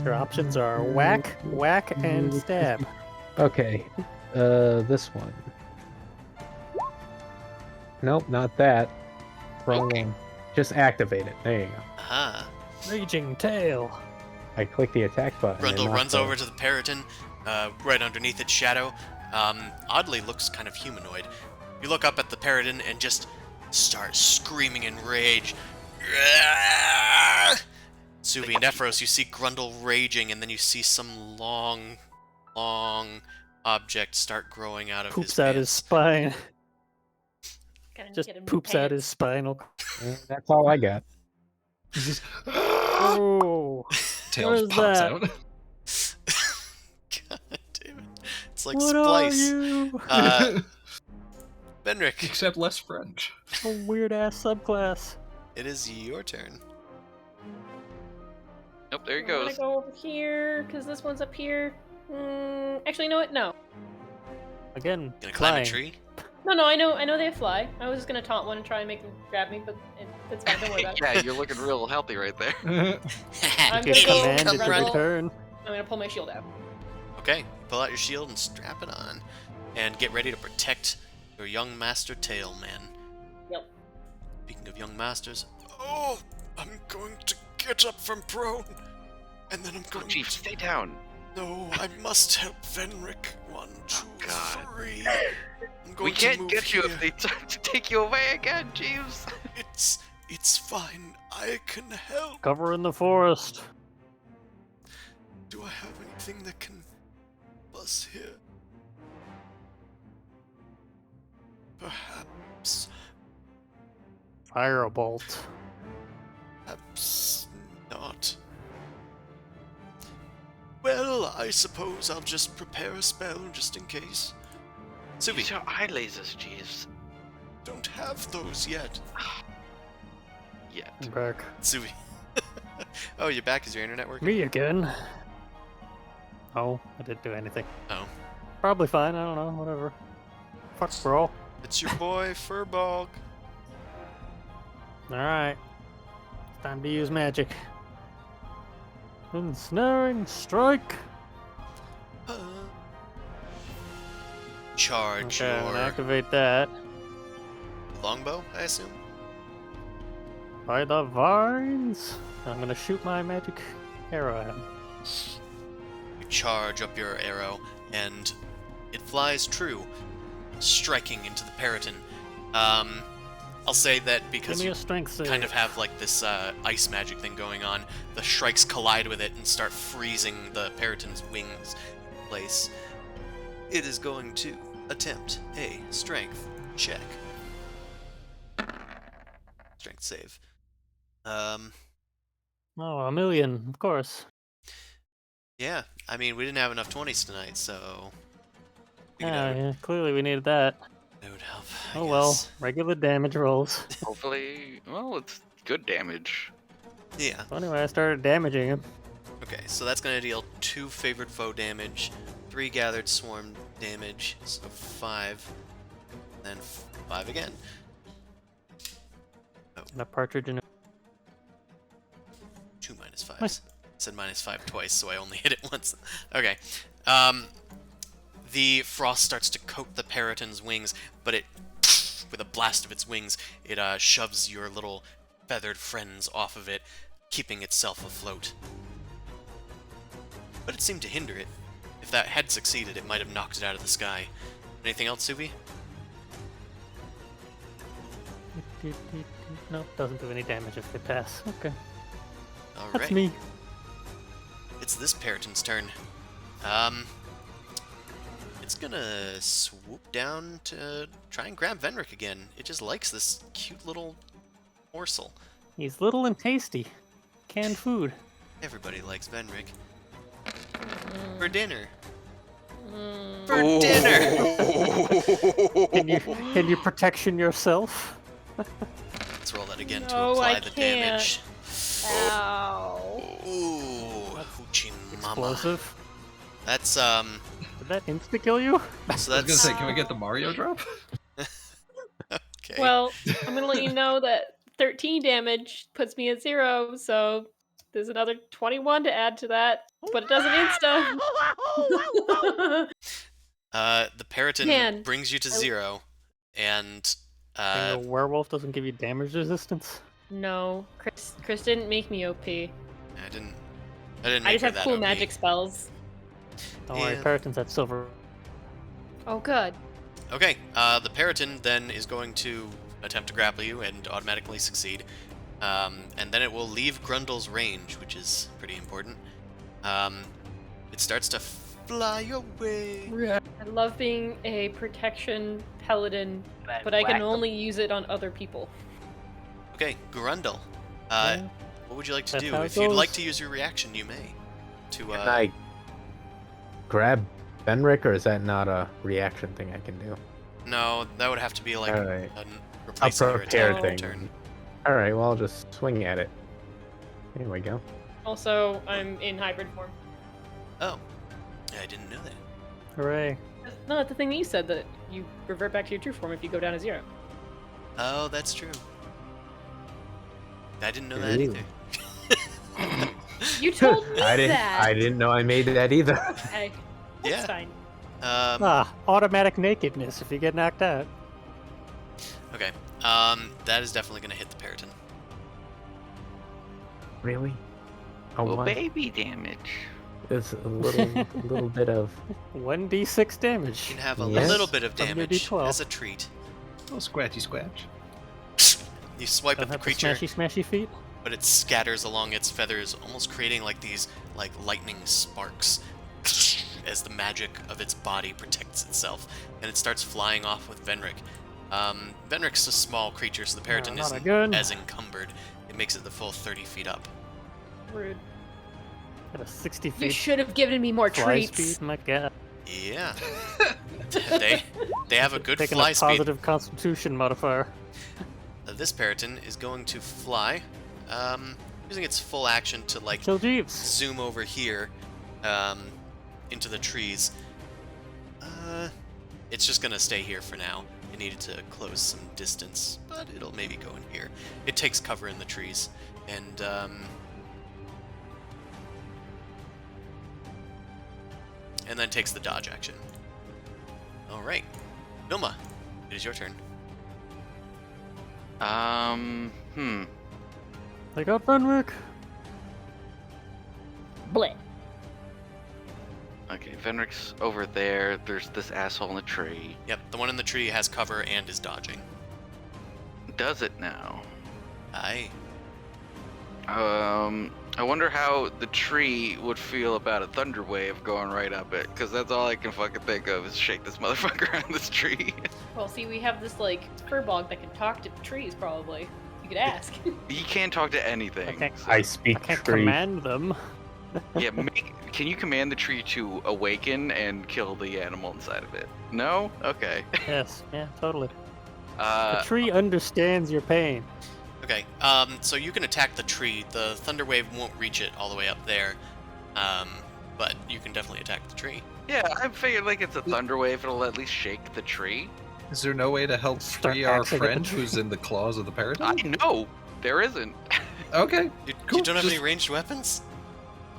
S4: Your options are whack, whack, and stab.
S8: Okay, this one. Nope, not that. Wrong one. Just activate it. There you go.
S1: Aha.
S4: Raging tail.
S8: I click the attack button.
S1: Grundle
S8: and not
S1: runs
S8: the-
S1: over to the Periton, right underneath its shadow. Oddly looks kind of humanoid. You look up at the Periton and just start screaming in rage. Suvi, Nephros, you see Grundle raging, and then you see some long object start growing out of
S4: Poops
S1: his
S4: out his
S1: pants.
S4: spine.
S2: Gotta
S4: Just
S2: get him new
S4: poops out his
S2: pants.
S4: spinal.
S8: That's all I got.
S7: He's just
S4: Oh,
S7: tail
S4: what
S7: just
S4: is
S7: pops
S4: that?
S7: out.
S1: God damn it. It's like
S4: what
S1: Splice.
S4: are you?
S1: Benric,
S7: Except less French.
S4: A weird ass subclass.
S1: it is your turn.
S3: Nope, there he
S2: I'm gonna
S3: goes.
S2: go over here because this one's up here. Actually, you know what? No.
S4: Again,
S1: Gonna climb
S4: flying.
S1: a tree?
S2: No, I know they fly. I was just gonna taunt one and try and make them grab me, but it's fine. Don't worry about it.
S3: Yeah, you're looking real healthy right there.
S2: I'm
S4: Get
S2: gonna go
S4: commanded to
S2: Grundle.
S4: return.
S2: I'm gonna pull my shield out.
S1: Okay, pull out your shield and strap it on. And get ready to protect your young master Tailman.
S2: Yep.
S1: Speaking of young masters, oh, I'm going to get up from prone. And then I'm
S3: Oh,
S1: going
S3: Chief,
S1: to...
S3: stay down.
S1: No, I must help Venric. 1, 2,
S3: God.
S1: 3. I'm going
S3: We
S1: to
S3: can't
S1: move
S3: get you
S1: here.
S3: if they try to take you away again, Jeeves.
S1: It's fine. I can help.
S4: Cover in the forest.
S1: Do I have anything that can bust here? Perhaps.
S4: Firebolt.
S1: Perhaps not. Well, I suppose I'll just prepare a spell just in case. Subi,
S3: Use your eye lasers, Jeeves.
S1: don't have those yet.
S3: Yet.
S4: I'm back.
S1: Subi. Oh, you're back? Is your internet working?
S4: Me again. Oh, I didn't do anything.
S1: Oh.
S4: Probably fine. I don't know. Whatever. Fuck, bro.
S1: It's your boy, Furbog.
S4: Alright. It's time to use magic. Ensnaring strike.
S1: Charge
S4: Okay, I'm gonna
S1: your
S4: activate that.
S1: longbow, I assume?
S4: By the vines. I'm gonna shoot my magic arrow at him.
S1: You charge up your arrow, and it flies true, striking into the Periton. I'll say that
S4: Give
S1: because
S4: me
S1: you
S4: a strength save.
S1: kind of have like this ice magic thing going on, the strikes collide with it and start freezing the Periton's wings in place. It is going to attempt a strength check. Strength save.
S4: Oh, a million, of course.
S1: Yeah, I mean, we didn't have enough 20s tonight, so... figured I
S4: Yeah, clearly we needed that.
S1: would help, I
S4: Oh well,
S1: guess.
S4: regular damage rolls.
S3: Hopefully, well, it's good damage.
S1: Yeah,
S4: So anyway, I started damaging him.
S1: okay, so that's going to deal 2 favored foe damage, 3 gathered swarm damage, so 5, then 5 again.
S4: And a partridge in a...
S1: 2 minus 5.
S4: Nice.
S1: Said minus 5 twice, so I only hit it once. Okay. The frost starts to coat the Periton's wings, but it, with a blast of its wings, it shoves your little feathered friends off of it, keeping itself afloat. But it seemed to hinder it. If that had succeeded, it might have knocked it out of the sky. Anything else, Subi?
S4: Nope, doesn't do any damage if they pass. Okay,
S1: All
S4: that's
S1: right.
S4: me.
S1: It's this Periton's turn. It's gonna swoop down to try and grab Venric again. It just likes this cute little morsel.
S4: He's little and tasty. Canned food.
S1: Everybody likes Venric. For dinner. For dinner.
S4: Can you protection yourself?
S1: Let's roll that again to
S2: No,
S1: apply
S2: I
S1: the
S2: can't.
S1: damage.
S2: Ow.
S1: Ooh, hoochie mama.
S4: Explosive.
S1: That's
S4: Did that insta kill you?
S1: So
S7: I was gonna
S1: that's
S7: say, can we get the Mario drop?
S1: okay.
S2: Well, I'm gonna let you know that 13 damage puts me at 0, so there's another 21 to add to that, but it doesn't insta.
S1: The Periton
S2: Man,
S1: brings you to
S2: I-
S1: 0, and
S4: Being a werewolf doesn't give you damage resistance.
S2: No, Chris didn't make me OP.
S1: I didn't make
S2: I just
S1: her
S2: have
S1: that
S2: cool
S1: OP.
S2: magic spells.
S4: Don't worry,
S1: Yeah.
S4: Periton's at silver.
S2: Oh, good.
S1: Okay, the Periton then is going to attempt to grapple you and automatically succeed. And then it will leave Grundle's range, which is pretty important. It starts to fly away.
S2: I love being a protection paladin, but I can only use it on other people.
S1: Okay, Grundle.
S4: Yeah.
S1: What would you like to
S4: That's
S1: do?
S4: how it
S1: If you'd like
S4: goes.
S1: to use your reaction, you may. To
S8: Can I grab Benric, or is that not a reaction thing I can do?
S1: No, that would have to be like
S8: Alright.
S1: a
S8: A
S1: replacing your
S8: prepare
S1: attack
S8: thing.
S1: turn.
S8: All right, well, I'll just swing at it. Here we go.
S2: Also, I'm in hybrid form.
S1: Oh, I didn't know that.
S4: Hooray.
S2: No, that's the thing that you said, that you revert back to your true form if you go down to 0.
S1: Oh, that's true. I didn't know that
S8: Ooh.
S1: either.
S2: You told me
S8: I
S2: that!
S8: didn't know I made that either.
S2: Hey, that's
S1: Yeah.
S2: fine.
S4: Automatic nakedness if you get knocked out.
S1: Okay. That is definitely going to hit the Periton.
S8: Really? Oh,
S3: Well,
S8: what?
S3: baby damage.
S8: It's a little bit of.
S4: 1d6 damage.
S1: You can have a
S8: Yes.
S1: little bit of
S4: From your
S1: damage
S4: D12.
S1: as a treat.
S7: Oh, scratchy scratch.
S1: You swipe
S4: Don't
S1: at the
S4: have the
S1: creature,
S4: smashy smashy feet.
S1: but it scatters along its feathers, almost creating like these like lightning sparks as the magic of its body protects itself, and it starts flying off with Venric. Venric's a small creature, so the Periton
S4: not
S1: isn't
S4: again.
S1: as encumbered. It makes it the full 30 feet up.
S2: Rude.
S4: Got a 60
S2: You
S4: feet
S2: should have given me more
S4: fly
S2: treats.
S4: speed. My god.
S1: Yeah. they have a good
S4: Taking
S1: fly
S4: a
S1: speed.
S4: positive constitution modifier.
S1: This Periton is going to fly, using its full action to like
S4: Kill Jeeves.
S1: zoom over here, into the trees. It's just gonna stay here for now. It needed to close some distance, but it'll maybe go in here. It takes cover in the trees, and then takes the dodge action. All right, Noma, it is your turn.
S4: I got Benric.
S2: Bleh.
S3: Okay, Venric's over there. There's this asshole in the tree.
S1: Yep, the one in the tree has cover and is dodging.
S3: Does it now?
S1: Aye.
S3: I wonder how the tree would feel about a thunder wave going right up it, because that's all I can fucking think of is shake this motherfucker around this tree.
S2: Well, see, we have this, like, furbog that can talk to trees, probably. You could ask.
S3: He can't talk to anything.
S4: I can't-
S3: so-
S8: I speak
S4: I can't
S8: tree.
S4: command them.
S3: Yeah, can you command the tree to awaken and kill the animal inside of it? No? Okay.
S4: Yes, yeah, totally. The
S3: Uh,
S4: tree understands your pain.
S1: Okay, so you can attack the tree. The thunder wave won't reach it all the way up there, but you can definitely attack the tree.
S3: yeah, I figured like it's a thunder wave, it'll at least shake the tree.
S7: Is there no way to help
S4: Start
S7: free our
S4: axing at the
S7: friend
S4: tree.
S7: who's in the claws of the Periton?
S3: I know there isn't.
S7: Okay.
S1: You
S7: Cool,
S1: don't have any
S7: just-
S1: ranged weapons?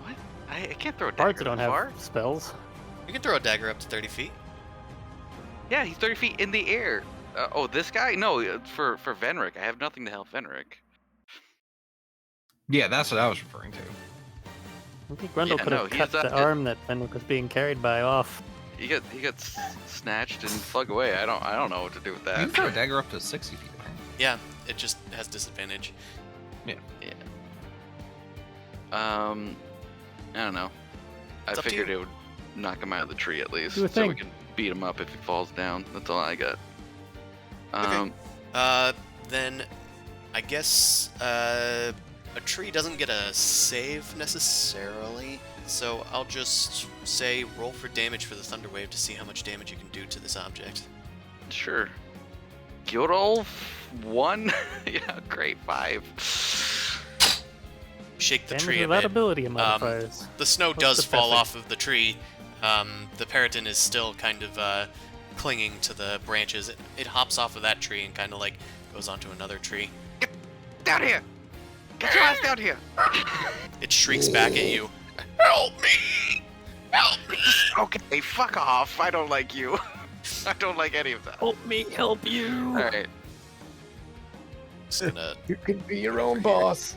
S3: What? I can't throw a
S4: Bards
S3: dagger
S4: don't
S3: that far.
S4: have spells.
S1: You can throw a dagger up to 30 feet.
S3: Yeah, he's 30 feet in the air. Oh, this guy? No, it's for Venric. I have nothing to help Venric.
S7: Yeah, that's what I was referring to.
S4: I think Grundle
S3: Yeah,
S4: could
S3: no,
S4: have
S3: he's,
S4: cut the arm that Benric was being carried by off.
S3: He got snatched and flung away. I don't know what to do with
S7: You can
S3: that.
S7: throw a dagger up to 60 feet.
S1: Yeah, it just has disadvantage.
S3: I don't know. I
S1: It's up to
S3: figured
S1: you.
S3: it would knock him out of the tree at least,
S4: Do a
S3: so we
S4: thing.
S3: can beat him up if he falls down. That's all I got.
S1: Then I guess a tree doesn't get a save necessarily. so I'll just say roll for damage for the Thunder Wave to see how much damage you can do to this object.
S3: Sure. Good old 1. Yeah, great 5.
S1: Shake the
S4: Damage
S1: tree a
S4: without
S1: bit.
S4: ability modifiers.
S1: The snow
S4: What's
S1: does
S4: the
S1: fall
S4: passing?
S1: off of the tree. The Periton is still kind of clinging to the branches. It hops off of that tree and kind of like goes onto another tree.
S3: Down here! Get your ass down here!
S1: It shrieks back at you. Help me! Help me!
S3: Okay, fuck off. I don't like you. I don't like any of that.
S8: Help me help you.
S3: Alright.
S1: Just gonna...
S8: You can be your own boss.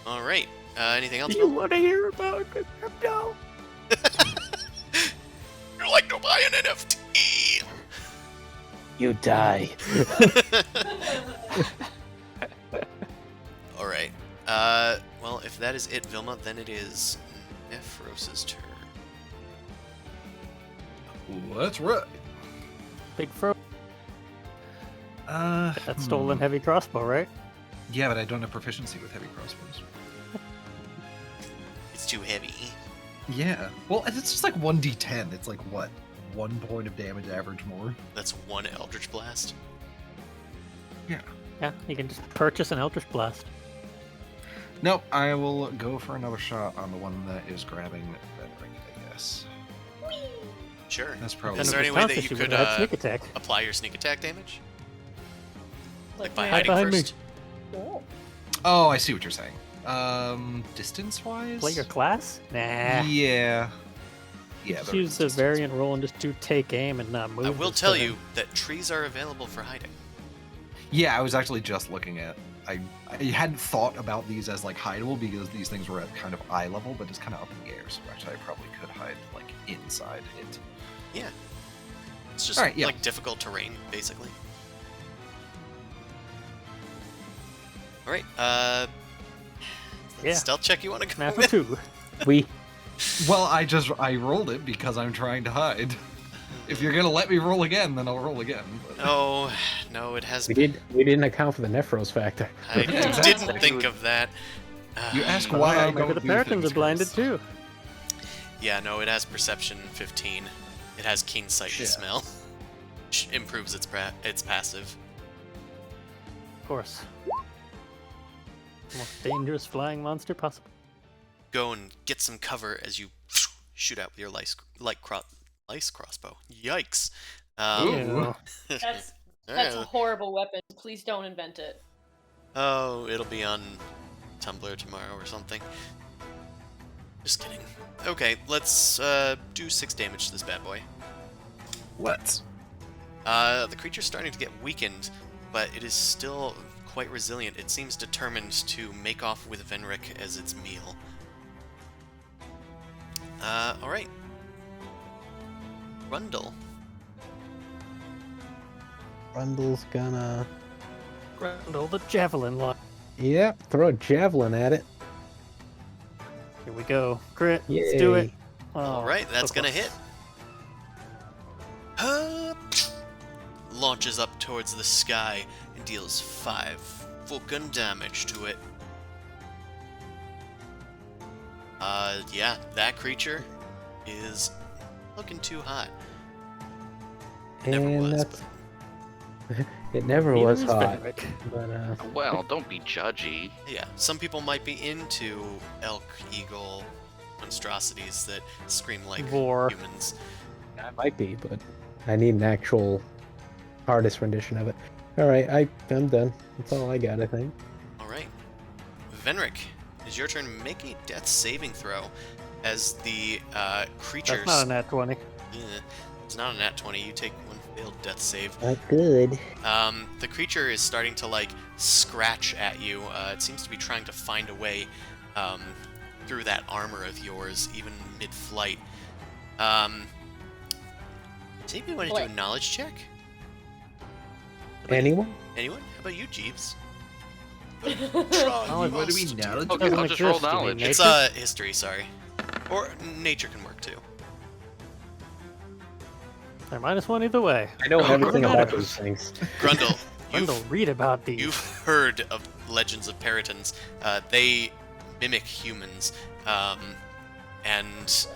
S1: Alright. Anything else?
S8: Do you want to hear about the crypto?
S1: You'd like to buy an NFT!
S8: You die.
S1: Alright. Well, if that is it, Vilma, then it is Nephros' turn.
S7: Let's run.
S4: Big Fro.
S7: Uh,
S4: That stolen heavy crossbow, right?
S7: Yeah, but I don't have proficiency with heavy crossbows.
S1: It's too heavy.
S7: Yeah. Well, it's just like 1d10. It's like, what? 1 point of damage average more?
S1: That's 1 Eldritch Blast.
S4: Yeah, you can just purchase an Eldritch Blast.
S7: Nope, I will go for another shot on the one that is grabbing Vendrick, I guess.
S1: Sure.
S7: That's probably...
S1: Is
S4: And
S1: there
S4: if
S1: any
S4: it's
S1: way
S4: not
S1: that
S4: that
S1: you
S4: she
S1: could
S4: would've had sneak attack?
S1: apply your sneak attack damage? Like by
S2: where?
S1: hiding
S4: behind me.
S1: first?
S2: Oh.
S7: Oh, I see what you're saying. Distance-wise?
S4: Play your class? Nah.
S7: Yeah. Yeah,
S4: Just
S7: there
S4: use
S7: is
S4: the
S7: distance.
S4: variant roll and just do take aim and not move.
S1: I will
S4: this
S1: tell
S4: time.
S1: you that trees are available for hiding.
S7: Yeah, I was actually just looking at... I hadn't thought about these as, like, hideable because these things were at kind of eye level, but it's kind of up in the air, so actually I probably could hide, like, inside it.
S1: Yeah. It's just
S7: Alright, yeah.
S1: like difficult terrain, basically. Alright,
S4: Yeah.
S1: stealth check you want to go
S4: Snap
S1: with?
S4: for 2.
S8: We
S7: Well, I rolled it because I'm trying to hide. If you're gonna let me roll again, then I'll roll again. But...
S1: No, it has
S8: we didn't account for the Nephros factor.
S1: I
S7: Exactly.
S1: didn't think of that.
S7: You ask why I
S4: Maybe
S7: don't
S4: the
S7: do
S4: Peritons
S7: things,
S4: are blinded
S7: Chris.
S4: too.
S1: Yeah, no, it has perception 15. It has keen sight
S7: Yeah.
S1: and smell. Which improves its passive.
S4: Of course. Most dangerous flying monster possible.
S1: Go and get some cover as you shoot out with your lice crossbow. Yikes.
S4: Ew.
S2: That's
S1: Alright.
S2: a horrible weapon. Please don't invent it.
S1: Oh, it'll be on Tumblr tomorrow or something. Just kidding. Okay, let's do 6 damage to this bad boy.
S7: Let's.
S1: The creature's starting to get weakened, but it is still quite resilient. It seems determined to make off with Venric as its meal. Alright. Rundle.
S8: Rundle's gonna...
S4: Grundle the javelin line.
S8: Yep, throw a javelin at it.
S4: Here we go. Crit. Let's do it.
S8: Yay.
S4: Oh,
S1: Alright, that's
S4: so
S1: gonna
S4: close.
S1: hit. Launches up towards the sky and deals 5 fucking damage to it. Yeah, that creature is looking too hot. Never
S8: And
S1: was,
S8: that's... It never
S4: Neither
S8: was
S4: is
S8: hot,
S4: Venric.
S8: but
S3: Well, don't be judgy.
S1: Yeah, some people might be into elk, eagle, monstrosities that scream like
S4: Vor.
S1: humans.
S8: I might be, but I need an actual artist rendition of it. All right, I'm done. That's all I got, I think.
S1: Alright. Venric, it's your turn. Make a death saving throw as the creatures...
S4: That's not a nat 20.
S1: Yeah, it's not a nat 20. You take 1 failed death save.
S8: Not good.
S1: The creature is starting to, like, scratch at you. It seems to be trying to find a way through that armor of yours, even mid-flight. Does anybody want to do a knowledge check?
S8: Anyone?
S1: Anyone? How about you, Jeeves?
S4: Oh,
S7: What do we now?
S3: Okay,
S4: Doesn't
S3: I'll just roll
S4: exist, you mean
S3: knowledge.
S4: nature?
S1: It's history, sorry. Or nature can work too.
S4: They're -1 either way.
S8: I know everything about
S4: Grundle.
S8: these things.
S1: Grundle,
S4: Grundle, read about these.
S1: you've heard of legends of Peritons. They mimic humans, and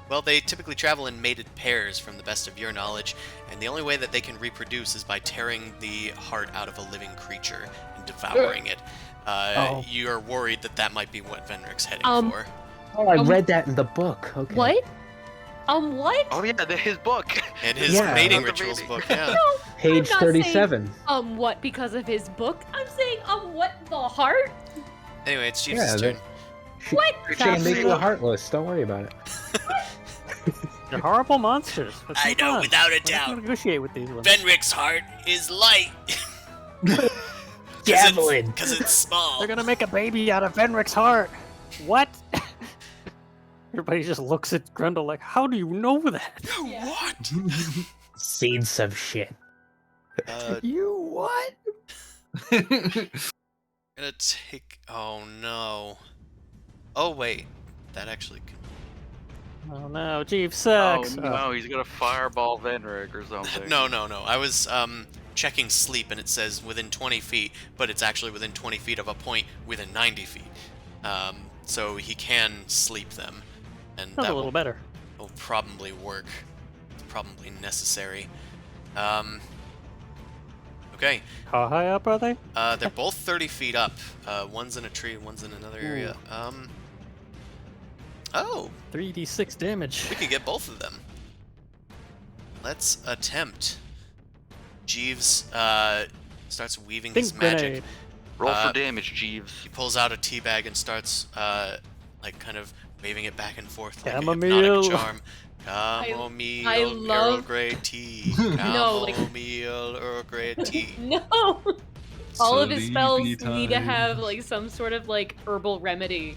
S1: well, they typically travel in mated pairs, from the best of your knowledge, and the only way that they can reproduce is by tearing the heart out of a living creature and devouring it. You're worried that that might be what Venric's heading for.
S8: Oh, I read that in the book. Okay.
S2: What? What?
S3: Oh yeah, his book.
S1: And his
S8: Yeah,
S1: mating
S3: the
S1: rituals
S3: mating.
S1: book, yeah.
S8: Page
S2: I'm not
S8: 37.
S2: saying, what, because of his book? I'm saying, what, the heart?
S1: Anyway, it's Chief's
S8: Yeah,
S1: turn.
S2: What?
S8: She's gonna make you heartless. Don't worry about it.
S4: They're horrible monsters. But
S1: I
S4: come
S1: know,
S4: on.
S1: without a
S4: We're not
S1: doubt.
S4: gonna negotiate with these ones.
S1: Venric's heart is light.
S5: Javelin.
S1: Because it's small.
S4: They're gonna make a baby out of Venric's heart. What? Everybody just looks at Grundle like, how do you know that?
S1: What?
S5: Seen some shit.
S4: You what?
S1: Gonna take. Oh no. Oh wait, that actually.
S4: Oh no, Jeeve
S3: Oh
S4: sucks.
S3: no, he's gonna fireball Venric or something.
S1: No. I was checking sleep and it says within 20 feet, but it's actually within 20 feet of a point within 90 feet. So he can sleep them, and
S4: Sounds
S1: that
S4: a little better.
S1: will probably work. It's probably necessary. Okay.
S4: How high up are they?
S1: They're both 30 feet up. One's in a tree, one's in another area. Oh,
S4: 3d6 damage.
S1: we could get both of them. Let's attempt. Jeeves starts weaving his
S4: Think
S1: magic.
S4: grenade.
S3: Roll for damage, Jeeves.
S1: He pulls out a tea bag and starts like kind of waving it back and forth like a
S4: Chamomile.
S1: hypnotic charm. Chamomile,
S2: I
S1: Earl
S2: love-
S1: Grey tea.
S2: No, like-
S1: Chamomile, Earl Grey tea.
S2: No! All of his spells
S7: Sleepy
S2: need to
S7: time.
S2: have, like, some sort of, like, herbal remedy.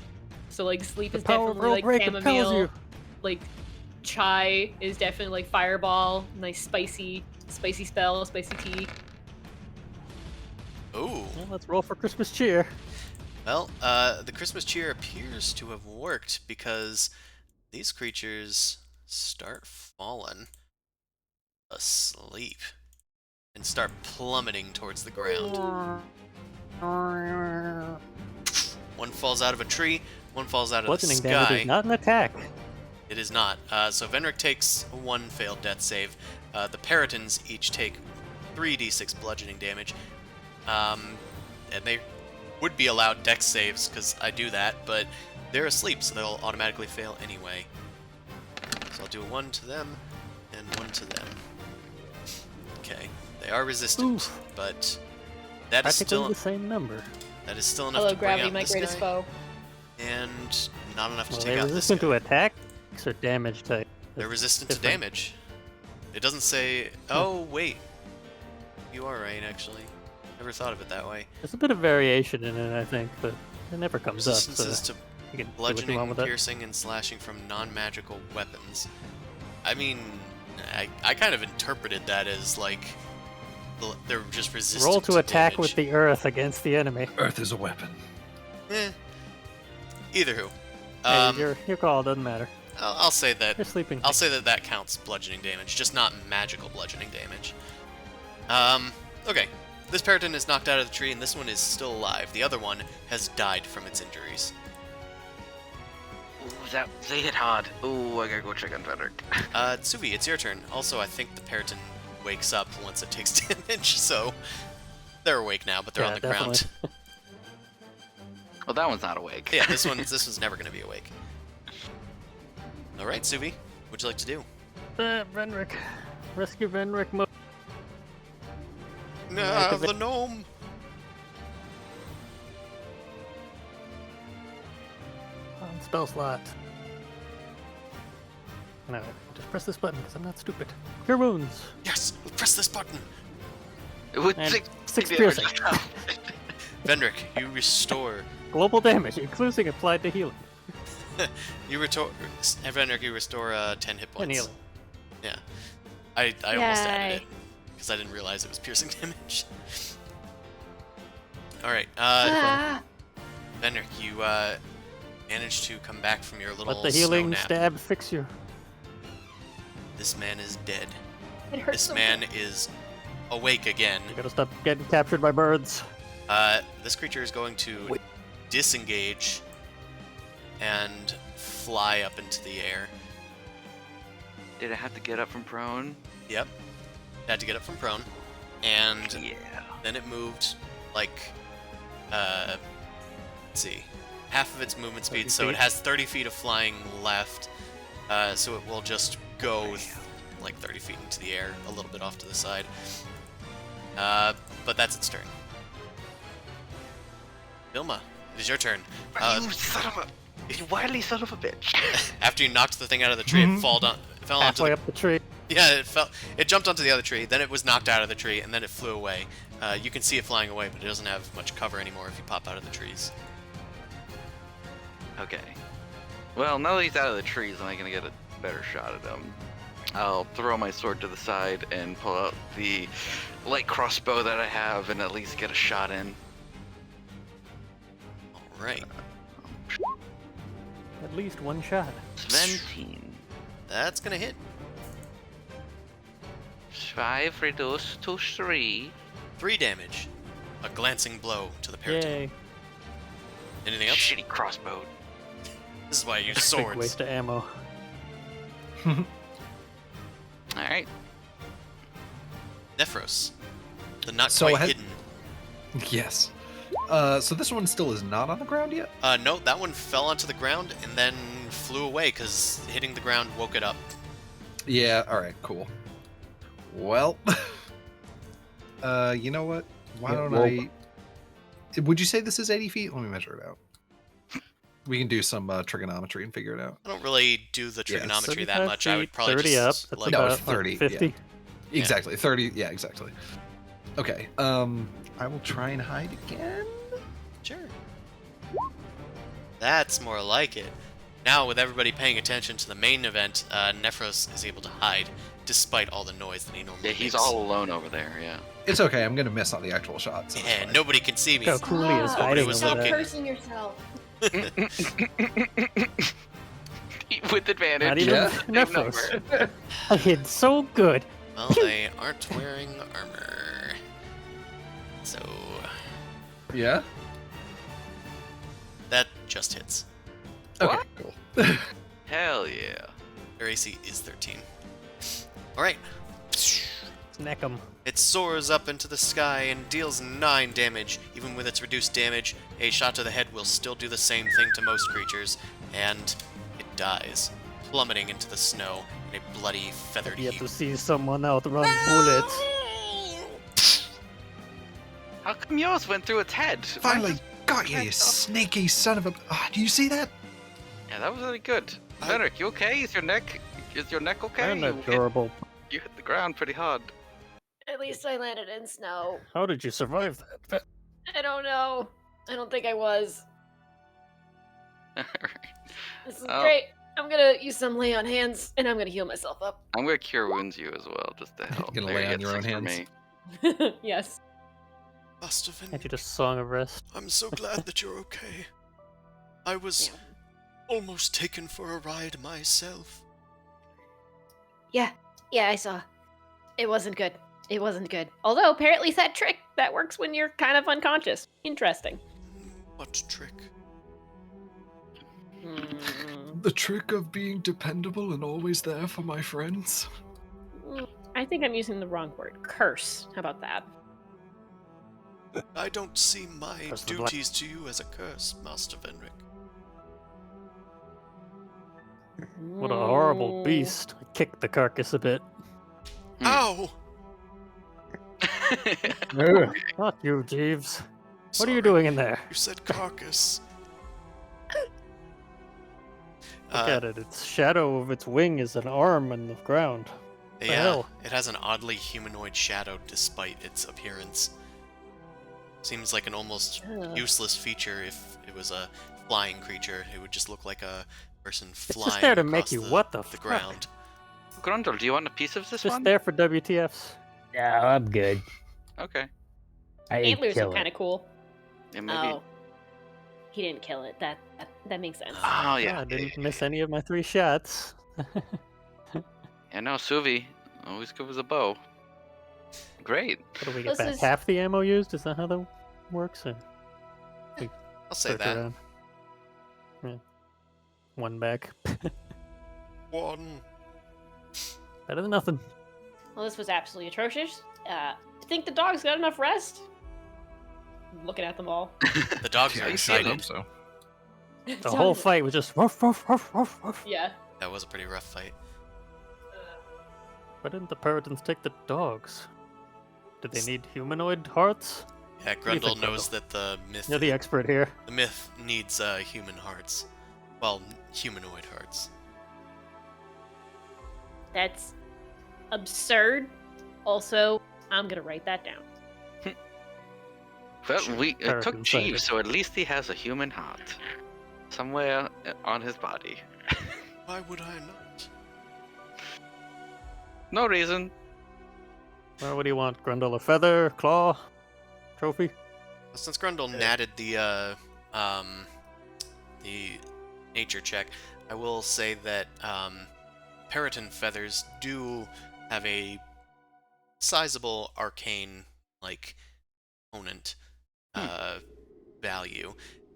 S2: So, like, sleep is
S4: Power of
S2: definitely,
S4: Earl
S2: like,
S4: Grey compels
S2: chamomile.
S4: you.
S2: Like, chai is definitely, like, fireball. Nice spicy spell, spicy tea.
S1: Ooh.
S4: Well, let's roll for Christmas cheer.
S1: Well, the Christmas cheer appears to have worked because these creatures start falling asleep and start plummeting towards the ground. One falls out of a tree, one falls out of the
S4: Bludgeoning damage
S1: sky.
S4: is not an attack.
S1: It is not. So Venric takes one failed death save. The Peritons each take 3d6 bludgeoning damage. And they would be allowed dex saves because I do that, but they're asleep, so they'll automatically fail anyway. So I'll do one to them and one to them. Okay, they are resistant,
S4: Oof.
S1: but that is
S4: Practically
S1: still
S4: the same number.
S1: enough
S2: Hello,
S1: to bring
S2: gravity,
S1: out
S2: my
S1: this
S2: greatest
S1: guy,
S2: foe.
S1: and not enough to
S4: Well,
S1: take
S4: they're
S1: out this
S4: resistant
S1: guy.
S4: to attacks or damage type.
S1: They're resistant to
S4: different.
S1: damage. It doesn't say. Oh wait, you are right actually. Never thought of it that way.
S4: There's a bit of variation in it, I think, but it never comes up.
S1: Resistance
S4: So
S1: is to
S4: you can do what you want
S1: bludgeoning,
S4: with it.
S1: piercing, and slashing from non-magical weapons. I mean, I kind of interpreted that as like they're just resistant.
S4: Roll to attack
S1: damage.
S4: with the earth against the enemy.
S7: Earth is a weapon.
S1: Either who.
S4: Hey, your call doesn't matter.
S1: I'll say that.
S4: You're sleeping.
S1: I'll say that counts bludgeoning damage, just not magical bludgeoning damage. Okay. This Periton is knocked out of the tree, and this one is still alive. The other one has died from its injuries.
S3: Ooh, they hit hard. Ooh, I gotta go check on Venric.
S1: Tsuvi, it's your turn. Also, I think the Periton wakes up once it takes damage, so they're awake now, but they're on the ground.
S3: Well, that one's not awake.
S1: Yeah, this one's never gonna be awake. All right, Suvi, what'd you like to do?
S4: Venric. Rescue Venric mode.
S1: Nah, the gnome.
S4: On spell slot. No, just press this button because I'm not stupid. Cure wounds.
S1: Yes, press this button.
S3: With
S4: And
S3: 6
S4: 6
S3: damage.
S4: piercing.
S1: Venric, you restore.
S4: Global damage, including applied to healing.
S1: Venric, you restore 10 hit points.
S4: And healing.
S1: Yeah, I almost added
S2: Yay.
S1: it because I didn't realize it was piercing damage. All right, Venric, you managed to come back from your little
S4: Let the
S1: snow
S4: healing
S1: nap.
S4: stab fix you.
S1: This man is dead.
S2: It hurts
S1: This
S2: so
S1: man
S2: much.
S1: is awake again.
S4: You gotta stop getting captured by birds.
S1: This creature is going to disengage and fly up into the air.
S3: Did I have to get up from prone?
S1: Yep. Had to get up from prone. And
S3: Yeah.
S1: then it moved like, let's see, half of its movement
S4: 30
S1: speed. So it
S4: feet.
S1: has 30 feet of flying left. So it will just go like 30 feet into the air, a little bit off to the side. But that's its turn. Vilma, it is your turn.
S3: You son of a... You wily son of a bitch.
S1: After you knocked the thing out of the tree, it fell onto
S4: Halfway
S1: the...
S4: up the tree.
S1: Yeah, it jumped onto the other tree, then it was knocked out of the tree, and then it flew away. You can see it flying away, but it doesn't have much cover anymore if you pop out of the trees.
S3: Okay. Well, now that he's out of the trees, am I gonna get a better shot at him? I'll throw my sword to the side and pull out the light crossbow that I have and at least get a shot in.
S1: Alright,
S4: At least one shot.
S3: 17.
S1: that's gonna hit.
S3: 5 reduced to 3.
S1: 3 damage. A glancing blow to the parrot.
S4: Yay.
S1: Anything else?
S3: Shitty crossbow.
S1: This is why I use
S4: Big
S1: swords.
S4: waste of ammo.
S3: Alright.
S1: Nephros. The not
S7: So
S1: quite
S7: had-
S1: hidden.
S7: Yes. So this one still is not on the ground yet?
S1: No, that one fell onto the ground and then flew away because hitting the ground woke it up.
S7: Yeah, alright, cool. Well, you know what? Why
S8: Yeah,
S7: don't
S8: well-
S7: I... Would you say this is 80 feet? Let me measure it out. We can do some trigonometry and figure it out.
S1: I don't really do the
S7: Yeah,
S1: trigonometry that
S4: 35
S1: much. I would
S4: feet,
S1: probably
S4: 30
S1: just
S4: up. That's
S1: like
S7: No,
S4: about
S7: it's 30,
S4: 50.
S1: Yeah.
S7: Exactly, 30, yeah, exactly. Okay, I will try and hide again.
S1: Sure. That's more like it. Now, with everybody paying attention to the main event, Nephros is able to hide, despite all the noise that he normally
S3: Yeah, he's
S1: makes.
S3: all alone over there, yeah.
S7: It's okay, I'm gonna miss on the actual shot. So it's
S1: Yeah,
S7: fine.
S1: nobody can see me.
S4: Look how cool he is
S2: Stop.
S4: hiding
S1: was
S4: over
S2: Stop
S4: there.
S1: looking.
S2: cursing yourself.
S3: With advantage.
S4: Not even
S7: Yeah.
S4: Nephros. I hid so good.
S1: Well, they aren't wearing armor. So,
S7: Yeah?
S1: that just hits.
S7: Okay,
S3: What?
S7: cool.
S3: Hell yeah.
S1: Their AC is 13. Alright.
S4: Neck him.
S1: It soars up into the sky and deals 9 damage. Even with its reduced damage, a shot to the head will still do the same thing to most creatures, and it dies, plummeting into the snow in a bloody, feathered
S4: You have
S1: heap.
S4: to see someone outrun bullets.
S3: How come yours went through its head? Mine
S7: Finally
S3: just-
S7: got you, you snaky son of a... Ah, do you see that?
S3: Yeah, that was really good. Fenric, you okay? Is your neck okay?
S4: I'm
S3: You
S4: adorable.
S3: hit the ground pretty hard.
S2: At least I landed in snow.
S4: How did you survive that?
S2: I don't know. I don't think I was. This is
S3: Oh.
S2: great. I'm gonna use some lay on hands, and I'm gonna heal myself up.
S3: I'm gonna cure wounds you as well, just to help.
S7: Gonna
S3: There,
S7: lay
S3: you
S7: on
S3: get
S7: your own
S3: 6 for
S7: hands?
S3: me.
S2: Yes.
S1: Must
S4: Can't you just song of rest?
S1: I'm so glad that you're okay. I was almost taken for a ride myself.
S2: Yeah, I saw. It wasn't good. It wasn't good. Although apparently it's that trick that works when you're kind of unconscious. Interesting.
S1: What trick?
S7: The trick of being dependable and always there for my friends.
S2: I think I'm using the wrong word. Curse. How about that?
S1: I don't see my
S4: Curse the black-
S1: duties to you as a curse, Master Venric.
S4: What a horrible beast. I kicked the carcass a bit.
S1: Ow!
S4: Not you, Jeeves. What
S1: Sorry,
S4: are you doing in there?
S1: You said carcass.
S4: Look at it. Its shadow of its wing is an arm in the ground. the
S1: Yeah,
S4: hell?
S1: it has an oddly humanoid shadow despite its appearance. Seems like an almost
S2: Ugh.
S1: useless feature if it was a flying creature. It would just look like a person
S4: It's
S1: flying
S4: just there to make
S1: across
S4: you
S1: the,
S4: what the
S1: the
S4: fuck?
S1: ground.
S3: Grundle, do you want a piece of this
S4: Just
S3: one?
S4: there for WTFs.
S5: No, I'm good.
S3: Okay.
S5: I didn't
S2: Antlers are
S5: kill
S2: kind
S5: it.
S2: of cool.
S3: Yeah, maybe.
S2: Oh. He didn't kill it. That makes sense.
S3: Oh, yeah.
S4: I didn't miss any of my 3 shots.
S3: Yeah, no, Suvi. Always good with a bow. Great.
S4: What do we get
S2: This
S4: back?
S2: is-
S4: Half the ammo used? Is that how that works? Or
S1: I'll say
S4: Search
S1: that.
S4: around. Yeah. One back.
S1: One.
S4: Better than nothing.
S2: Well, this was absolutely atrocious. Think the dog's got enough rest? Looking at them all.
S1: The dogs
S6: Yeah,
S1: are
S6: I
S1: excited.
S6: hope so.
S4: The whole fight was just ruff, ruff, ruff, ruff, ruff.
S2: Yeah.
S1: That was a pretty rough fight.
S4: Why didn't the Puritans take the dogs? Did they need humanoid hearts?
S1: Yeah,
S4: do you
S1: Grundle
S4: think,
S1: knows
S4: Grundle?
S1: that the myth
S4: You're the expert here.
S1: needs human hearts. Well, humanoid hearts.
S2: That's absurd. Also, I'm gonna write that down.
S3: Well,
S1: Sure.
S3: it took
S4: American
S3: Chief,
S4: cider.
S3: so at least he has a human heart somewhere on his body.
S1: Why would I not?
S3: No reason.
S4: Well, what do you want, Grundle? A feather, claw, trophy?
S1: Since Grundle natted the nature check, I will say that Periton feathers do have a sizable arcane component value.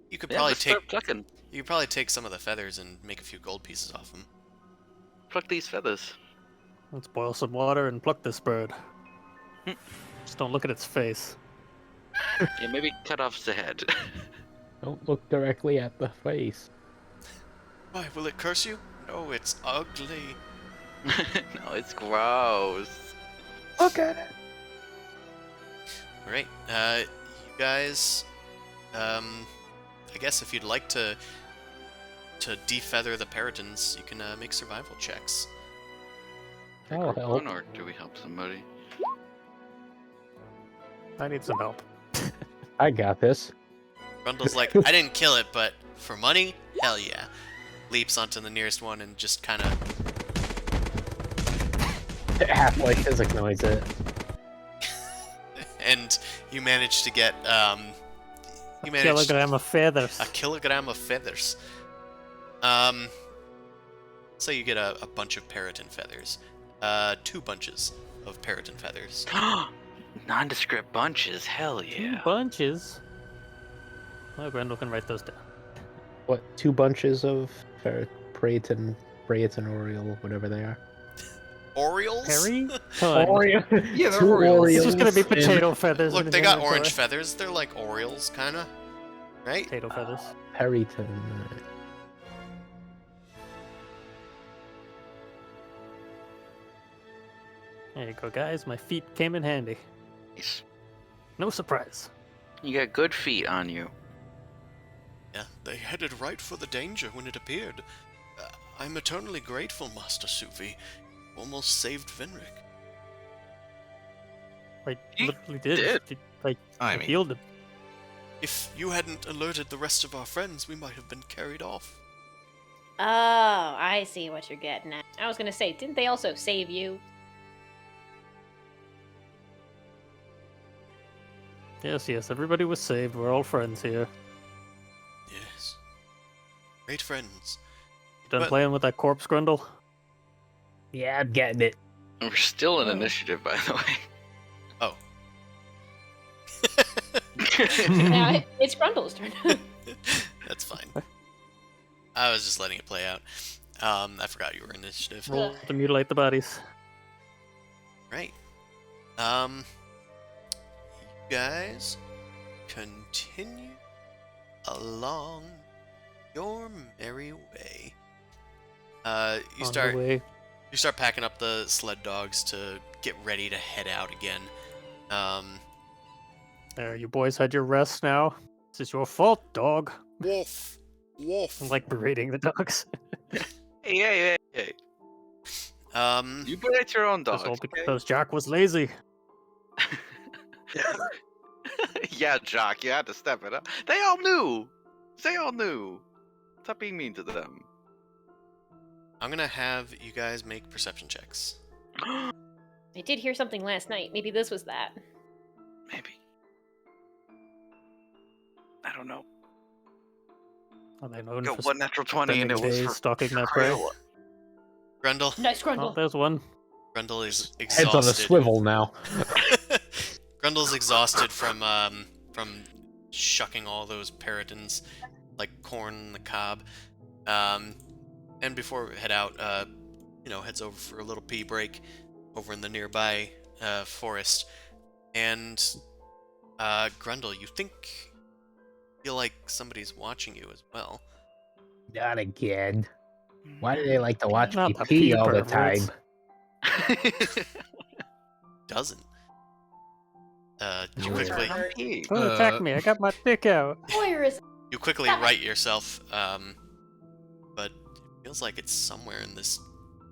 S1: You could
S3: Yeah,
S1: probably
S3: let's start
S1: take
S3: plucking.
S1: you could probably take some of the feathers and make a few gold pieces off them.
S3: Pluck these feathers.
S4: Let's boil some water and pluck this bird.
S3: Hmm.
S4: Just don't look at its face.
S3: Yeah, maybe cut off the head.
S8: Don't look directly at the face.
S1: Why will it curse you? No, it's ugly.
S3: No, it's gross.
S8: Look at it.
S1: All right, you guys. I guess if you'd like to defeather the Peritons, you can make survival checks.
S8: That'll
S3: Group
S8: help.
S3: one, or do we help somebody?
S4: I need some help.
S8: I got this.
S1: Grundle's like, I didn't kill it, but for money, hell yeah. Leaps onto the nearest one and just kind of.
S8: Half-Life physics noise it.
S1: And you manage to get you manage
S4: Kilogram of feathers.
S1: a kilogram of feathers. So you get a bunch of Periton feathers. 2 bunches of Periton feathers.
S3: Nondescript bunches, hell
S4: Two
S3: yeah.
S4: bunches. Well, Grundle can write those down.
S8: What, 2 bunches of Praeton Oriole, whatever they are?
S1: Orioles?
S4: Perry? Ton.
S6: Yeah, they're
S8: 2
S6: Orioles.
S4: It's just gonna be
S8: and-
S4: potato feathers.
S1: Look,
S4: in
S1: they
S4: his
S1: got
S4: inventory.
S1: orange feathers. They're like Orioles, kind of. Right?
S4: Potato feathers.
S8: Periton.
S4: There you go, guys. My feet came in handy.
S3: Nice.
S4: No surprise.
S3: You got good feet on you.
S1: Yeah, they headed right for the danger when it appeared. I'm eternally grateful, Master Sufi. Almost saved Venric.
S4: Like,
S3: You
S4: literally did.
S3: did.
S4: Like,
S6: I mean,
S4: healed him.
S1: If you hadn't alerted the rest of our friends, we might have been carried off.
S2: Oh, I see what you're getting at. I was gonna say, didn't they also save you?
S4: Yes, yes. Everybody was saved. We're all friends here.
S1: Yes. Great friends.
S4: You done
S1: But-
S4: playing with that corpse, Grundle?
S5: Yeah, I'm getting it.
S3: And we're still in
S2: Oh.
S3: initiative, by the way.
S1: Oh.
S2: Now it's Grundle's turn.
S1: That's fine. I was just letting it play out. I forgot you were in initiative.
S4: Roll to mutilate the bodies.
S1: Right. You guys continue along your merry way. You
S4: On the
S1: start
S4: way.
S1: packing up the sled dogs to get ready to head out again.
S4: There, you boys had your rest now. This is your fault, dog.
S1: Wolf, wolf.
S4: I'm like berating the dogs.
S3: Hey. You berate your own
S4: Just
S3: dog.
S4: all because Jack was lazy.
S3: Yeah, Jock, you had to step it up. They all knew. Stop being mean to them.
S1: I'm gonna have you guys make perception checks.
S2: I did hear something last night. Maybe this was that.
S3: Maybe. I don't know.
S4: Are they known
S3: Got
S4: for
S3: one natural 20 and
S4: spending
S3: it was
S4: days
S3: for
S4: stalking that prey?
S3: Crayola.
S1: Grundle.
S2: Nice
S4: Oh,
S2: Grundle.
S4: there's one.
S1: Grundle is
S8: Head's on a
S1: exhausted.
S8: swivel now.
S1: Grundle's exhausted from shucking all those peritons like corn on the cob. And before we head out, heads over for a little pee break over in the nearby forest. And Grundle, you feel like somebody's watching you as well.
S5: Not again. Why do they like to watch
S4: Not
S5: me
S4: the
S5: pee
S4: pee
S5: all the
S4: perverts.
S5: time?
S1: Doesn't. You
S5: Yeah.
S1: quickly
S3: Pee.
S4: Don't attack me. I got my dick out.
S2: Where is
S1: you quickly right yourself, but it feels like it's somewhere in this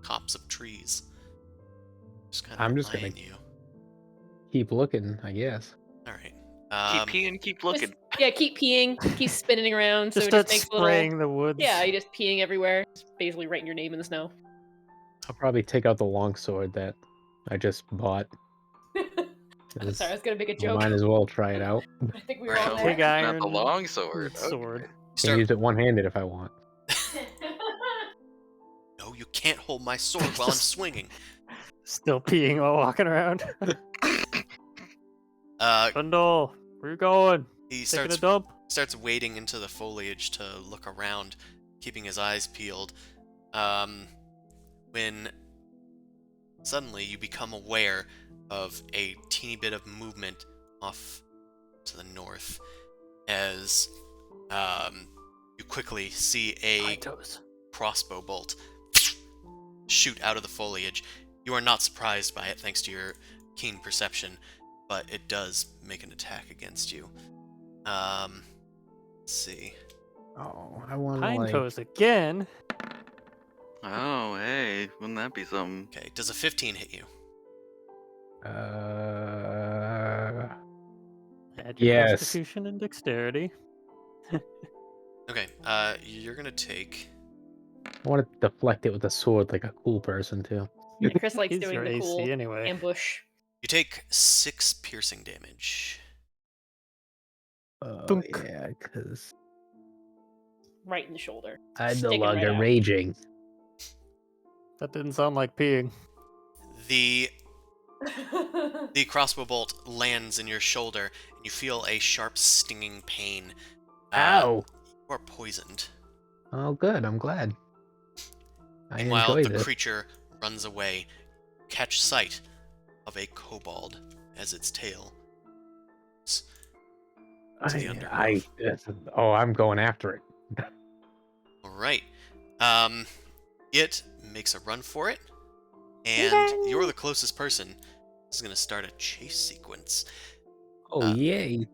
S1: copse of trees. Just kind of
S8: I'm just gonna-
S1: eyeing you.
S8: Keep looking, I guess.
S1: All right.
S3: Keep peeing, keep looking.
S2: Yeah, keep peeing, keep spinning around. So
S4: Just
S2: it
S4: start
S2: just makes
S4: spraying
S2: little.
S4: the woods.
S2: Yeah, you're just peeing everywhere. Just basically writing your name in the snow.
S8: I'll probably take out the longsword that I just bought.
S2: I'm sorry, I was gonna make a
S8: I
S2: joke.
S8: might as well try it out.
S2: I think we were all
S1: Right.
S2: there.
S4: Pig
S3: Not
S4: iron
S3: the long sword.
S4: sword.
S1: You
S8: Can
S1: start.
S8: use it one-handed if I want.
S1: No, you can't hold my sword while I'm swinging.
S4: Still peeing while walking around. Bundle, where you going?
S1: He
S4: Taking
S1: starts
S4: a dump?
S1: wading into the foliage to look around, keeping his eyes peeled. When suddenly you become aware of a teeny bit of movement off to the north, as you quickly see a crossbow bolt shoot out of the foliage. You are not surprised by it thanks to your keen perception, but it does make an attack against you. Let's see.
S8: Oh, I want to
S4: Pine
S8: like...
S4: toes again.
S3: Oh, hey, wouldn't that be something?
S1: Okay, does a 15 hit you?
S4: Add your
S8: Yes.
S4: Constitution and Dexterity.
S1: Okay, you're gonna take...
S8: I want to deflect it with a sword like a cool person, too.
S2: Yeah, Chris likes
S4: Is
S2: doing
S4: your
S2: the
S4: AC
S2: cool
S4: anyway?
S2: ambush.
S1: You take 6 piercing damage.
S8: Oh,
S4: Thunk.
S8: yeah, because
S2: Right in the shoulder.
S5: I'm no
S2: Sticking
S5: longer
S2: right out.
S5: raging.
S4: That didn't sound like peeing.
S1: The crossbow bolt lands in your shoulder, and you feel a sharp, stinging pain.
S5: Ow!
S1: You are poisoned.
S5: Oh, good. I'm glad. I
S1: Meanwhile,
S5: enjoy
S1: the
S5: this.
S1: creature runs away. Catch sight of a kobold as its tail. To the undergrowth.
S8: I'm going after it.
S1: All right. It makes a run for it, and you're the closest person. This is going to start a chase sequence.
S5: Oh, yay.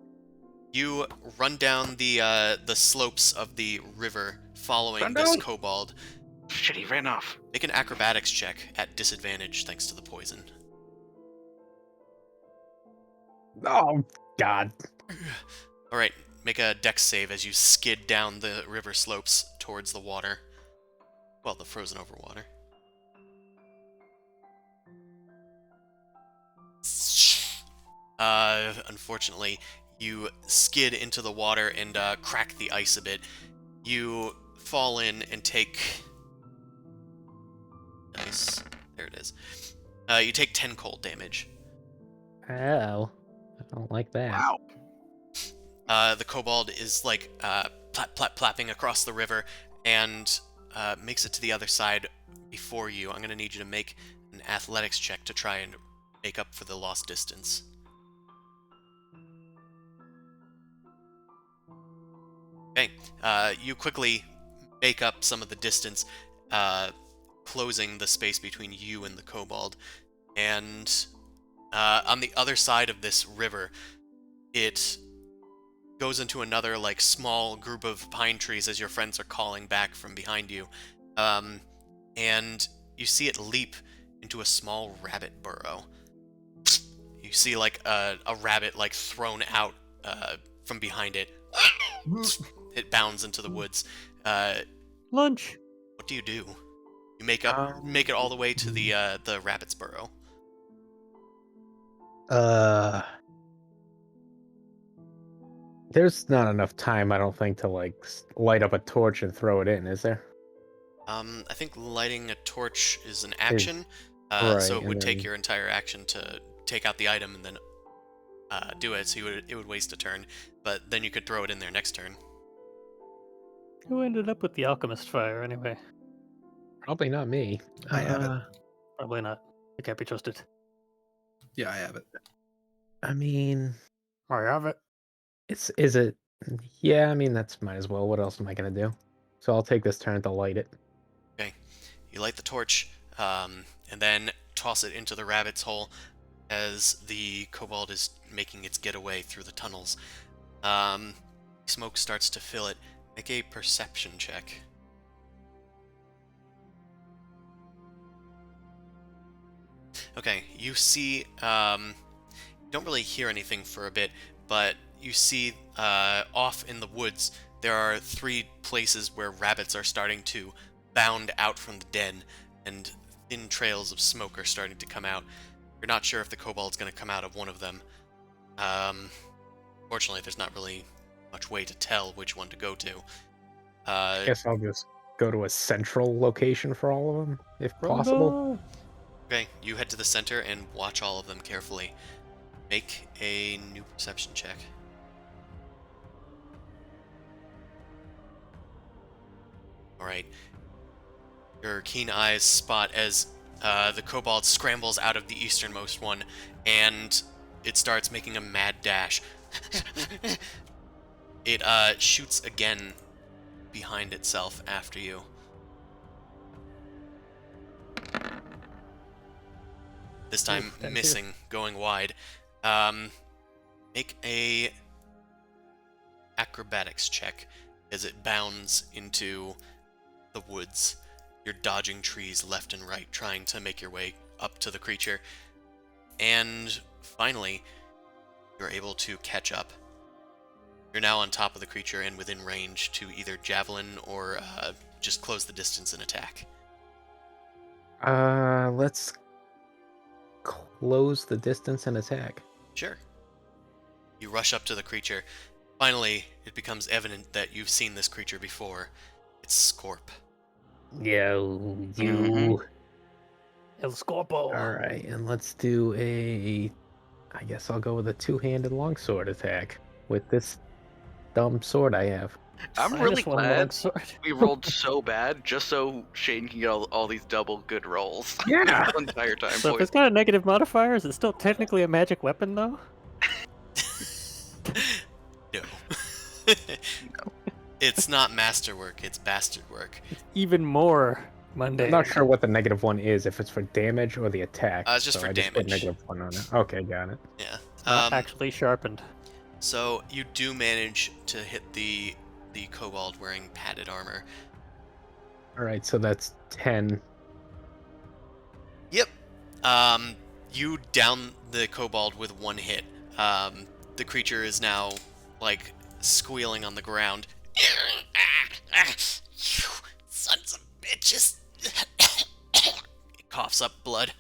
S1: You run down the slopes of the river following
S3: Run
S1: this
S3: down.
S1: kobold.
S3: Shit, he ran off.
S1: Make an acrobatics check at disadvantage thanks to the poison.
S8: Oh, God.
S1: All right, make a dex save as you skid down the river slopes towards the water. Well, the frozen over water. Unfortunately, you skid into the water and crack the ice a bit. You fall in and take... Nice. There it is. You take 10 cold damage.
S8: Oh, I don't like that.
S3: Wow.
S1: The kobold is like plapping across the river and makes it to the other side before you. I'm going to need you to make an athletics check to try and make up for the lost distance. Okay, you quickly make up some of the distance, closing the space between you and the kobold. And on the other side of this river, it goes into another like small group of pine trees as your friends are calling back from behind you, and you see it leap into a small rabbit burrow. You see like a rabbit like thrown out from behind it. It bounds into the woods.
S4: Lunch.
S1: What do? You make it all the way to the rabbit's burrow.
S8: There's not enough time, I don't think, to like light up a torch and throw it in, is there?
S1: I think lighting a torch is an action,
S8: right,
S1: so it would
S8: and
S1: take
S8: then-
S1: your entire action to take out the item and then do it, so it would waste a turn. But then you could throw it in there next turn.
S4: Who ended up with the alchemist fire anyway?
S8: Probably not me.
S7: I have it.
S4: Probably not. It can't be trusted.
S7: Yeah, I have it.
S8: I mean,
S4: I have it.
S8: is it? Yeah, I mean that's might as well. What else am I gonna do? So I'll take this turn to light it.
S1: Okay, you light the torch, and then toss it into the rabbit's hole as the kobold is making its getaway through the tunnels. Smoke starts to fill it. Make a perception check. Okay, you see, don't really hear anything for a bit, but you see off in the woods there are 3 places where rabbits are starting to bound out from the den, and thin trails of smoke are starting to come out. You're not sure if the kobold's going to come out of one of them. Fortunately, there's not really much way to tell which one to go to.
S8: I guess I'll just go to a central location for all of them, if possible.
S1: Okay, you head to the center and watch all of them carefully. Make a new perception check. Alright. Your keen eyes spot as the kobold scrambles out of the easternmost one, and it starts making a mad dash. It shoots again behind itself after you. This time missing, going wide. Make a acrobatics check as it bounds into the woods. You're dodging trees left and right, trying to make your way up to the creature. And finally, you're able to catch up. You're now on top of the creature and within range to either javelin or just close the distance and attack.
S8: Let's close the distance and attack.
S1: Sure. You rush up to the creature. Finally, it becomes evident that you've seen this creature before. It's Scorp.
S5: Yo, you.
S4: El Scorpo.
S8: All right, and let's do a. I guess I'll go with a 2-handed longsword attack with this dumb sword I have.
S3: I'm
S4: Minus
S3: really
S4: one
S3: glad
S4: longsword.
S3: we rolled so bad just so Shane can get all these double good rolls.
S8: Yeah.
S3: The entire time.
S4: So if it's got a negative modifier, is it still technically a magic weapon, though?
S1: No. It's not masterwork, it's bastardwork.
S4: Even more mundane.
S8: I'm not sure what the -1 is, if it's for damage or the attack.
S1: It's just
S8: so
S1: for
S8: I just put
S1: damage.
S8: -1 on it. Okay, got it.
S1: Yeah.
S4: Not actually sharpened.
S1: So you do manage to hit the kobold wearing padded armor.
S8: All right, so that's 10.
S1: Yep. You down the kobold with one hit. The creature is now like squealing on the ground. You sons of bitches! It coughs up blood.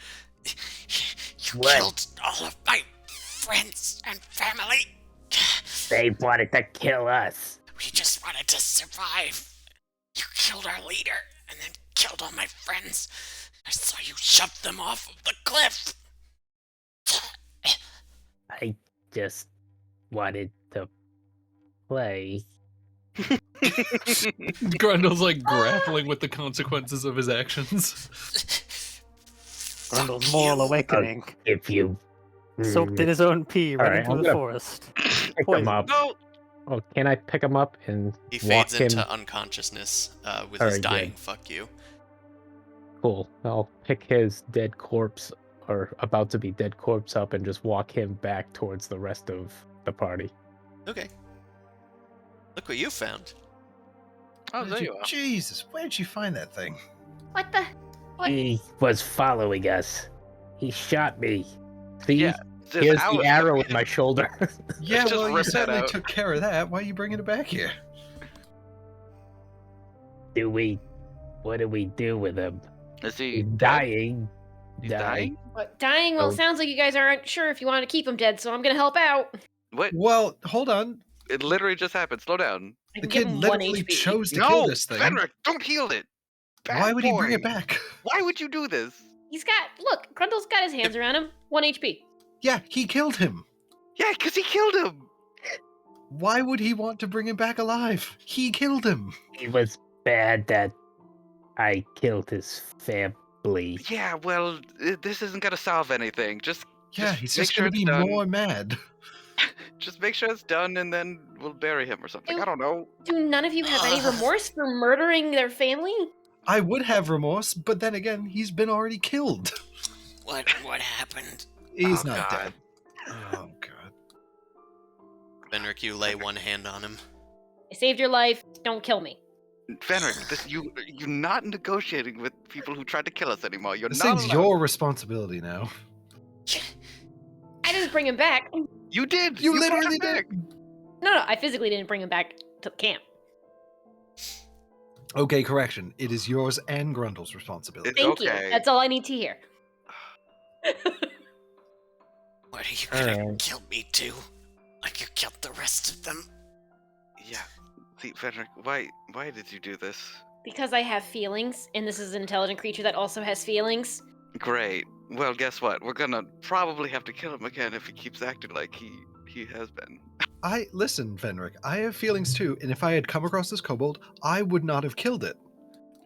S1: You
S5: What?
S1: killed all of my friends and family.
S5: They wanted to kill us.
S1: We just wanted to survive. You killed our leader and then killed all my friends. I saw you shove them off of the cliff.
S5: I just wanted to play.
S6: Grundle's like grappling with the consequences of his actions.
S4: Grundle's moral awakening.
S5: If you
S4: Soaked in his own pee,
S8: All
S4: running
S8: right,
S4: through
S8: I'm
S4: the
S8: gonna
S4: forest.
S8: pick him
S4: Poison.
S8: up.
S3: No!
S8: Oh, can I pick him up and
S1: He
S8: walk
S1: fades
S8: him?
S1: into unconsciousness with
S8: All
S1: his
S8: right,
S1: dying
S8: good.
S1: fuck you.
S8: Cool. I'll pick his dead corpse, or about to be dead corpse, up and just walk him back towards the rest of the party.
S1: Okay. Look what you found.
S3: Oh, there you are.
S7: Jesus, where'd you find that thing?
S2: What the? What?
S5: He was following us. He shot me.
S8: See,
S3: Yeah, just
S8: here's
S3: Alice
S8: the arrow
S3: took
S8: in my shoulder.
S7: Yeah,
S3: just
S7: well, you
S3: rip that
S7: certainly
S3: out.
S7: took care of that. Why are you bringing it back here?
S5: What do we do with him?
S3: Is he
S5: He's
S3: dead?
S5: dying.
S3: He's dying?
S2: What? Dying? Well,
S8: Oh.
S2: it sounds like you guys aren't sure if you want to keep him dead, so I'm gonna help out.
S3: What?
S7: Well, hold on.
S3: It literally just happened. Slow down.
S2: I
S7: The
S2: can give
S7: kid
S2: him 1
S7: literally
S2: HP.
S7: chose to
S3: No!
S7: kill this thing.
S3: Fenric, don't heal it! Bad
S7: Why would he bring it
S3: boy.
S7: back?
S3: Why would you do this?
S2: He's got. Look, Grundle's got his hands around him. 1 HP.
S7: Yeah, he killed him.
S3: Yeah, because he killed him.
S7: Why would he want to bring him back alive? He killed him.
S5: It was bad that I killed his family.
S3: Yeah, well, this isn't gonna solve anything. Just
S7: He's
S3: make
S7: just
S3: sure
S7: going to
S3: it's
S7: be
S3: done.
S7: more mad.
S3: Just make sure it's done, and then we'll bury him or something. I don't know.
S2: Do none of you have any remorse for murdering their family?
S7: I would have remorse, but then again, he's been already killed.
S1: What happened?
S7: He's
S3: Oh,
S7: not
S3: God.
S7: dead. Oh, God.
S1: Fenric, you lay one hand on him.
S2: I saved your life. Don't kill me.
S3: Fenric, you're not negotiating with people who tried to kill us anymore. You're
S7: This
S3: not
S7: thing's
S3: allowed.
S7: your responsibility now.
S2: I didn't bring him back.
S3: You did.
S7: You
S3: brought
S7: literally
S3: him back.
S7: did.
S2: No, I physically didn't bring him back to the camp.
S7: Okay, correction. It is yours and Grundle's responsibility.
S3: It's
S2: Thank
S3: okay.
S2: you. That's all I need to hear.
S1: What are you
S8: All
S1: gonna
S8: right.
S1: kill me too? Like you killed the rest of them?
S3: Yeah. See, Fenric, why did you do this?
S2: Because I have feelings, and this is an intelligent creature that also has feelings.
S3: Great. Well, guess what? We're gonna probably have to kill him again if he keeps acting like he has been.
S7: Listen, Fenric, I have feelings too, and if I had come across this kobold, I would not have killed it.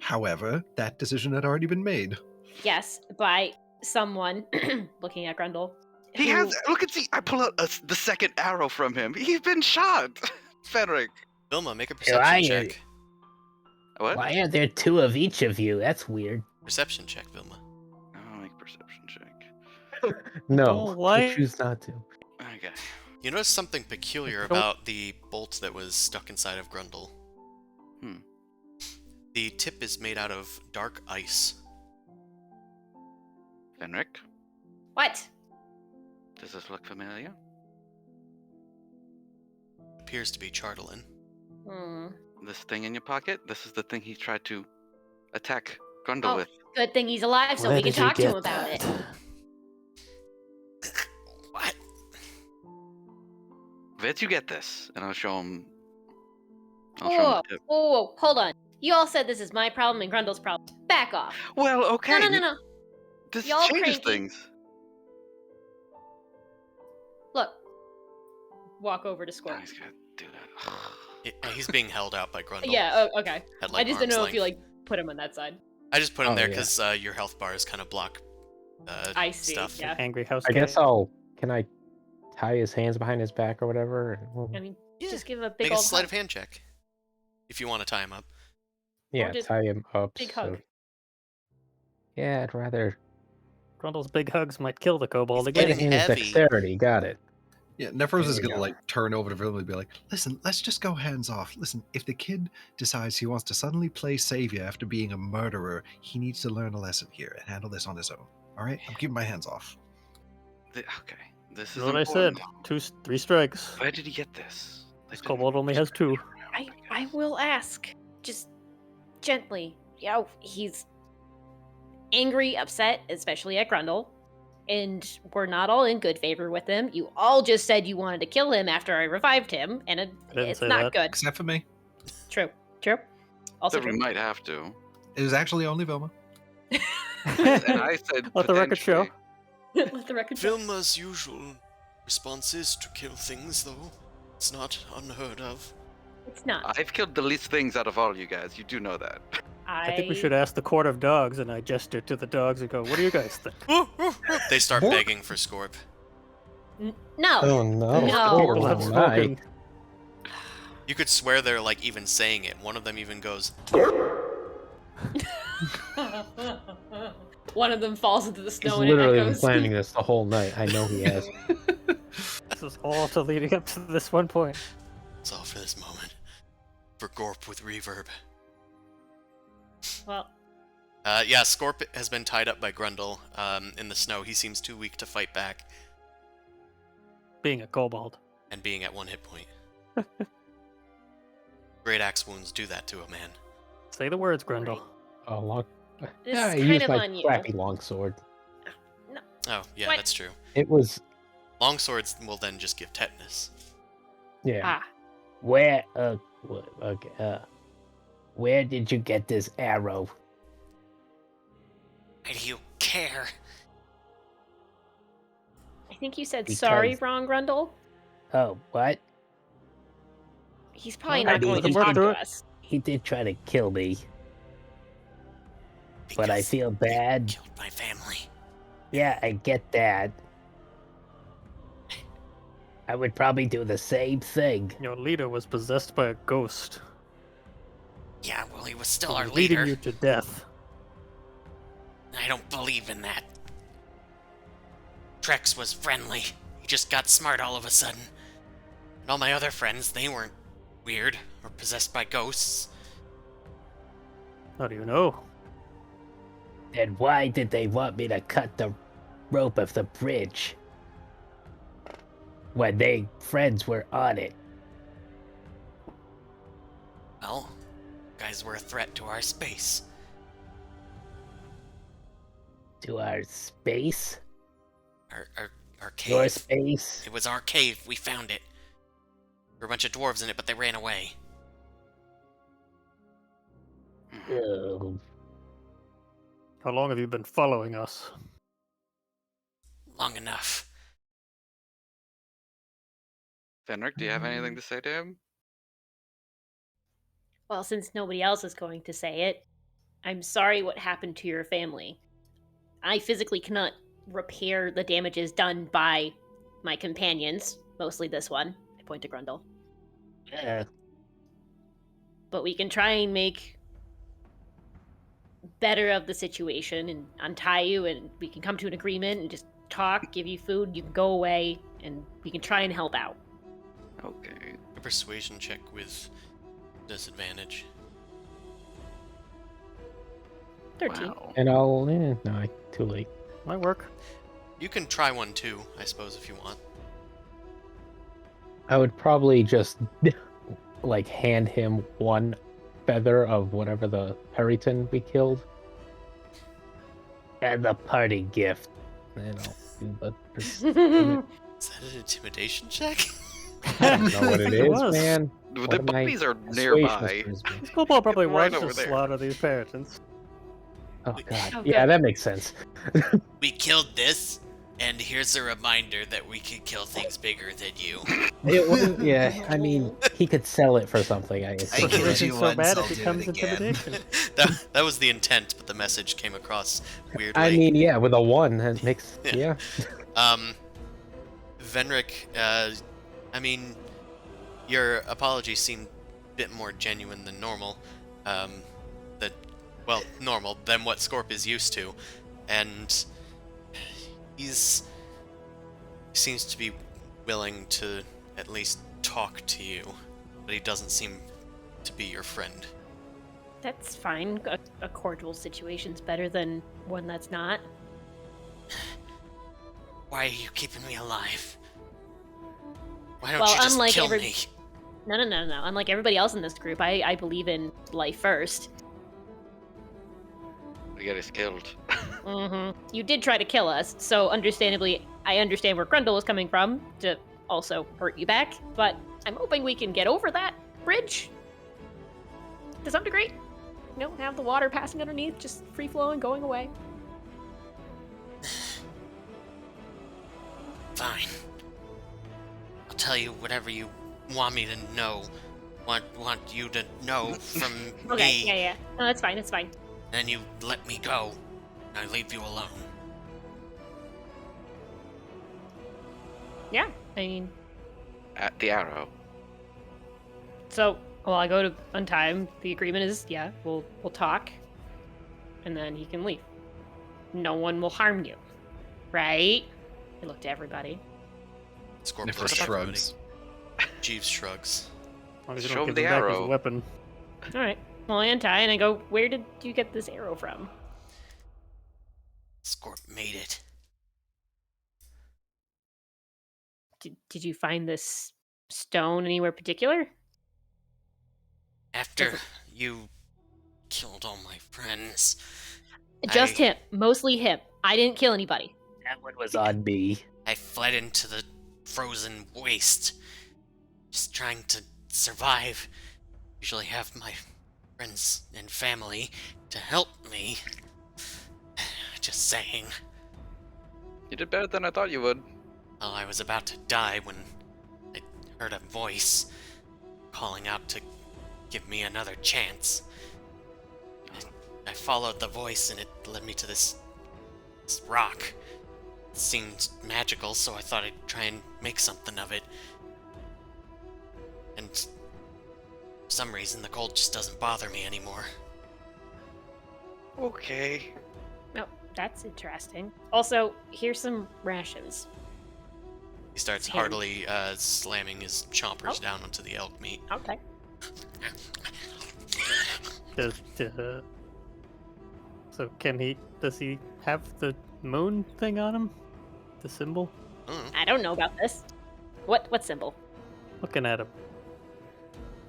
S7: However, that decision had already been made.
S2: Yes, by someone looking at Grundle.
S3: He
S2: who-
S3: has. Look at see. I pull out the second arrow from him. He's been shot. Fenric.
S1: Vilma, make a
S5: Why
S1: perception
S5: are-
S1: check.
S3: What?
S5: Why are there two of each of you? That's weird.
S1: Perception check, Vilma.
S3: I'll make a perception check.
S8: No,
S4: why-
S8: I choose not to.
S3: Okay.
S1: You notice something peculiar
S4: Don't-
S1: about the bolt that was stuck inside of Grundle.
S3: Hmm.
S1: The tip is made out of dark ice.
S3: Fenric,
S2: What?
S3: does this look familiar?
S1: Appears to be Chardelin.
S2: Hmm.
S3: This thing in your pocket? This is the thing he tried to attack Grundle
S2: Oh,
S3: with.
S2: good thing he's alive so
S4: Where
S2: we can
S4: did you
S2: talk to him
S4: get
S2: about
S4: that?
S2: it.
S1: What?
S3: Where'd you get this? And I'll show him. I'll show
S2: Whoa,
S3: him the tip.
S2: whoa, hold on. You all said this is my problem and Grundle's problem. Back off.
S3: Well, okay.
S2: No.
S3: This
S2: Y'all
S3: changes
S2: cranky.
S3: things.
S2: Look. Walk over to
S3: No,
S2: Scorp.
S3: he's gonna do that.
S1: He's being held out by Grundle.
S2: Yeah, okay.
S1: At,
S2: I just didn't
S1: arm's
S2: know if you,
S1: length.
S2: put him on that side.
S1: I just put him
S8: Oh,
S1: there
S8: yeah.
S1: because your health bars kind of block
S2: I see,
S1: stuff.
S2: yeah.
S4: Angry house.
S8: I guess
S4: cat.
S8: can I tie his hands behind his back or whatever?
S2: I mean,
S1: Yeah.
S2: just give him a big
S1: Make a
S2: old
S1: sleight
S2: hug.
S1: of hand check. If you want to tie him up.
S8: Yeah,
S2: just
S8: tie him up.
S2: big
S8: so-
S2: hug.
S8: Yeah, I'd rather
S4: Grundle's big hugs might kill the kobold
S1: He's
S8: get
S4: again.
S1: getting
S8: it in his
S1: heavy.
S8: dexterity. Got it.
S7: Yeah, Nephros is
S8: There we
S7: gonna
S8: go.
S7: turn over to Vilma and be like, "Listen, let's just go hands off. Listen, if the kid decides he wants to suddenly play savior after being a murderer, he needs to learn a lesson here and handle this on his own. All right, I'm keeping my hands off."
S3: Okay. This is
S4: That's what I said.
S3: important.
S4: 3 strikes.
S3: Where did he get this?
S4: This kobold only has 2.
S2: I will ask. Just gently. He's angry, upset, especially at Grundle. And we're not all in good favor with him. You all just said you wanted to kill him after I revived him, and
S4: didn't
S2: it's
S4: say
S2: not
S4: that.
S2: good.
S7: Except for me,
S2: True. Also
S3: That we
S2: true.
S3: might have to.
S7: it was actually only Vilma.
S3: And I said
S4: Let the record show.
S3: potentially.
S2: Let the record show.
S1: Vilma's usual response is to kill things, though. It's not unheard of.
S2: It's not.
S3: I've killed the least things out of all you guys. You do know that.
S4: I think we should ask the court of dogs, and I gesture to the dogs and go, "What do you guys think?"
S1: They start
S7: Bork.
S1: begging for Scorp.
S2: No.
S8: Oh no!
S2: No.
S4: People have
S8: Oh,
S4: spoken.
S8: my.
S1: You could swear they're even saying it. One of them even goes,
S2: One of them falls into the
S8: He's
S2: snow and it
S8: literally been
S2: echoes.
S8: planning this the whole night. I know he has.
S4: This is all to leading up to this one point.
S1: it's all for this moment. For Gorp with reverb.
S2: Well,
S1: Yeah, Scorp has been tied up by Grundle in the snow. He seems too weak to fight back,
S4: Being a kobold.
S1: and being at 1 hit point. Great axe wounds do that to a man.
S4: Say the words, Grundle.
S8: Oh, long.
S2: this
S8: Yeah, I
S2: is kind
S8: used
S2: of
S8: my
S2: on you.
S8: crappy longsword.
S1: Oh, yeah,
S2: What?
S1: that's true.
S8: It was.
S1: Longswords will then just give tetanus.
S8: Yeah.
S2: Ah,
S5: Where where did you get this arrow?
S1: Why do you care?
S2: I think you said
S5: Because-
S2: sorry wrong, Grundle.
S5: Oh, what?
S2: He's probably
S4: Well,
S2: not
S5: I mean,
S2: going to
S5: he
S2: talk
S5: did,
S2: to us.
S5: he did try to kill me, but I
S1: Because
S5: feel
S1: you
S5: bad.
S1: killed my family.
S5: Yeah, I get that. I would probably do the same thing.
S4: Your leader was possessed by a ghost.
S1: Yeah, well, he was still
S4: He
S1: our
S4: was leading
S1: leader.
S4: you to death.
S1: I don't believe in that. Trex was friendly. He just got smart all of a sudden. And all my other friends, they weren't weird or possessed by ghosts.
S4: How do you know?
S5: Then why did they want me to cut the rope of the bridge when they friends were on it?
S1: Well, guys were a threat to our space.
S5: To our space?
S1: Our cave.
S5: Your space?
S1: It was our cave. We found it. There were a bunch of dwarves in it, but they ran away.
S5: Oh,
S4: How long have you been following us?
S1: Long enough.
S3: Fenric, do you have anything to say to him?
S2: Well, since nobody else is going to say it, I'm sorry what happened to your family. I physically cannot repair the damages done by my companions, mostly this one. I point to Grundle. But we can try and make better of the situation and untie you, and we can come to an agreement and just talk, give you food, you can go away, and we can try and help out.
S3: Okay.
S1: A persuasion check with disadvantage.
S2: 13.
S3: Wow.
S8: And I'll. No, too late.
S4: Might work.
S1: You can try one too, I suppose, if you want.
S8: I would probably just like hand him one feather of whatever the Perryton we killed.
S5: and the party gift.
S8: And I'll do the
S1: Is that an intimidation check?
S8: I don't know what
S4: I
S8: it
S4: think it
S8: is,
S4: was.
S8: man.
S3: The
S8: What am I-
S3: puppies are
S8: persuasion
S3: nearby.
S8: whispers me.
S4: This kobold probably
S3: Right
S4: wants
S3: over
S4: to
S3: there.
S4: slaughter these parrots.
S8: Oh god.
S2: Oh,
S8: Yeah,
S2: good.
S8: that makes sense.
S1: We killed this, and here's a reminder that we can kill things bigger than you.
S8: It wouldn't. Yeah, I mean, he could sell it for something. I
S6: I
S8: assume.
S6: killed
S4: Persuasion's
S6: you
S4: so
S6: once,
S4: bad
S6: I'll
S4: it
S6: do
S4: becomes
S6: it again.
S4: intimidation.
S1: that was the intent, but the message came across weirdly.
S8: I mean, yeah, with a one, that makes
S1: Yeah.
S8: yeah.
S1: Venric, I mean, your apologies seem a bit more genuine than normal. Normal than what Scorp is used to, and he seems to be willing to at least talk to you, but he doesn't seem to be your friend.
S2: That's fine. A cordial situation's better than one that's not.
S1: Why are you keeping me alive? Why don't
S2: Well,
S1: you just
S2: unlike
S1: kill
S2: every-
S1: me?
S2: No. Unlike everybody else in this group, I believe in life first.
S3: We get us killed.
S2: You did try to kill us, so understandably, I understand where Grundle is coming from to also hurt you back, but I'm hoping we can get over that bridge to some degree. You know, have the water passing underneath, just free flowing, going away.
S1: Fine. I'll tell you whatever you want me to know. Want you to know from
S2: Okay,
S1: me.
S2: yeah. No, that's fine, it's fine.
S1: Then you let me go. And I leave you alone.
S2: Yeah, I mean,
S3: At the arrow.
S2: so, well, I go to untie him. The agreement is, yeah, we'll talk, and then he can leave. No one will harm you, right? I look to everybody.
S1: Scorp
S6: Niffer
S1: looks at everybody.
S6: shrugs.
S1: Jeeves shrugs.
S4: As long as you
S3: Show
S4: don't
S3: him
S4: give
S3: the
S4: him back his
S3: arrow.
S4: weapon.
S2: All right. Well, I untie and I go, where did you get this arrow from?
S1: Scorp made it.
S2: Did you find this stone anywhere particular?
S1: After
S2: Doesn't-
S1: you killed all my friends,
S2: Just
S1: I-
S2: him. Mostly him. I didn't kill anybody.
S5: That one was on me.
S1: I fled into the frozen waste. Just trying to survive. Usually have my friends and family to help me. Just saying.
S3: You did better than I thought you would.
S1: Well, I was about to die when I heard a voice calling out to give me another chance. I followed the voice and it led me to this rock. It seemed magical, so I thought I'd try and make something of it. And for some reason, the cold just doesn't bother me anymore.
S3: Okay.
S2: Oh, that's interesting. Also, here's some rations.
S1: He starts
S2: Him.
S1: heartily slamming his chompers
S2: Oh.
S1: down onto the elk meat.
S2: Okay.
S4: So does he have the moon thing on him? The symbol?
S2: I don't know about this. What symbol?
S4: Looking at him.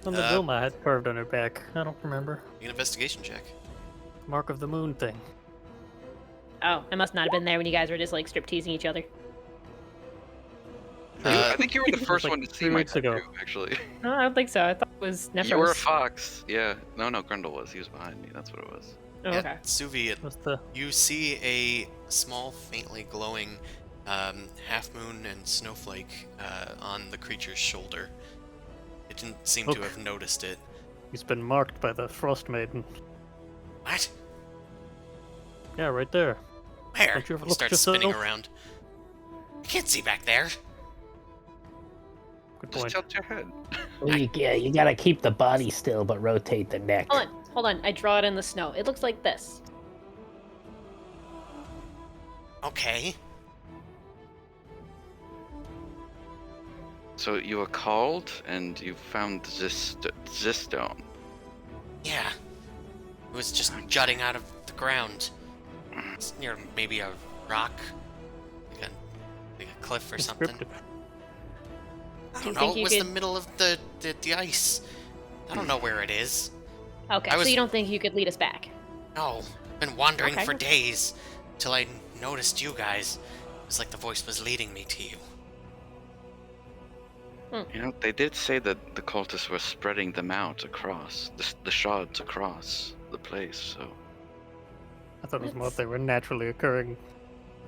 S4: On the Vilma had carved on her back. I don't remember.
S1: An investigation check.
S4: Mark of the moon thing.
S2: Oh, I must not have been there when you guys were just like strip teasing each other.
S3: I think you were the first
S4: like
S3: one to see
S4: 3
S3: my
S4: weeks ago.
S3: tattoo, actually.
S2: No, I don't think so. I thought it was Nephros.
S3: You were a fox. Yeah. No, Grundle was. He was behind me. That's what it was.
S2: Oh,
S1: Yeah,
S2: okay.
S1: Suvi,
S4: What's the
S1: you see a small, faintly glowing half moon and snowflake on the creature's shoulder. It didn't seem
S4: Look.
S1: to have noticed it.
S4: He's been marked by the Frostmaiden.
S1: What?
S4: Yeah, right there.
S1: Where?
S4: Don't you ever
S1: He
S4: look at
S1: starts spinning
S4: yourself?
S1: around. I can't see back there.
S4: Good
S3: Just
S4: point.
S3: tilt your head.
S5: Well, you gotta keep the body still, but rotate the neck.
S2: Hold on. I draw it in the snow. It looks like this.
S1: Okay.
S3: So you were called, and you found this stone.
S1: Yeah. It was just jutting out of the ground. It's near maybe a rock, like a cliff or something.
S4: Descriptive.
S1: I
S2: Do you
S1: don't know.
S2: think
S1: It
S2: you
S1: was the
S2: could-
S1: middle of the ice. I don't know where it is.
S2: Okay,
S1: I
S2: so
S1: was-
S2: you don't think you could lead us back?
S1: No, I've been wandering
S2: Okay.
S1: for days till I noticed you guys. It was like the voice was leading me to you.
S3: You know, they did say that the cultists were spreading them out across the shards across the place. So
S4: I thought it was more if they were naturally occurring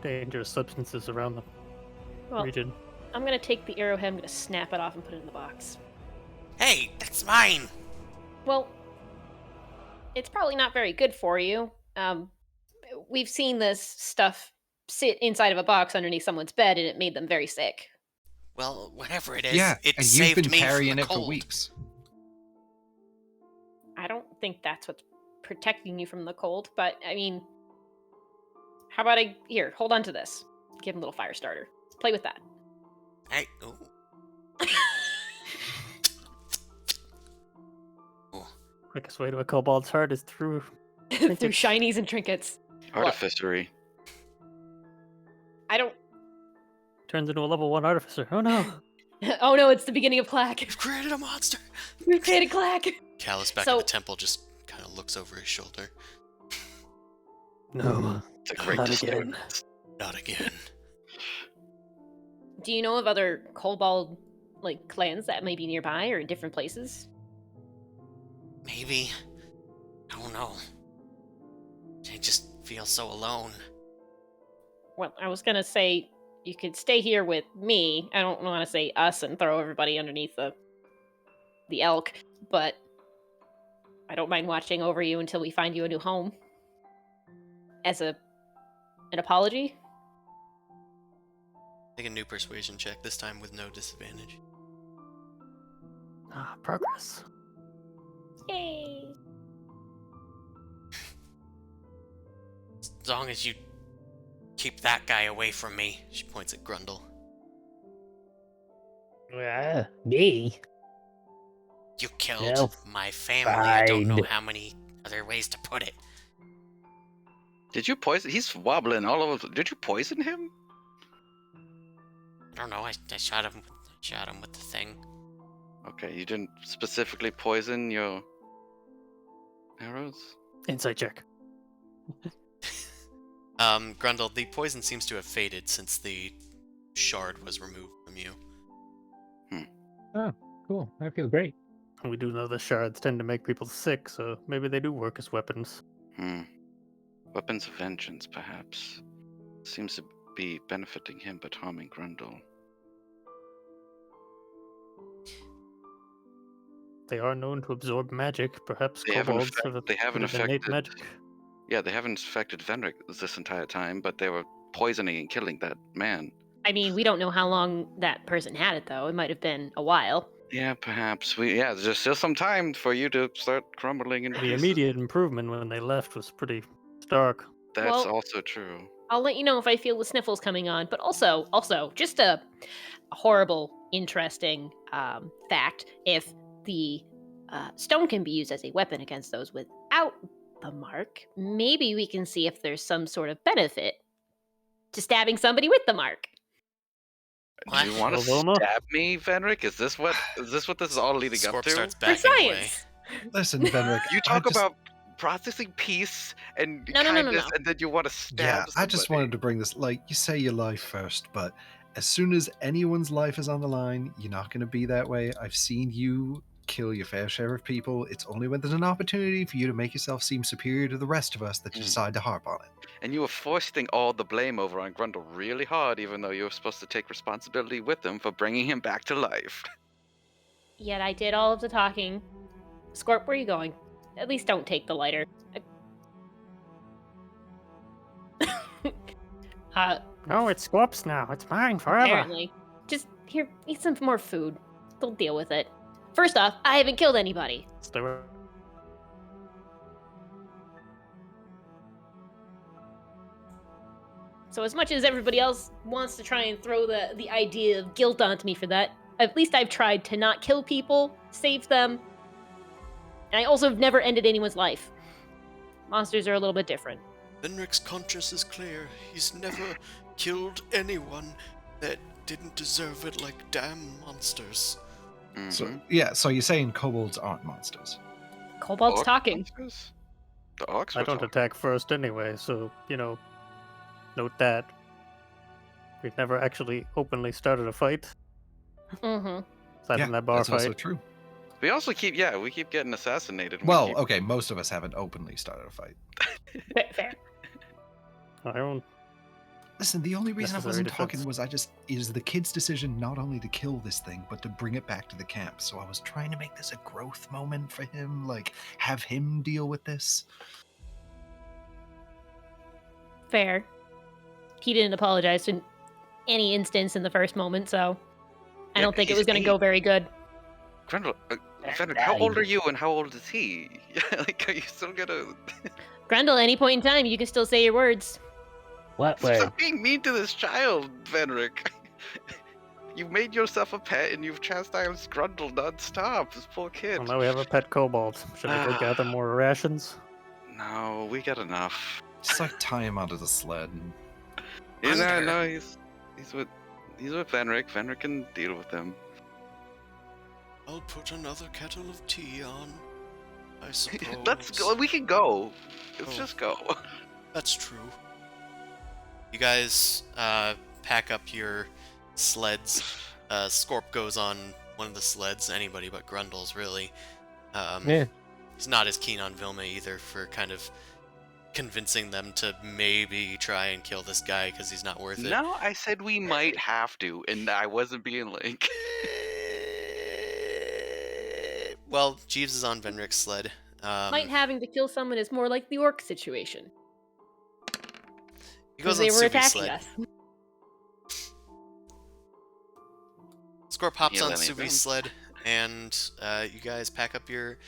S4: dangerous substances around the
S2: Well,
S4: region.
S2: I'm gonna take the arrowhead, I'm gonna snap it off and put it in the box.
S1: Hey, that's mine!
S2: Well, it's probably not very good for you. We've seen this stuff sit inside of a box underneath someone's bed, and it made them very sick.
S1: Well, whatever it is,
S7: Yeah,
S1: it
S7: and you've
S1: saved
S7: been
S1: me
S7: carrying
S1: from the
S7: it
S1: cold.
S7: for weeks.
S2: I don't think that's what's protecting you from the cold, but I mean, how about here, hold on to this. Give him a little fire starter. Play with that.
S1: Hey, ooh.
S4: Quickest way to a kobold's heart is through.
S2: Through shinies and trinkets.
S3: artificery.
S2: I don't.
S4: Turns into a level 1 artificer. Oh no!
S2: Oh no, it's the beginning of Clack.
S1: You've created a monster!
S2: We created Clack.
S1: Callus back
S2: So-
S1: at the temple just kind of looks over his shoulder.
S4: No.
S3: It's a great
S4: Not
S3: discernment.
S4: again.
S1: Not again.
S2: Do you know of other kobold like clans that may be nearby or in different places?
S1: Maybe. I don't know. I just feel so alone.
S2: Well, I was gonna say you could stay here with me. I don't want to say us and throw everybody underneath the elk, but I don't mind watching over you until we find you a new home. As an apology.
S1: Make a new persuasion check, this time with no disadvantage.
S4: Ah, progress.
S2: Yay!
S1: As long as you keep that guy away from me, she points at Grundle.
S5: Me?
S1: You killed
S5: Well,
S1: my family. I don't know
S5: fine.
S1: how many other ways to put it.
S3: Did you poison? He's wobbling all over. Did you poison him?
S1: I don't know. I shot him. Shot him with the thing.
S3: Okay, you didn't specifically poison your arrows.
S4: Insight check.
S1: Grundle, the poison seems to have faded since the shard was removed from you.
S8: Oh, cool. I feel great.
S4: We do know the shards tend to make people sick, so maybe they do work as weapons.
S3: Weapons of vengeance, perhaps. Seems to be benefiting him but harming Grundle.
S4: They are known to absorb magic. Perhaps
S3: They haven't
S4: kobolds have a
S3: they haven't
S4: bit of innate
S3: affected.
S4: magic.
S3: Yeah, they haven't affected Venric this entire time, but they were poisoning and killing that man.
S2: I mean, we don't know how long that person had it, though. It might have been a while.
S3: Yeah, perhaps. There's still some time for you to start crumbling in
S4: The
S3: pieces.
S4: immediate improvement when they left was pretty stark.
S3: That's
S2: Well-
S3: also true.
S2: I'll let you know if I feel the sniffles coming on. But also, just a horrible, interesting fact: if the stone can be used as a weapon against those without the mark, maybe we can see if there's some sort of benefit to stabbing somebody with the mark.
S3: Do you want to
S4: Well, Vilma?
S3: stab me, Venric? Is this what this is all leading
S1: Scorp
S3: up to?
S1: starts
S2: For
S1: backing away.
S2: science.
S7: Listen, Venric.
S3: You
S7: I
S3: talk
S7: just-
S3: about processing peace and
S2: No,
S3: kindness,
S2: no.
S3: and then you want to stab
S7: Yeah,
S3: somebody.
S7: I just wanted to bring this. Like, you say your life first, but as soon as anyone's life is on the line, you're not going to be that way. I've seen you kill your fair share of people. It's only when there's an opportunity for you to make yourself seem superior to the rest of us that you decide to harp on it.
S3: And you were foisting all the blame over on Grundle really hard, even though you were supposed to take responsibility with him for bringing him back to life.
S2: Yet I did all of the talking. Scorp, where are you going? At least don't take the lighter.
S4: No, it's Scorp's now. It's mine forever.
S2: Apparently. Just here, eat some more food. They'll deal with it. First off, I haven't killed anybody.
S4: Stay with-
S2: So as much as everybody else wants to try and throw the idea of guilt onto me for that, at least I've tried to not kill people, save them. And I also have never ended anyone's life. Monsters are a little bit different.
S1: Venric's conscience is clear. He's never killed anyone that didn't deserve it, like damn monsters.
S7: So
S3: Mhm.
S7: yeah, so you're saying kobolds aren't monsters?
S2: Kobold's
S3: Orc
S2: talking.
S3: monsters? The orcs
S4: I
S3: were
S4: don't
S3: talking.
S4: attack first anyway, so, note that. We've never actually openly started a fight,
S2: Mm-hmm.
S4: aside
S7: yeah,
S4: from that bar
S7: that's also
S4: fight.
S7: true.
S3: We also keep getting assassinated. and
S7: Well,
S3: we keep-
S7: okay, most of us haven't openly started a fight.
S2: Fair.
S4: I don't.
S7: Listen, the only reason I
S4: Necessary
S7: wasn't
S4: defense.
S7: talking was is the kid's decision not only to kill this thing, but to bring it back to the camp. So I was trying to make this a growth moment for him, like have him deal with this.
S2: Fair. He didn't apologize in any instance in the first moment, so I
S3: Yeah,
S2: don't think it
S3: he's
S2: was going to go
S3: 8.
S2: very good.
S3: Grundle, Venric, how old are you and how old is he? Like, are you still gonna...
S2: Grendel, any point in time, you can still say your words.
S5: What word?
S3: Stop being mean to this child, Venric. You made yourself a pet and you've chastised Grundle non-stop. This poor kid.
S4: Well, now we have a pet kobold. Should I go gather more rations?
S3: No, we got enough.
S7: Just like tie him onto the sled. And...
S3: No, he's with Venric. Venric can deal with him.
S1: I'll put another kettle of tea on, I suppose.
S3: Let's go. We can go. Let's
S1: Oh.
S3: just go.
S1: That's true. You guys pack up your sleds. Scorp goes on one of the sleds. Anybody but Grundle's, really.
S8: Yeah.
S1: He's not as keen on Vilma either for kind of convincing them to maybe try and kill this guy because he's not worth it.
S3: No, I said we might have to, and I wasn't being like.
S1: Well, Jeeves is on Venric's sled.
S2: Might having to kill someone is more like the orc situation.
S1: He
S2: Because
S1: goes on
S2: they were
S1: Suvi's
S2: attacking
S1: sled.
S2: us.
S1: Scorp hops
S3: Heal
S1: on
S3: any of them.
S1: Suvi's sled, and you guys pack up your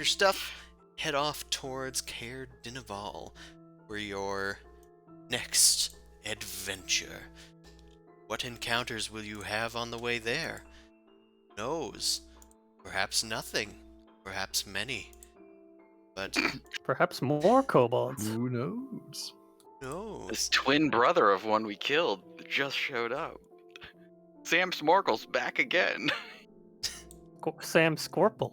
S1: stuff, head off towards Caer Dineval for your next adventure. What encounters will you have on the way there? Who knows? Perhaps nothing. Perhaps many. But
S4: Perhaps more kobolds.
S7: Who knows?
S1: who
S3: This
S1: knows?
S3: twin brother of one we killed just showed up. Sam Smorkle's back again.
S4: Sam Scorple.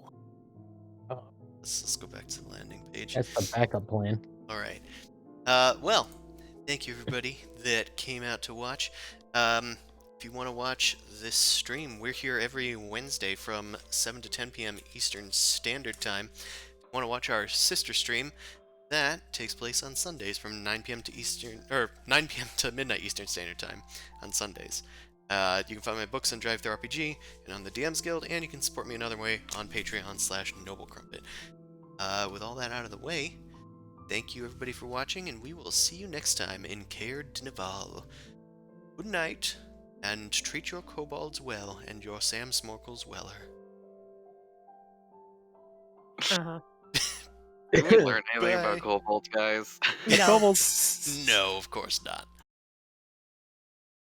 S1: Let's go back to the landing page.
S8: That's the backup plan.
S1: All right. Well, thank you everybody that came out to watch. If you want to watch this stream, we're here every Wednesday from 7 to 10 p.m. Eastern Standard Time. If you want to watch our sister stream, that takes place on Sundays from 9 p.m. to midnight Eastern Standard Time on Sundays. You can find my books on Drive Through RPG and on the DM's Guild, and you can support me another way on Patreon/NobleCrumpet. With all that out of the way, thank you everybody for watching, and we will see you next time in Caer Dineval. Good night, and treat your kobolds well, and your Sam Smorkles weller.
S2: Uh-huh.
S3: Did we learn anything
S1: Bye.
S3: about kobolds, guys?
S2: No.
S4: Kobolds.
S1: No, of course not.